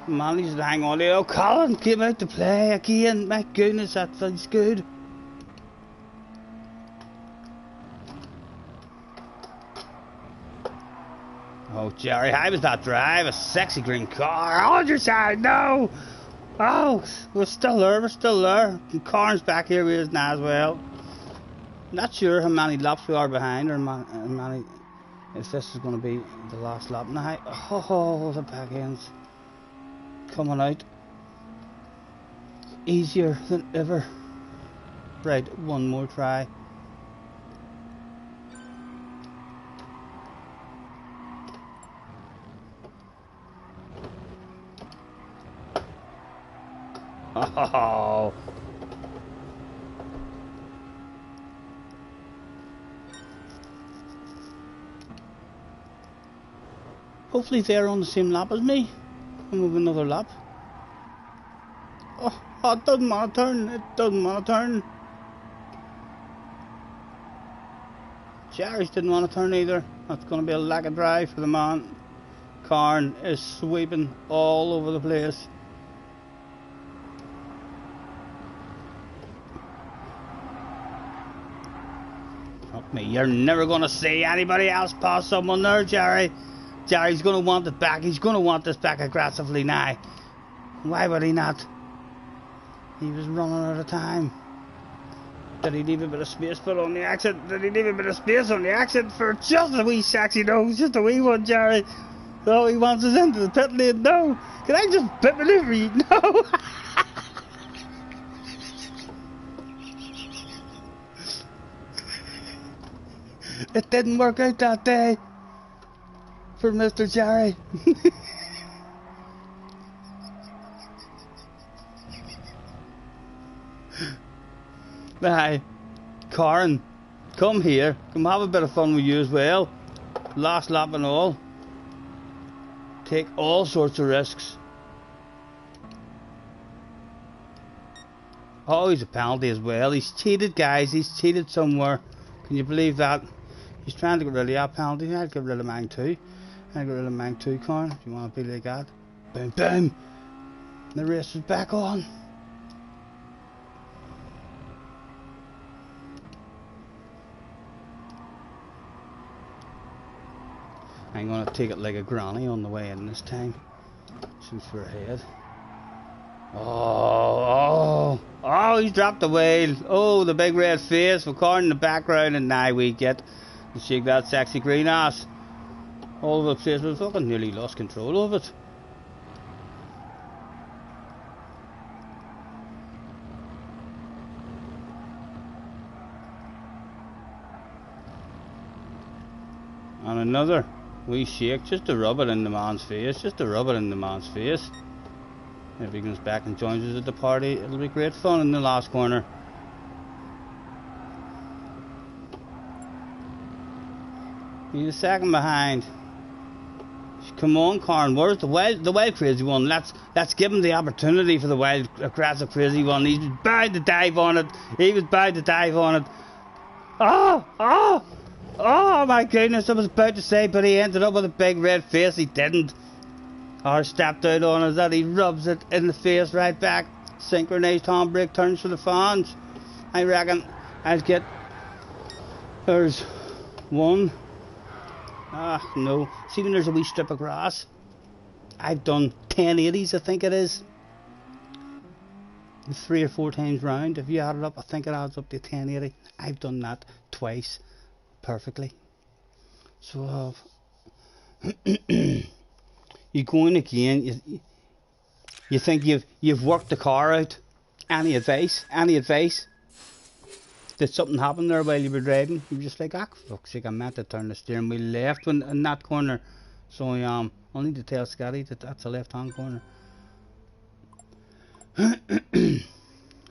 Man, he's to hang on there. Oh, Colin came out to play again. My goodness, that feels good. Oh, Jerry, how was that drive? A sexy green car. On your side, no! Oh, we're still there. And Corn's back here with us now as well. Not sure how many laps we are behind, or if this is going to be the last lap now. Oh, the back ends coming out easier than ever. Right, one more try. Oh. Hopefully they're on the same lap as me. And we'll have another lap. Oh, it doesn't want to turn. Jerry's didn't want to turn either. That's going to be a lack of drive for the man. Corn is sweeping all over the place. Fuck me, you're never going to see anybody else pass someone there, Jerry. Jerry's going to want it back. He's going to want this back aggressively now. Why would he not? He was running out of time. Did he leave a bit of space put on the exit? Did he leave a bit of space on the exit for just a wee sexy nose? Just a wee one, Jerry. Oh, he wants us into the pit lane. No. Can I just pit maneuver you? No. It didn't work out that day for Mr. Jerry. Hi, Karen, come here. Come have a bit of fun with you as well. Last lap and all. Take all sorts of risks. Oh, he's a penalty as well. He's cheated, guys. He's cheated somewhere. Can you believe that? He's trying to get rid of that penalty. I'd get rid of mine too. I'd get rid of mine too, Karen, if you want to be like that. Boom, boom. The race is back on. I'm going to take it like a granny on the way in this time, since we're ahead. Oh, he's dropped the wheel. Oh, the big red face with Corn in the background, and now we get to shake that sexy green ass all over the place. We fucking nearly lost control of it. And another wee shake, just to rub it in the man's face, If he comes back and joins us at the party, it'll be great fun in the last corner. He's a second behind. Come on, Corn, where's the wild crazy one? Let's give him the opportunity for the wild aggressive crazy one. He's bound to dive on it. Oh my goodness, I was about to say, but he ended up with a big red face. He didn't. Or stepped out on us, that he rubs it in the face right back. Synchronized handbrake turns for the fans. I reckon I'd get... There's one. No. See when there's a wee strip of grass? I've done 1080s, I think it is. 3 or 4 times round. If you add it up, I think it adds up to 1080. I've done that twice. Perfectly. So you go in again. You think you've worked the car out. Any advice? Any advice? Did something happen there while you were driving? You were just like, ah, fuck's sake, I meant to turn the steering wheel left when in that corner. So I'll need to tell Scotty that that's a left-hand corner.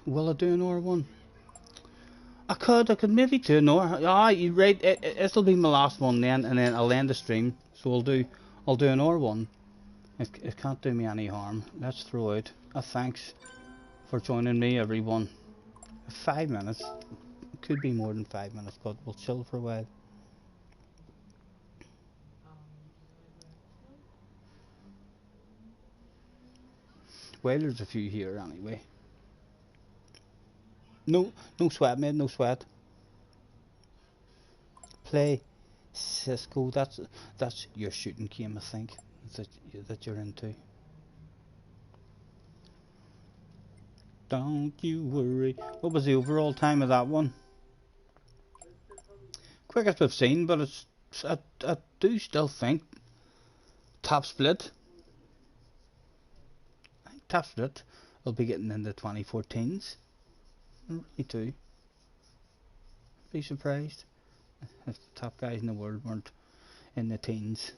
Will I do another one? I could maybe do another. Ah, you right. This'll be my last one then, and then I'll end the stream. So I'll do another one. It can't do me any harm. Let's throw out a thanks for joining me, everyone. 5 minutes. It could be more than 5 minutes, but we'll chill for a while. Well, there's a few here anyway. No sweat, mate. No sweat. Play Cisco. That's your shooting game, I think. That you're into. Don't you worry. What was the overall time of that one? Quickest we've seen, but I do still think top split. I think top split will be getting into 2014s. I really do. Be surprised if the top guys in the world weren't in the teens.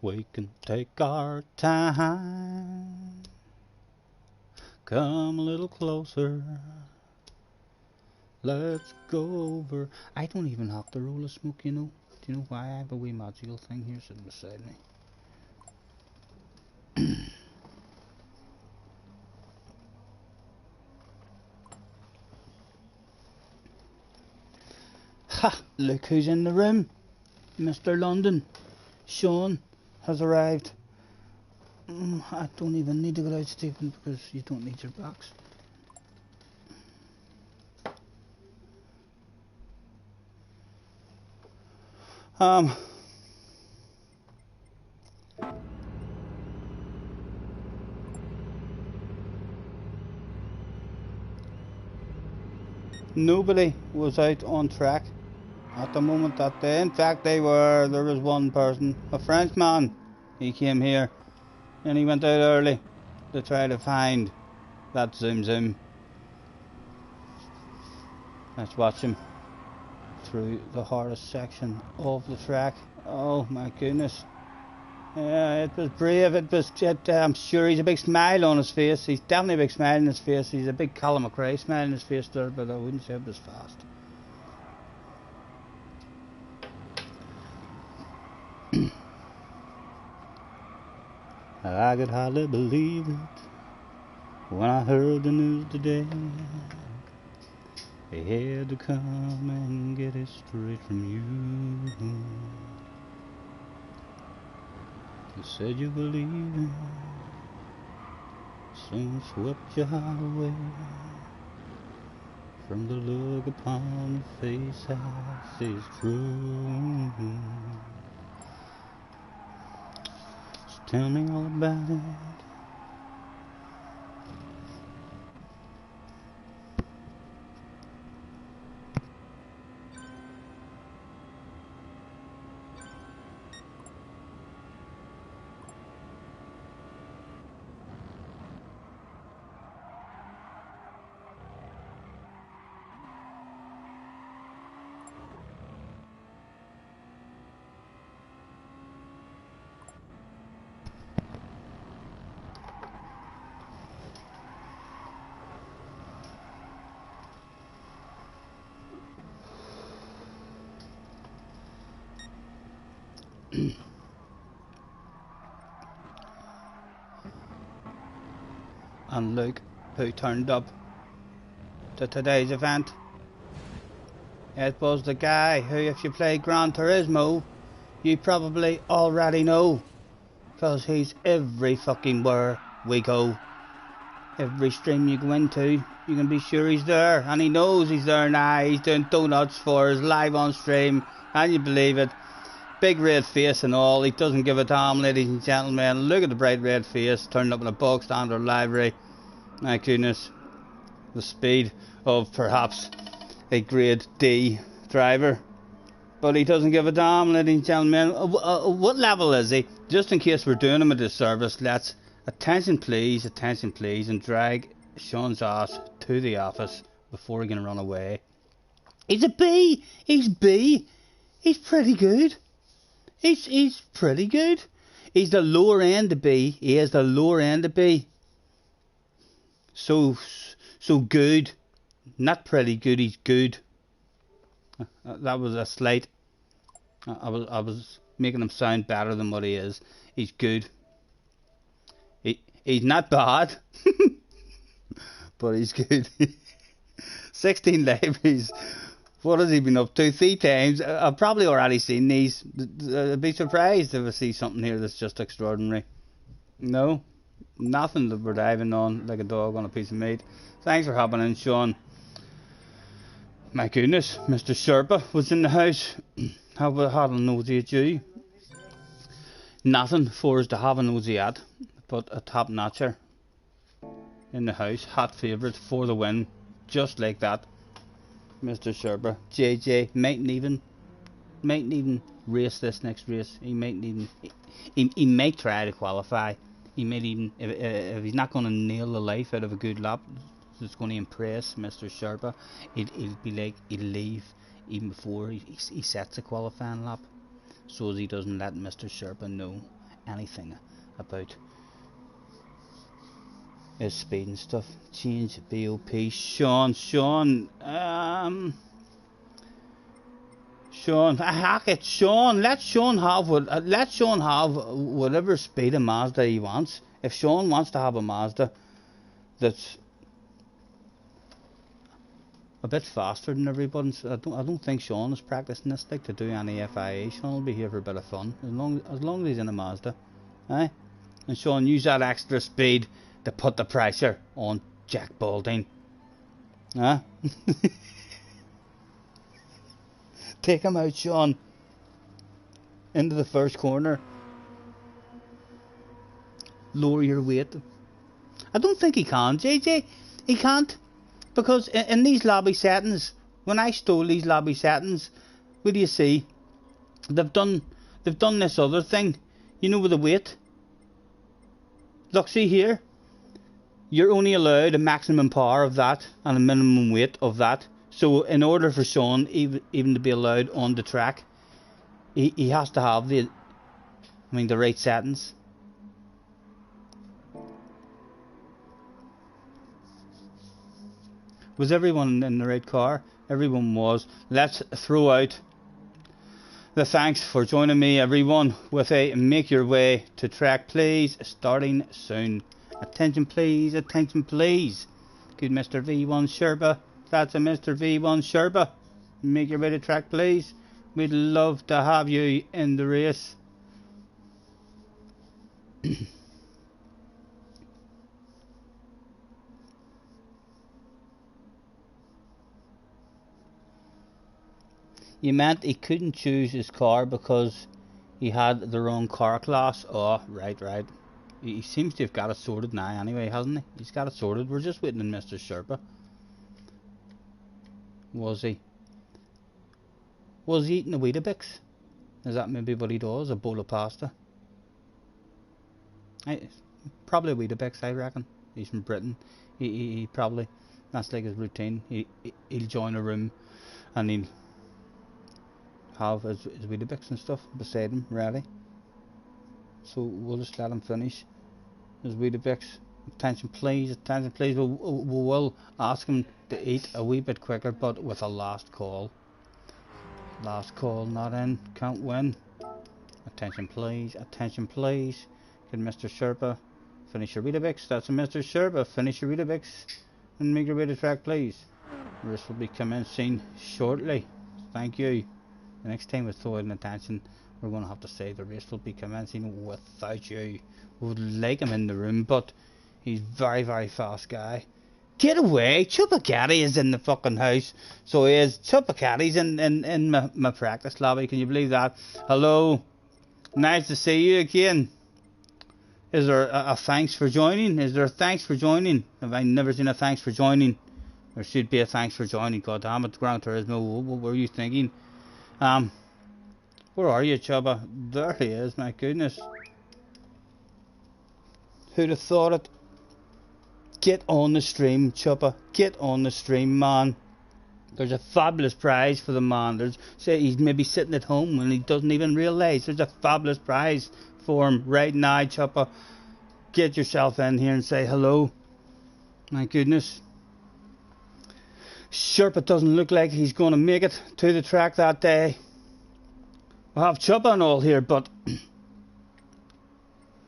We can take our time. Come a little closer. Let's go over. I don't even have to roll a smoke, you know. Do you know why? I have a wee module thing here sitting beside me. Ha! Look who's in the room. Mr. London. Sean has arrived. I don't even need to go out, Stephen, because you don't need your box. Nobody was out on track at the moment that day. In fact, there was one person, a Frenchman. He came here and he went out early to try to find that zoom. Let's watch him through the hardest section of the track. Oh my goodness. Yeah, it was brave. I'm sure he's a big smile on his face. He's definitely a big smile on his face. He's a big Colin McRae smile on his face there, but I wouldn't say it was fast. I could hardly believe it when I heard the news today. They had to come and get it straight from you. You said you believed it, soon swept your heart away. From the look upon the face, I say it's true. So tell me all about it. And look who turned up to today's event. It was the guy who, if you play Gran Turismo, you probably already know, because he's every fucking where we go. Every stream you go into, you can be sure he's there, and he knows he's there now. He's doing donuts for us live on stream, and you believe it. Big red face and all, he doesn't give a damn, ladies and gentlemen. Look at the bright red face, turned up in a bog standard livery. My goodness, the speed of perhaps a grade D driver. But he doesn't give a damn, ladies and gentlemen. What level is he? Just in case we're doing him a disservice, let's attention please, and drag Sean's ass to the office before he can run away. He's a B. He's B. He's pretty good. He's pretty good. He's the lower end of B. He is the lower end of B. So good. Not pretty good. He's good. That was a slight. I was making him sound better than what he is. He's good. He's not bad, but he's good. 16 libraries. What has he been up to? 3 times. I've probably already seen these. I'd be surprised if I see something here that's just extraordinary. No, nothing that we're diving on like a dog on a piece of meat. Thanks for hopping in, Sean. My goodness, Mr. Sherpa was in the house. Had a nosy at you. Nothing for us to have a nosy at, but a top notcher in the house. Hot favourite for the win, just like that. Mr. Sherpa, JJ mightn't even race this next race. He might try to qualify. He might even, if he's not going to nail the life out of a good lap, it's going to impress Mr. Sherpa. It'll be like he'll leave even before he sets a qualifying lap, so as he doesn't let Mr. Sherpa know anything about his speed and stuff. Change BOP. Sean, hack it, Sean. Let Sean have whatever speed of Mazda he wants. If Sean wants to have a Mazda that's a bit faster than everybody's, I don't think Sean is practicing this like to do any FIA. Sean will be here for a bit of fun as long as he's in a Mazda, eh? And Sean, use that extra speed to put the pressure on Jack Balding, huh? Take him out, Sean. Into the first corner. Lower your weight. I don't think he can, JJ. He can't. Because in these lobby settings, when I stole these lobby settings, what do you see? They've done this other thing. You know, with the weight. Look, see here. You're only allowed a maximum power of that and a minimum weight of that. So in order for Sean even to be allowed on the track, he has to have the right settings. Was everyone in the right car? Everyone was. Let's throw out the thanks for joining me, everyone, with a make your way to track, please, starting soon. Attention please, attention please. Good Mr. V1 Sherpa. That's a Mr. V1 Sherpa. Make your way to track, please. We'd love to have you in the race. You meant he couldn't choose his car because he had the wrong car class? Oh, right. He seems to have got it sorted now anyway, hasn't he? He's got it sorted. We're just waiting on Mr. Sherpa. Was he eating a Weetabix? Is that maybe what he does? A bowl of pasta? Probably a Weetabix, I reckon. He's from Britain. He probably, that's like his routine. He'll join a room and he'll have his Weetabix and stuff beside him ready. So we'll just let him finish his Weetabix. Attention please, we'll ask him to eat a wee bit quicker, but with a last call. Last call not in, can't win. Attention please. Can Mr. Sherpa finish your Weetabix? That's a Mr. Sherpa. Finish your Weetabix and make your way to track, please. This will be commencing shortly. Thank you. The next time we throw in attention, we're going to have to say the race will be commencing without you. We would like him in the room, but he's very, very fast guy. Get away! Chupacabra is in the fucking house. So he is. Chupacabra's in my practice lobby. Can you believe that? Hello. Nice to see you again. Is there a thanks for joining? Is there a thanks for joining? Have I never seen a thanks for joining? There should be a thanks for joining. God damn it, Gran Turismo. What were you thinking? Where are you, Chubba? There he is. My goodness. Who'd have thought it? Get on the stream, Chubba. Get on the stream, man. There's a fabulous prize for the man. Say he's maybe sitting at home and he doesn't even realise there's a fabulous prize for him right now, Chubba. Get yourself in here and say hello. My goodness. Sherpa doesn't look like he's going to make it to the track that day. We'll have Chubba and all here, but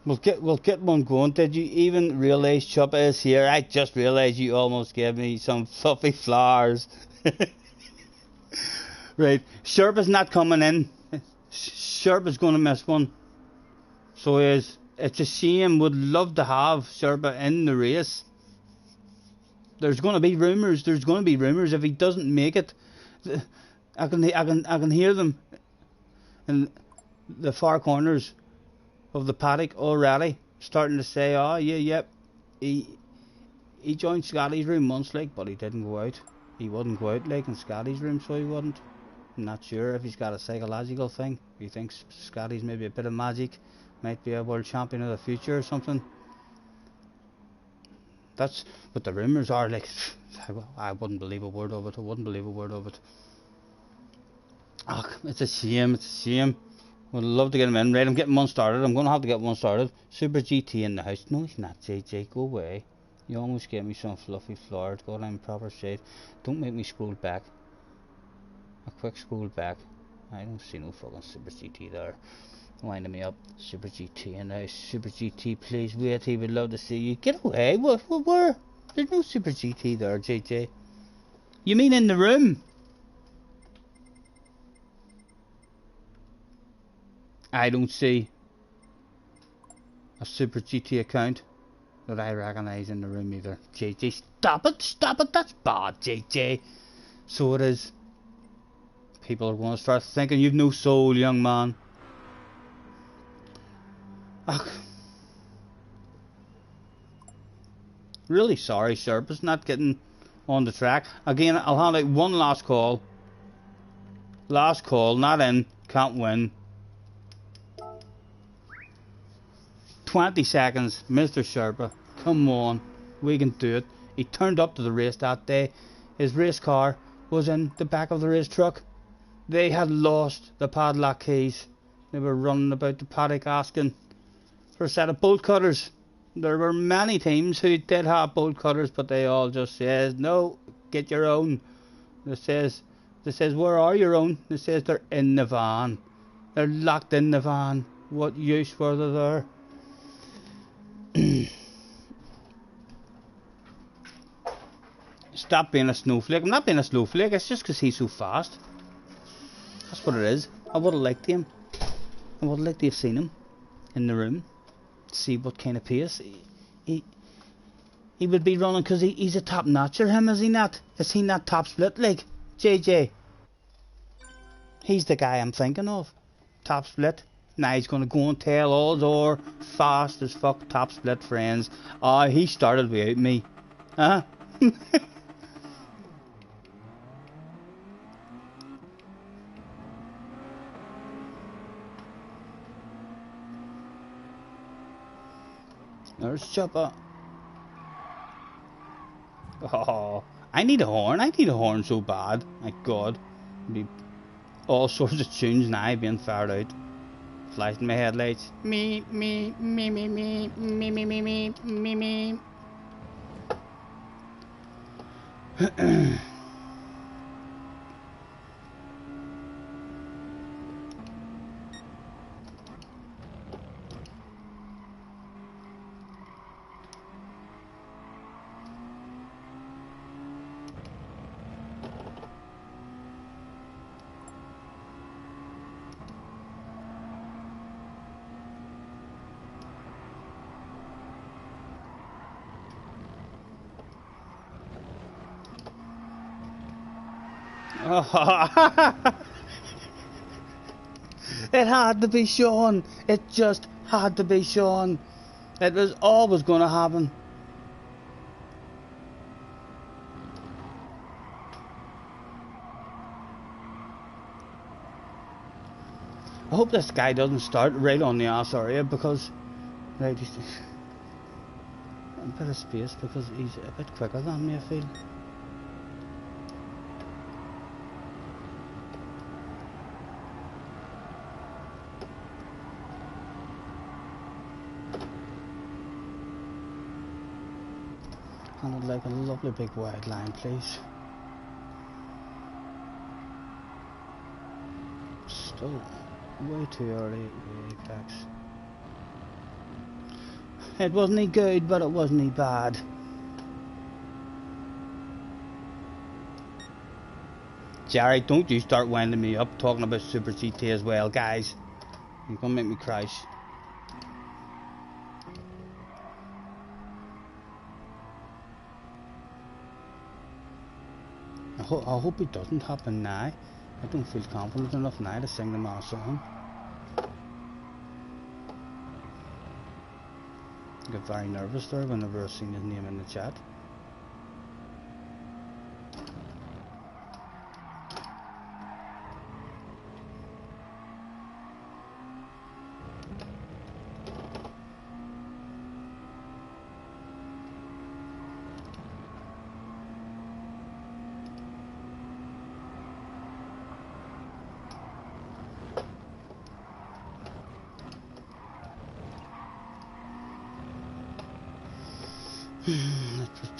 we'll get one going. Did you even realise Chubba is here? I just realised you almost gave me some fluffy flowers. Right, Sherpa's not coming in. Sherpa's going to miss one. So it's a shame. Would love to have Sherpa in the race. There's going to be rumours. There's going to be rumours if he doesn't make it. I can hear them in the far corners of the paddock already, starting to say, "Oh yeah, yep." He joined Scotty's room once, like, but he didn't go out. He wouldn't go out like in Scotty's room, so he wouldn't. I'm not sure if he's got a psychological thing. He thinks Scotty's maybe a bit of magic, might be a world champion of the future or something. That's what the rumours are, like. I wouldn't believe a word of it. I wouldn't believe a word of it. Oh, it's a shame. It's a shame. Would love to get him in. Right, I'm getting one started. I'm going to have to get one started. Super GT in the house. No, he's not, JJ. Go away. You almost gave me some fluffy flowers. God, I'm proper shade. Don't make me scroll back. A quick scroll back. I don't see no fucking Super GT there. Winding me up. Super GT in the house. Super GT, please wait. He would love to see you. Get away. What? Where? There's no Super GT there, JJ. You mean in the room? I don't see a Super GT account that I recognise in the room either. JJ, stop it, that's bad, JJ. So it is. People are going to start thinking you've no soul, young man. Ugh. Really sorry, Sherpa's not getting on the track. Again, I'll hand out one last call. Last call, not in, can't win. 20 seconds, Mr. Sherpa. Come on, we can do it. He turned up to the race that day. His race car was in the back of the race truck. They had lost the padlock keys. They were running about the paddock asking for a set of bolt cutters. There were many teams who did have bolt cutters, but they all just says, no, get your own. They says, where are your own? They says they're in the van. They're locked in the van. What use were they there? Stop being a snowflake. I'm not being a snowflake, it's just because he's so fast. That's what it is. I would have liked him. I would have liked to have seen him in the room. See what kind of pace he would be running, because he's a top notcher, him, is he not? Is he not top split, like JJ? He's the guy I'm thinking of. Top split. Now he's going to go and tell all our fast as fuck top split friends, he started without me. Huh? There's Chubba. Oh, I need a horn. I need a horn so bad. My God. Be all sorts of tunes now being fired out. Flashing my headlights. Me. It had to be Sean. It just had to be Sean. It was always going to happen. I hope this guy doesn't start right on the ass area because right, he's a bit of space because he's a bit quicker than me, I feel. And I'd like a lovely big wide line, please. Still way too early apex. It wasn't good, but it wasn't bad. Jerry, don't you start winding me up talking about Super GT as well, guys. You're gonna make me crash. I hope it doesn't happen now. I don't feel confident enough now to sing the man a song. I get very nervous there whenever I seen his name in the chat.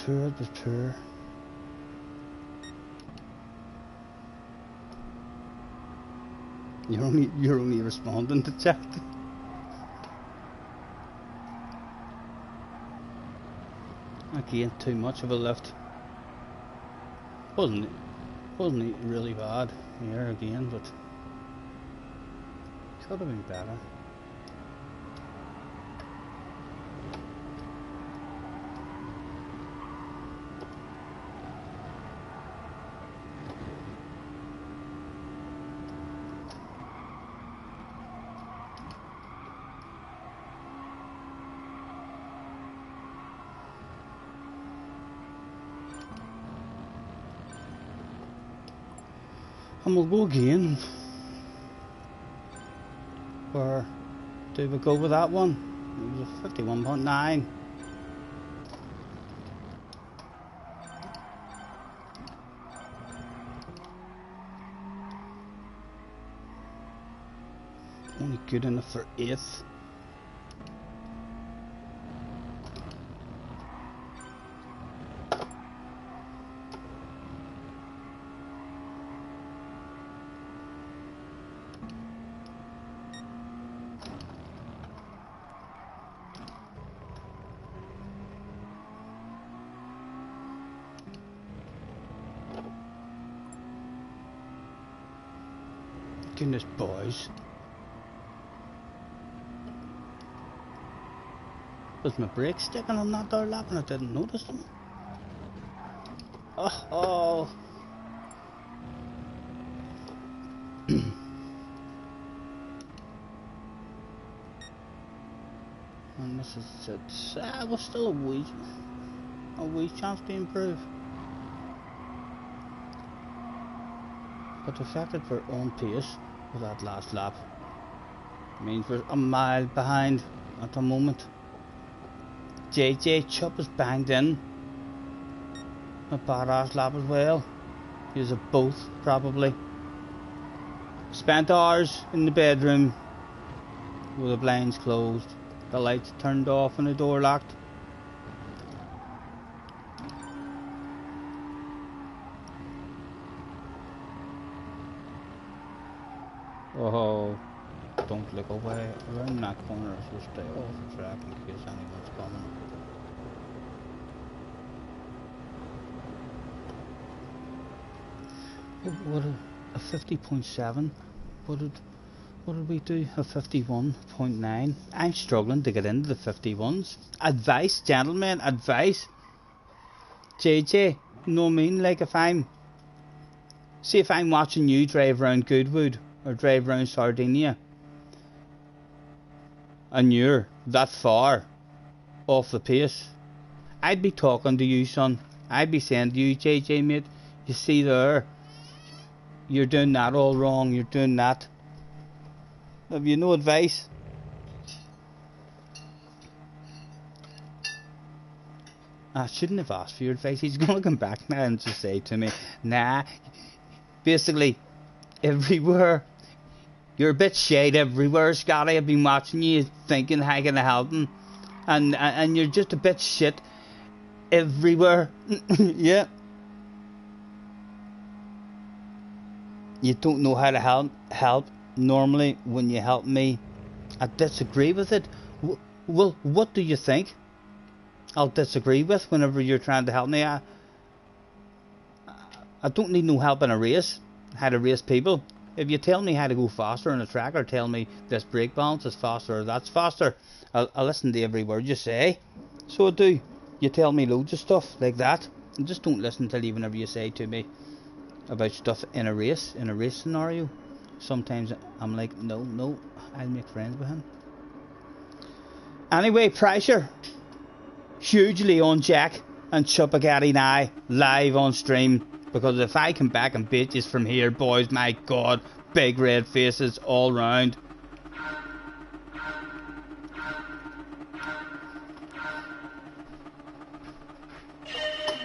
It was poor. You're only responding to chat. Again, too much of a lift. Wasn't it really bad here again, but could have been better. And we'll go again. Or do we go with that one? It was a 51.9. Only good enough for 8th. Goodness, boys. Was my brakes sticking on that there lap and I didn't notice them? Oh. And this is it. It was still a wee chance to improve. But the fact that we're on pace with that last lap means we're a mile behind at the moment. JJ Chup is banged in a badass lap as well. Use of both probably. Spent hours in the bedroom with the blinds closed, the lights turned off and the door locked. Oh, don't look away around that corner, so stay off the track in case anyone's coming. What a 50.7. What did we do? A 51.9. I'm struggling to get into the 51s. Advice, gentlemen, advice. JJ, you know what I mean? Like if I'm watching you drive around Goodwood or drive around Sardinia and you're that far off the pace, I'd be talking to you, son. I'd be saying to you, JJ mate, you see there, you're doing that all wrong, you're doing that. Have you no advice? I shouldn't have asked for your advice. He's gonna come back now and just say to me, nah, basically, everywhere. You're a bit shade everywhere, Scotty. I've been watching you thinking how can I help him? And you're just a bit shit everywhere. Yeah. You don't know how to help. Normally when you help me, I disagree with it. Well, what do you think I'll disagree with whenever you're trying to help me? I don't need no help in a race, how to race people. If you tell me how to go faster on a track, or tell me this brake balance is faster or that's faster, I'll listen to every word you say. So I do. You tell me loads of stuff like that, and just don't listen to whenever you say to me about stuff in a race scenario. Sometimes I'm like, no, I'll make friends with him. Anyway, pressure hugely on Jack and Chupacabra now live on stream, because if I come back and beat you from here, boys, my god, big red faces all round.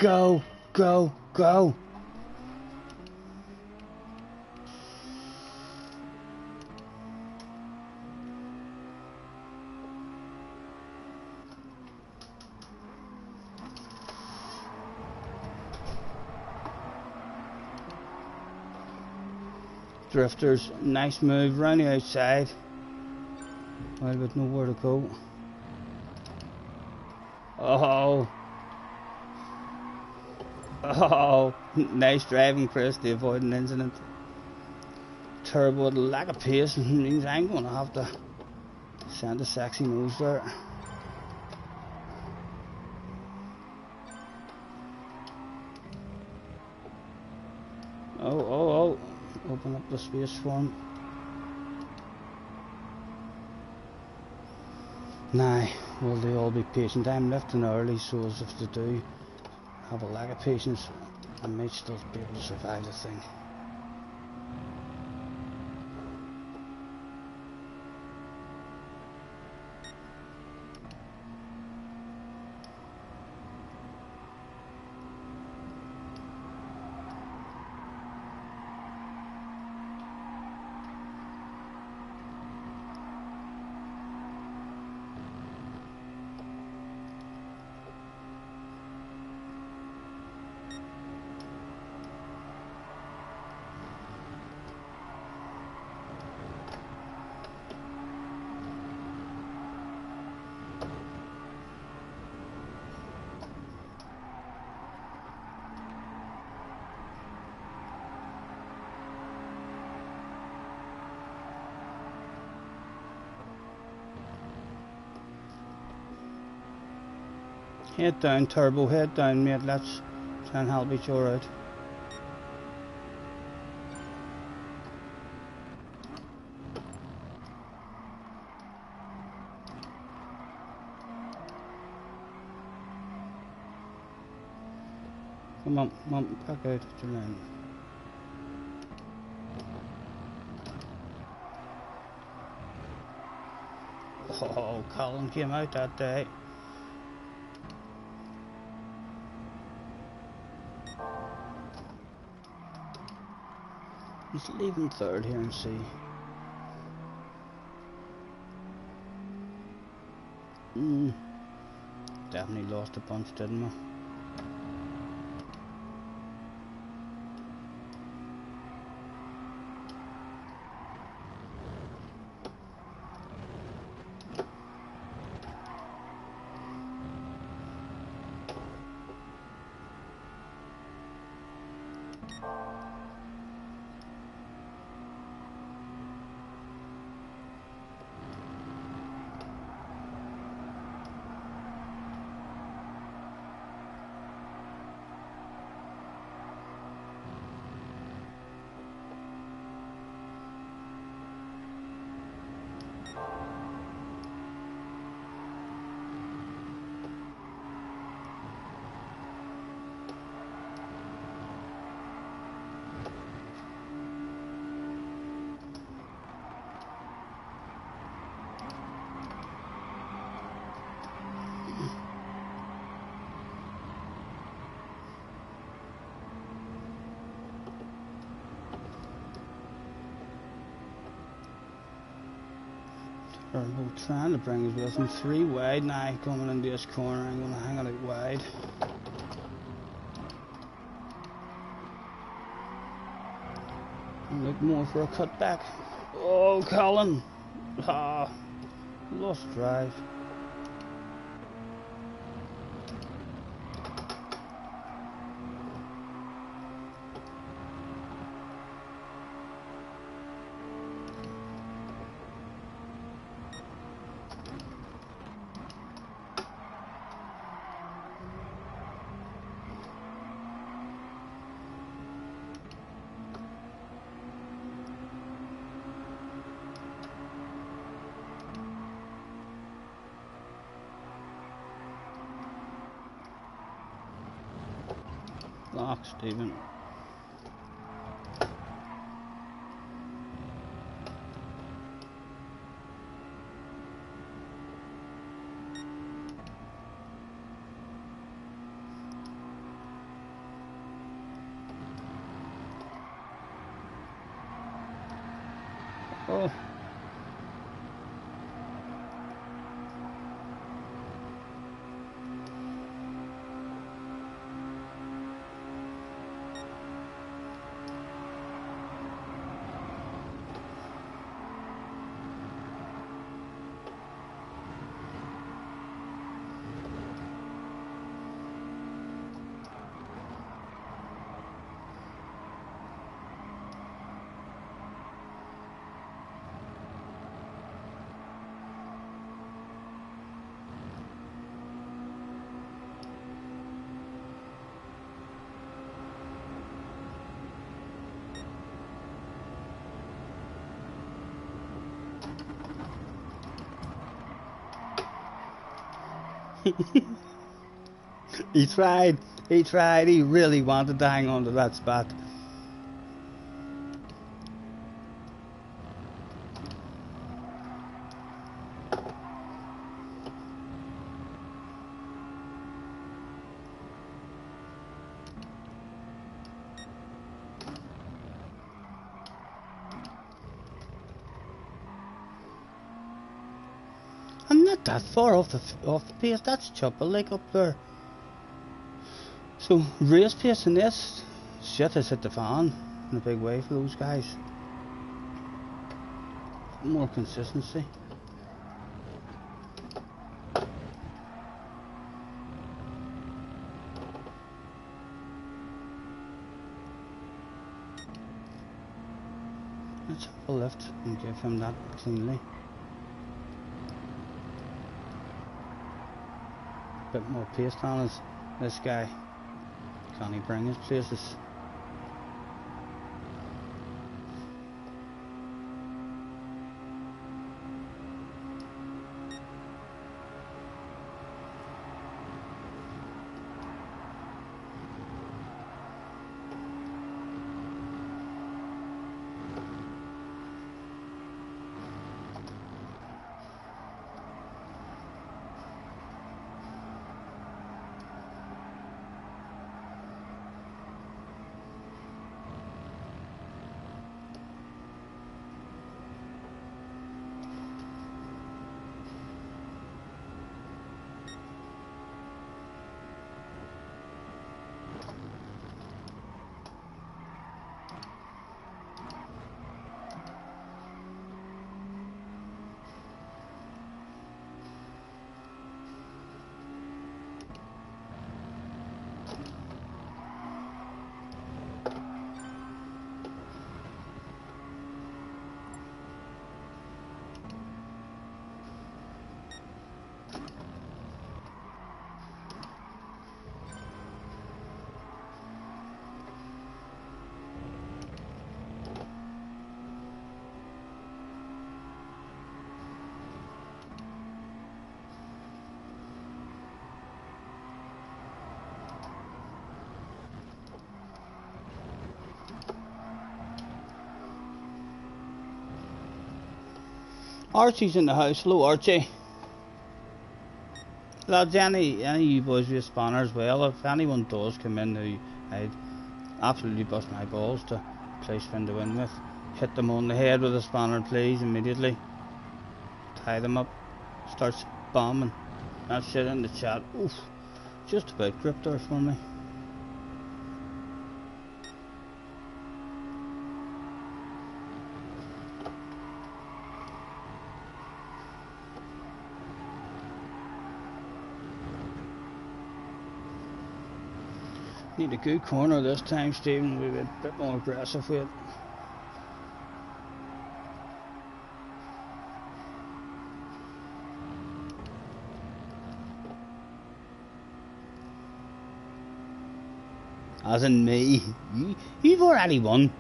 Go, go, go. Drifters, nice move round the outside. Well, but nowhere to go. Oh, nice driving, Chris, to avoid an incident. Turbo, the lack of pace means I'm going to have to send a sexy nose there. Oh. Open up the space for him. Now, will they all be patient? I'm lifting early, so as if they do have a lack of patience, I might still be able to survive the thing. Head down, Turbo, head down, mate. Let's try and help each other out. Come on, back out of your line. Oh, Colin came out that day. Let's leave him third here and see. Definitely lost a bunch, didn't we? We're trying to bring us with him 3 wide now, coming into this corner. I'm going to hang it out wide. And look more for a cut back. Oh, Colin! Ah, lost drive. Lock, Stephen. Oh. He tried, he really wanted to hang on to that spot. I'm not that far off the pace. That's Chopper Lake up there. So race pace in this shit has hit the fan in a big way for those guys. More consistency. Let's have a lift and give him that cleanly. Bit more pace on this guy. Can he bring his places? Archie's in the house. Hello, Archie. Lads, any of you boys with a spanner as well, if anyone does come in who I'd absolutely bust my balls to play spin to win with, hit them on the head with a spanner, please, immediately. tie them up, starts bombing. That shit in the chat. Oof. Just about gripped there for me. Need a good corner this time, Stephen. We'll be a bit more aggressive with it. As in me. You've already won.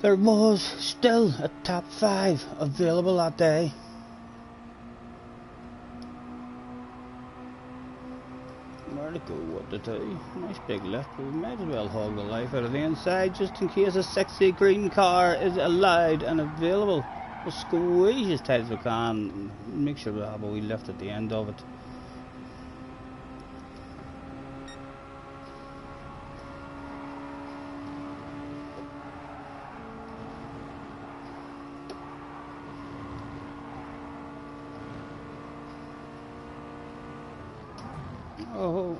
There was still a top 5 available that day. Where to go, what to do? Nice big lift, but we might as well hog the life out of the inside just in case a sexy green car is allowed and available. We'll squeeze as tight as we can, make sure we have a wee lift at the end of it. Oh.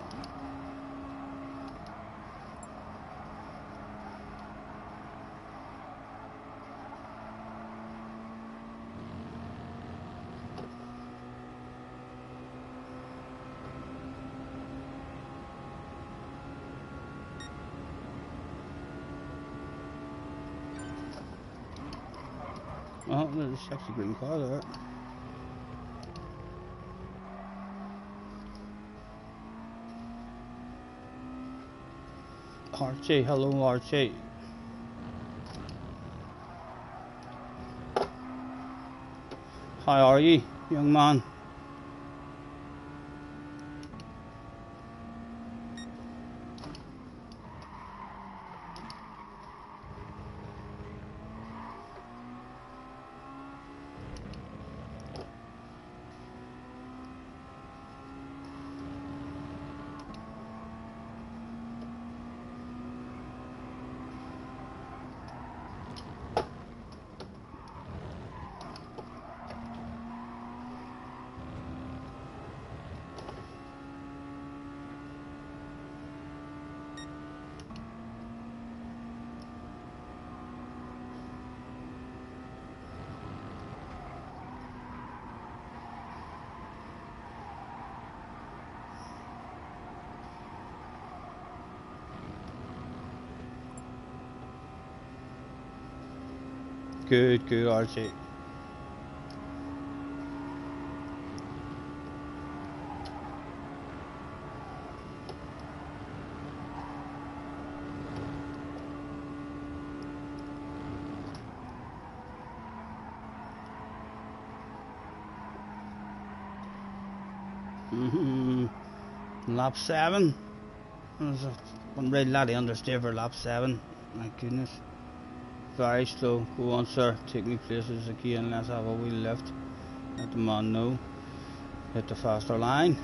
Oh, there's a sexy green car there. Archie, hello Archie. How are you, young man? Good, good, Archie. Lap 7. There's one red laddie understeer for lap 7. My goodness. Very slow. Go on, sir. Take me places again. Let's have a wee lift. Let the man know. Hit the faster line.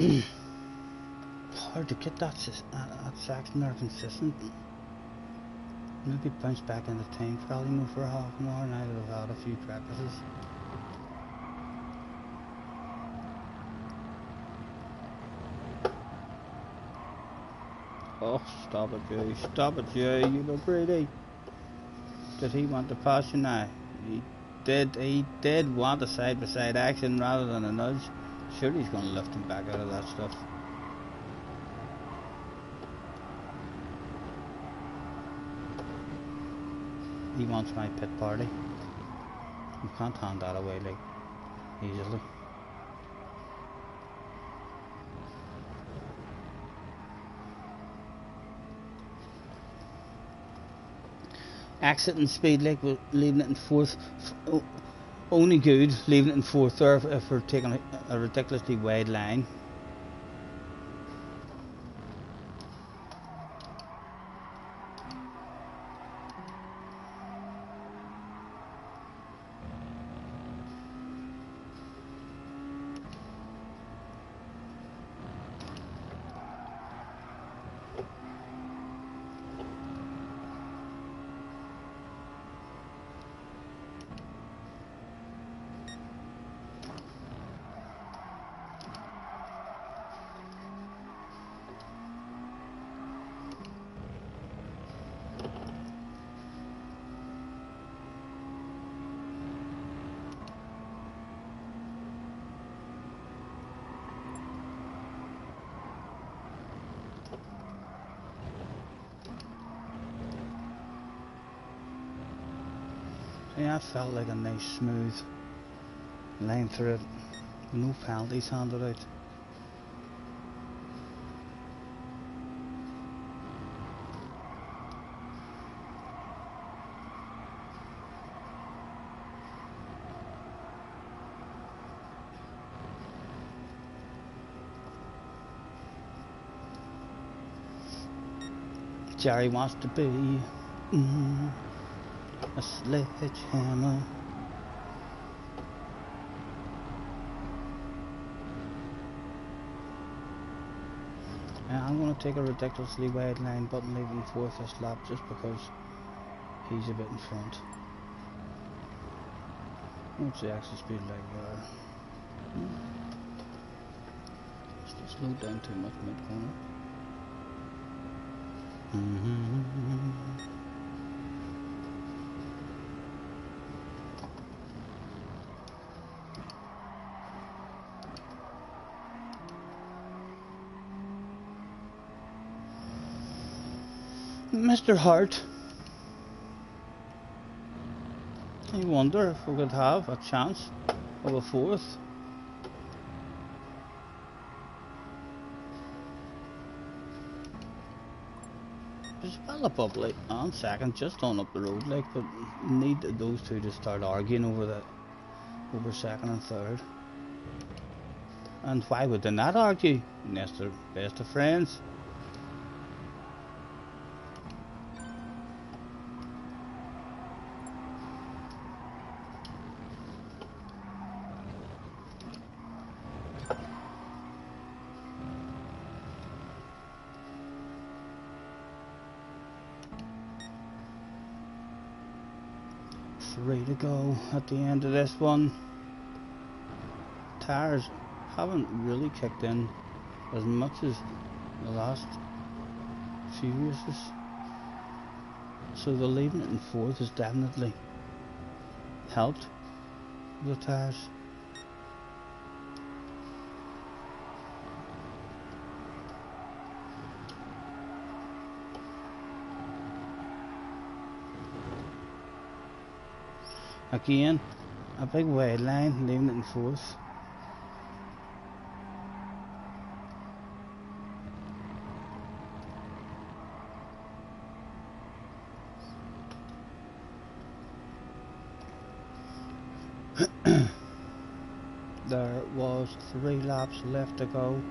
Hard to get that section there consistent. Maybe bounce back into time probably more for half an hour, and I would have had a few practices. Oh, stop it, Jay. Stop it, Jay. You look pretty. Did he want to pass you now? He did want a side-by-side action rather than a nudge. Sure, he's going to lift him back out of that stuff. He wants my pit party. You can't hand that away like easily. Exiting speed like we're leaving it in fourth. Only good leaving it in fourth there if we're taking a ridiculously wide line. Yeah, it felt like a nice smooth line through it. No penalties handed out. Jerry wants to be a sledgehammer. I'm going to take a ridiculously wide line but leaving fourth this lap just because he's a bit in front. What's the exit speed like there? Just slow down too much mid corner. Mr. Hart, I wonder if we could have a chance of a fourth. There's a fella probably on second, just on up the road, like, but need those two to start arguing over second and third. And why would they not argue? Unless they're best of friends. Three to go at the end of this one. Tires haven't really kicked in as much as the last few races, so the leaving it in fourth has definitely helped the tires. Again, a big wide line, leaving it in fourth. There was 3 laps left to go.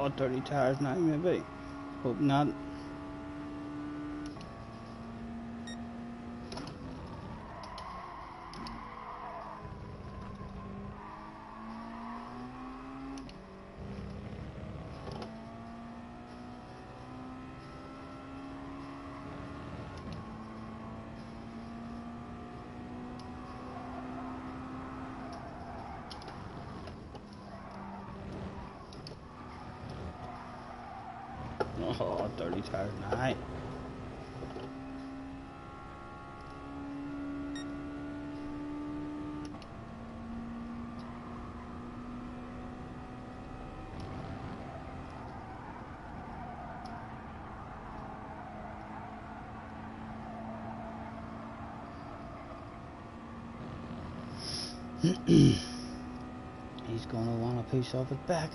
Oh, dirty tires now, maybe. Hope not. Oh, dirty tires now. He's gonna want a piece of it back.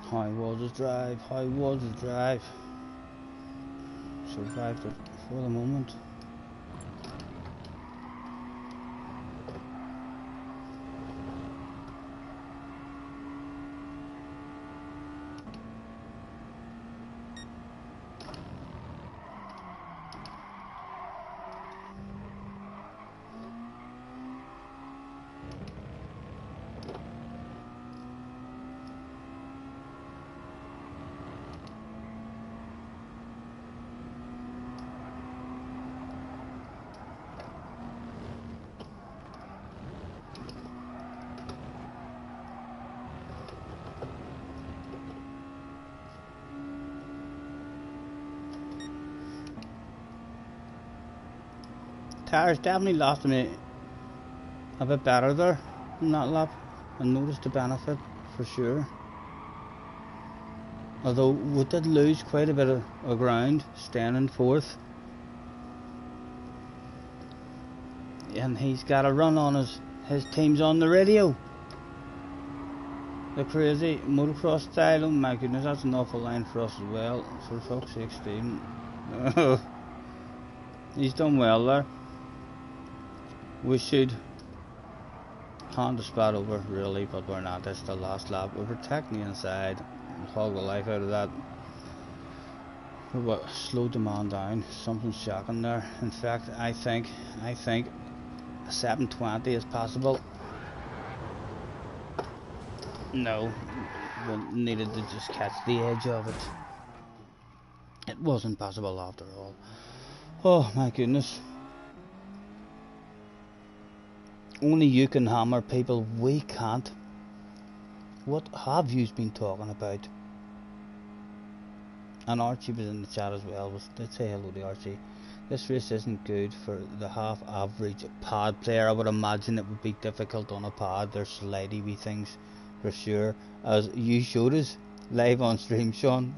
How was the drive? How was the drive? Survived it for the moment. Tires definitely lost me a bit better there in that lap. I noticed the benefit for sure. Although we did lose quite a bit of ground staying in fourth. And he's got a run on his team's on the radio. The crazy motocross style. Oh my goodness, that's an awful line for us as well. For fuck's sake, Stephen. He's done well there. We should hand the spot over really, but we're not. That's the last lap. We're protecting the inside and hog the life out of that. But slowed the man down. Something shocking there. In fact, I think a 720 is possible. No, we needed to just catch the edge of it. It wasn't possible after all. Oh my goodness. Only you can hammer people, we can't. What have you been talking about? And Archie was in the chat as well. Let's say hello to Archie. This race isn't good for the half average pad player. I would imagine it would be difficult on a pad. There's slidey wee things for sure. As you showed us live on stream, Sean.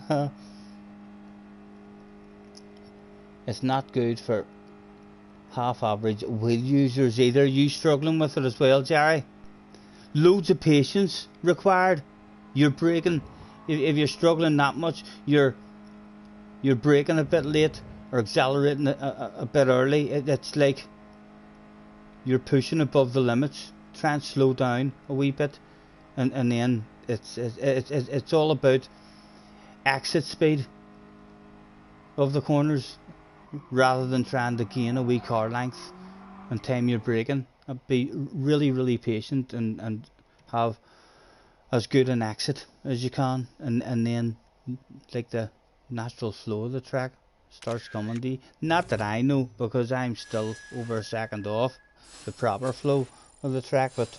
It's not good for half average wheel users either. You struggling with it as well, Jerry? Loads of patience required. You're braking. If you're struggling that much, you're braking a bit late or accelerating a bit early. It's like you're pushing above the limits. Try and slow down a wee bit, and then it's all about exit speed of the corners, rather than trying to gain a wee car length and time your braking. Be really patient and have as good an exit as you can, and then like the natural flow of the track starts coming to you. Not that I know, because I'm still over a second off the proper flow of the track, but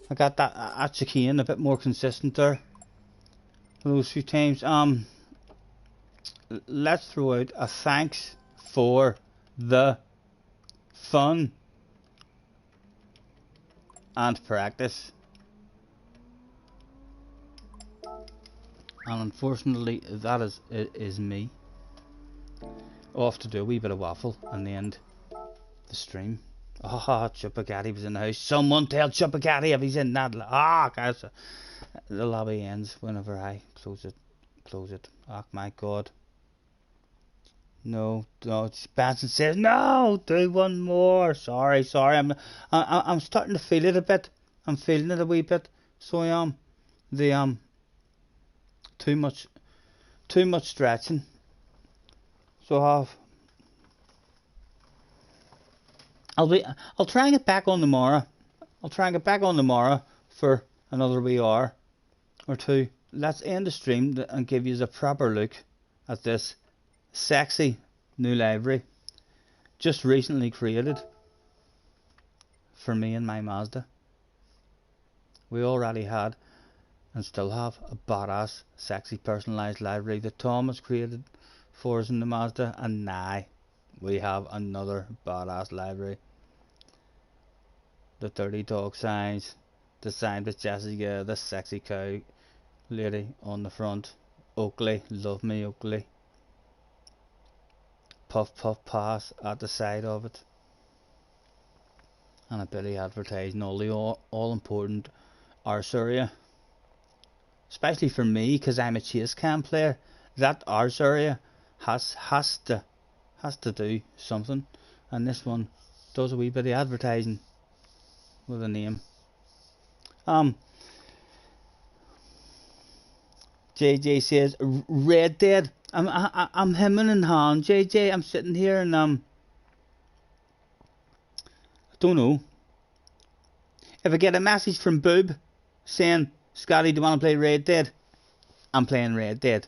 I got that at chicane a bit more consistent there. for those few times. Let's throw out a thanks for the fun and practice. And unfortunately, that is me. Off to do a wee bit of waffle and end the stream. Ah, Chupacabra was in the house. Someone tell Chupacabra if he's in that. Guys, the lobby ends whenever I close it. Close it. Oh my God. No, Benson says no. Do one more. Sorry. I'm starting to feel it a bit. I'm feeling it a wee bit. So I am. The too much stretching. So I'll try and get back on tomorrow. For another wee hour or two. Let's end the stream and give you a proper look at this sexy new library just recently created for me and my Mazda. We already had and still have a badass sexy personalised library that Tom has created for us in the Mazda, and now we have another badass library. The 30 dog signs, the sign with Jessica, the sexy cow lady on the front, Oakley, love me Oakley, puff puff pass at the side of it, and a bit of advertising all the all important arse area, especially for me because I'm a chase cam player. That arse area has to do something, and this one does a wee bit of advertising with a name. JJ says Red Dead. I'm hemming and hawing, JJ. I'm sitting here and I don't know. If I get a message from Boob saying, Scotty, do you want to play Red Dead? I'm playing Red Dead.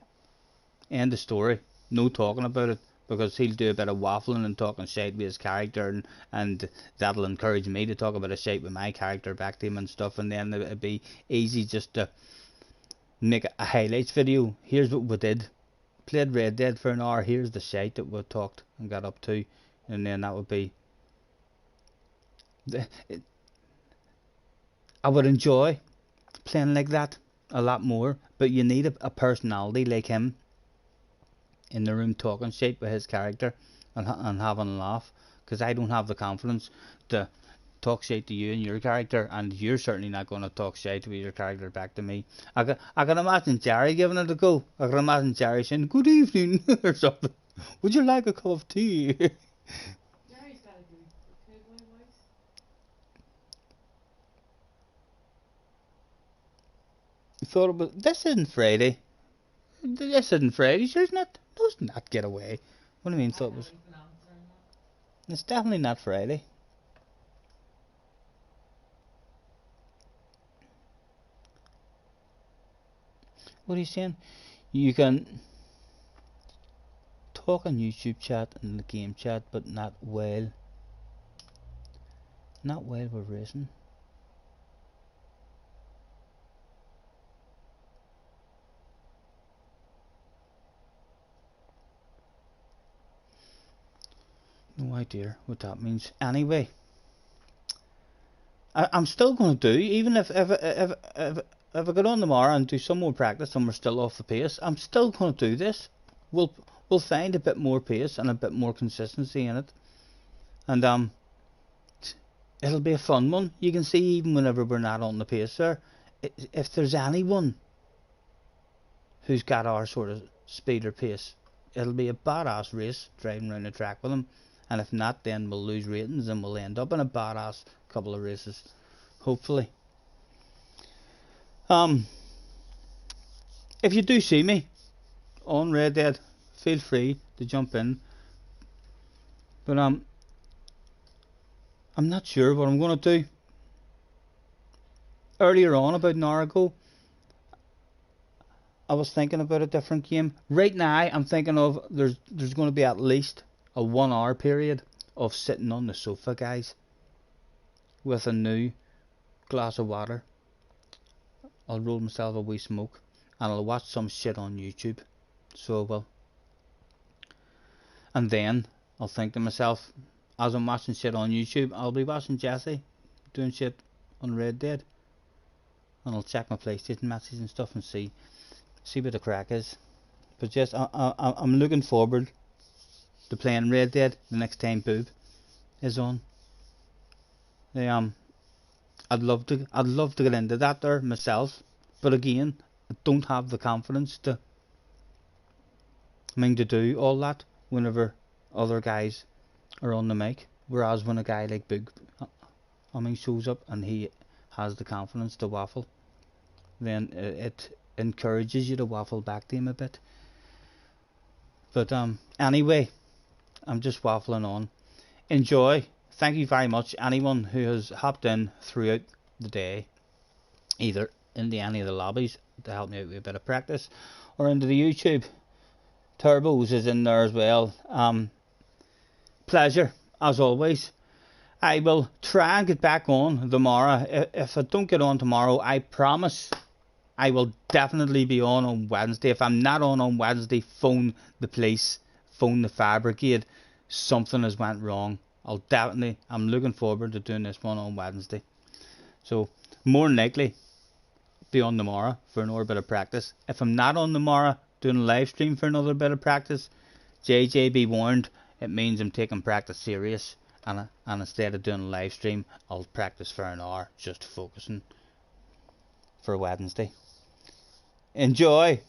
End of story. No talking about it, because he'll do a bit of waffling and talking shite with his character, and that'll encourage me to talk a bit of shite with my character back to him and stuff, and then it'd be easy just to make a highlights video. Here's what we did. Played Red Dead for an hour. Here's the shite that we talked and got up to, and then that would be... I would enjoy playing like that a lot more, but you need a personality like him in the room talking shit with his character and having a laugh, because I don't have the confidence to talk shit to you and your character, and you're certainly not going to talk shit with your character back to me. I can imagine Jerry giving it a go. I can imagine Jerry saying good evening or something. Would you like a cup of tea? Jerry's got a good cowboy voice. You thought about this isn't Friday. This isn't Friday, sure, isn't it? No, it's not. Get away. What do you mean? Thought it was? It's definitely not Friday. What are you saying? You can talk on YouTube chat and the game chat, but not while we're racing. No idea what that means. Anyway, I'm still going to do, even if I get on tomorrow and do some more practice and we're still off the pace, I'm still going to do this. We'll find a bit more pace and a bit more consistency in it, and it'll be a fun one. You can see even whenever we're not on the pace there, if there's anyone who's got our sort of speed or pace, it'll be a badass race driving around the track with them. And if not, then we'll lose ratings and we'll end up in a badass couple of races, hopefully. If you do see me on Red Dead, feel free to jump in. But I'm not sure what I'm going to do. Earlier on, about an hour ago, I was thinking about a different game. Right now, I'm thinking of there's going to be at least a 1 hour period of sitting on the sofa, guys, with a new glass of water. I'll roll myself a wee smoke and I'll watch some shit on YouTube. So I will. And then I'll think to myself, as I'm watching shit on YouTube, I'll be watching Jesse doing shit on Red Dead, and I'll check my PlayStation matches and stuff and see what the crack is. But just I'm looking forward to playing Red Dead the next time Boob is on. I'd love to get into that there myself, but again, I don't have the confidence to do all that whenever other guys are on the mic. Whereas when a guy like Big shows up and he has the confidence to waffle, then it encourages you to waffle back to him a bit. But anyway, I'm just waffling on. Enjoy. Thank you very much, anyone who has hopped in throughout the day, either into any of the lobbies to help me out with a bit of practice, or into the YouTube. Turbos is in there as well. Pleasure, as always. I will try and get back on tomorrow. If I don't get on tomorrow, I promise I will definitely be on Wednesday. If I'm not on Wednesday, phone the police, phone the fire brigade. Something has went wrong. I'm looking forward to doing this one on Wednesday. So, more than likely, be on tomorrow for another bit of practice. If I'm not on tomorrow, doing a live stream for another bit of practice, JJ be warned, it means I'm taking practice serious. And instead of doing a live stream, I'll practice for an hour, just focusing for Wednesday. Enjoy!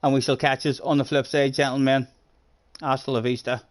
And we shall catch us on the flip side, gentlemen. Hasta la vista.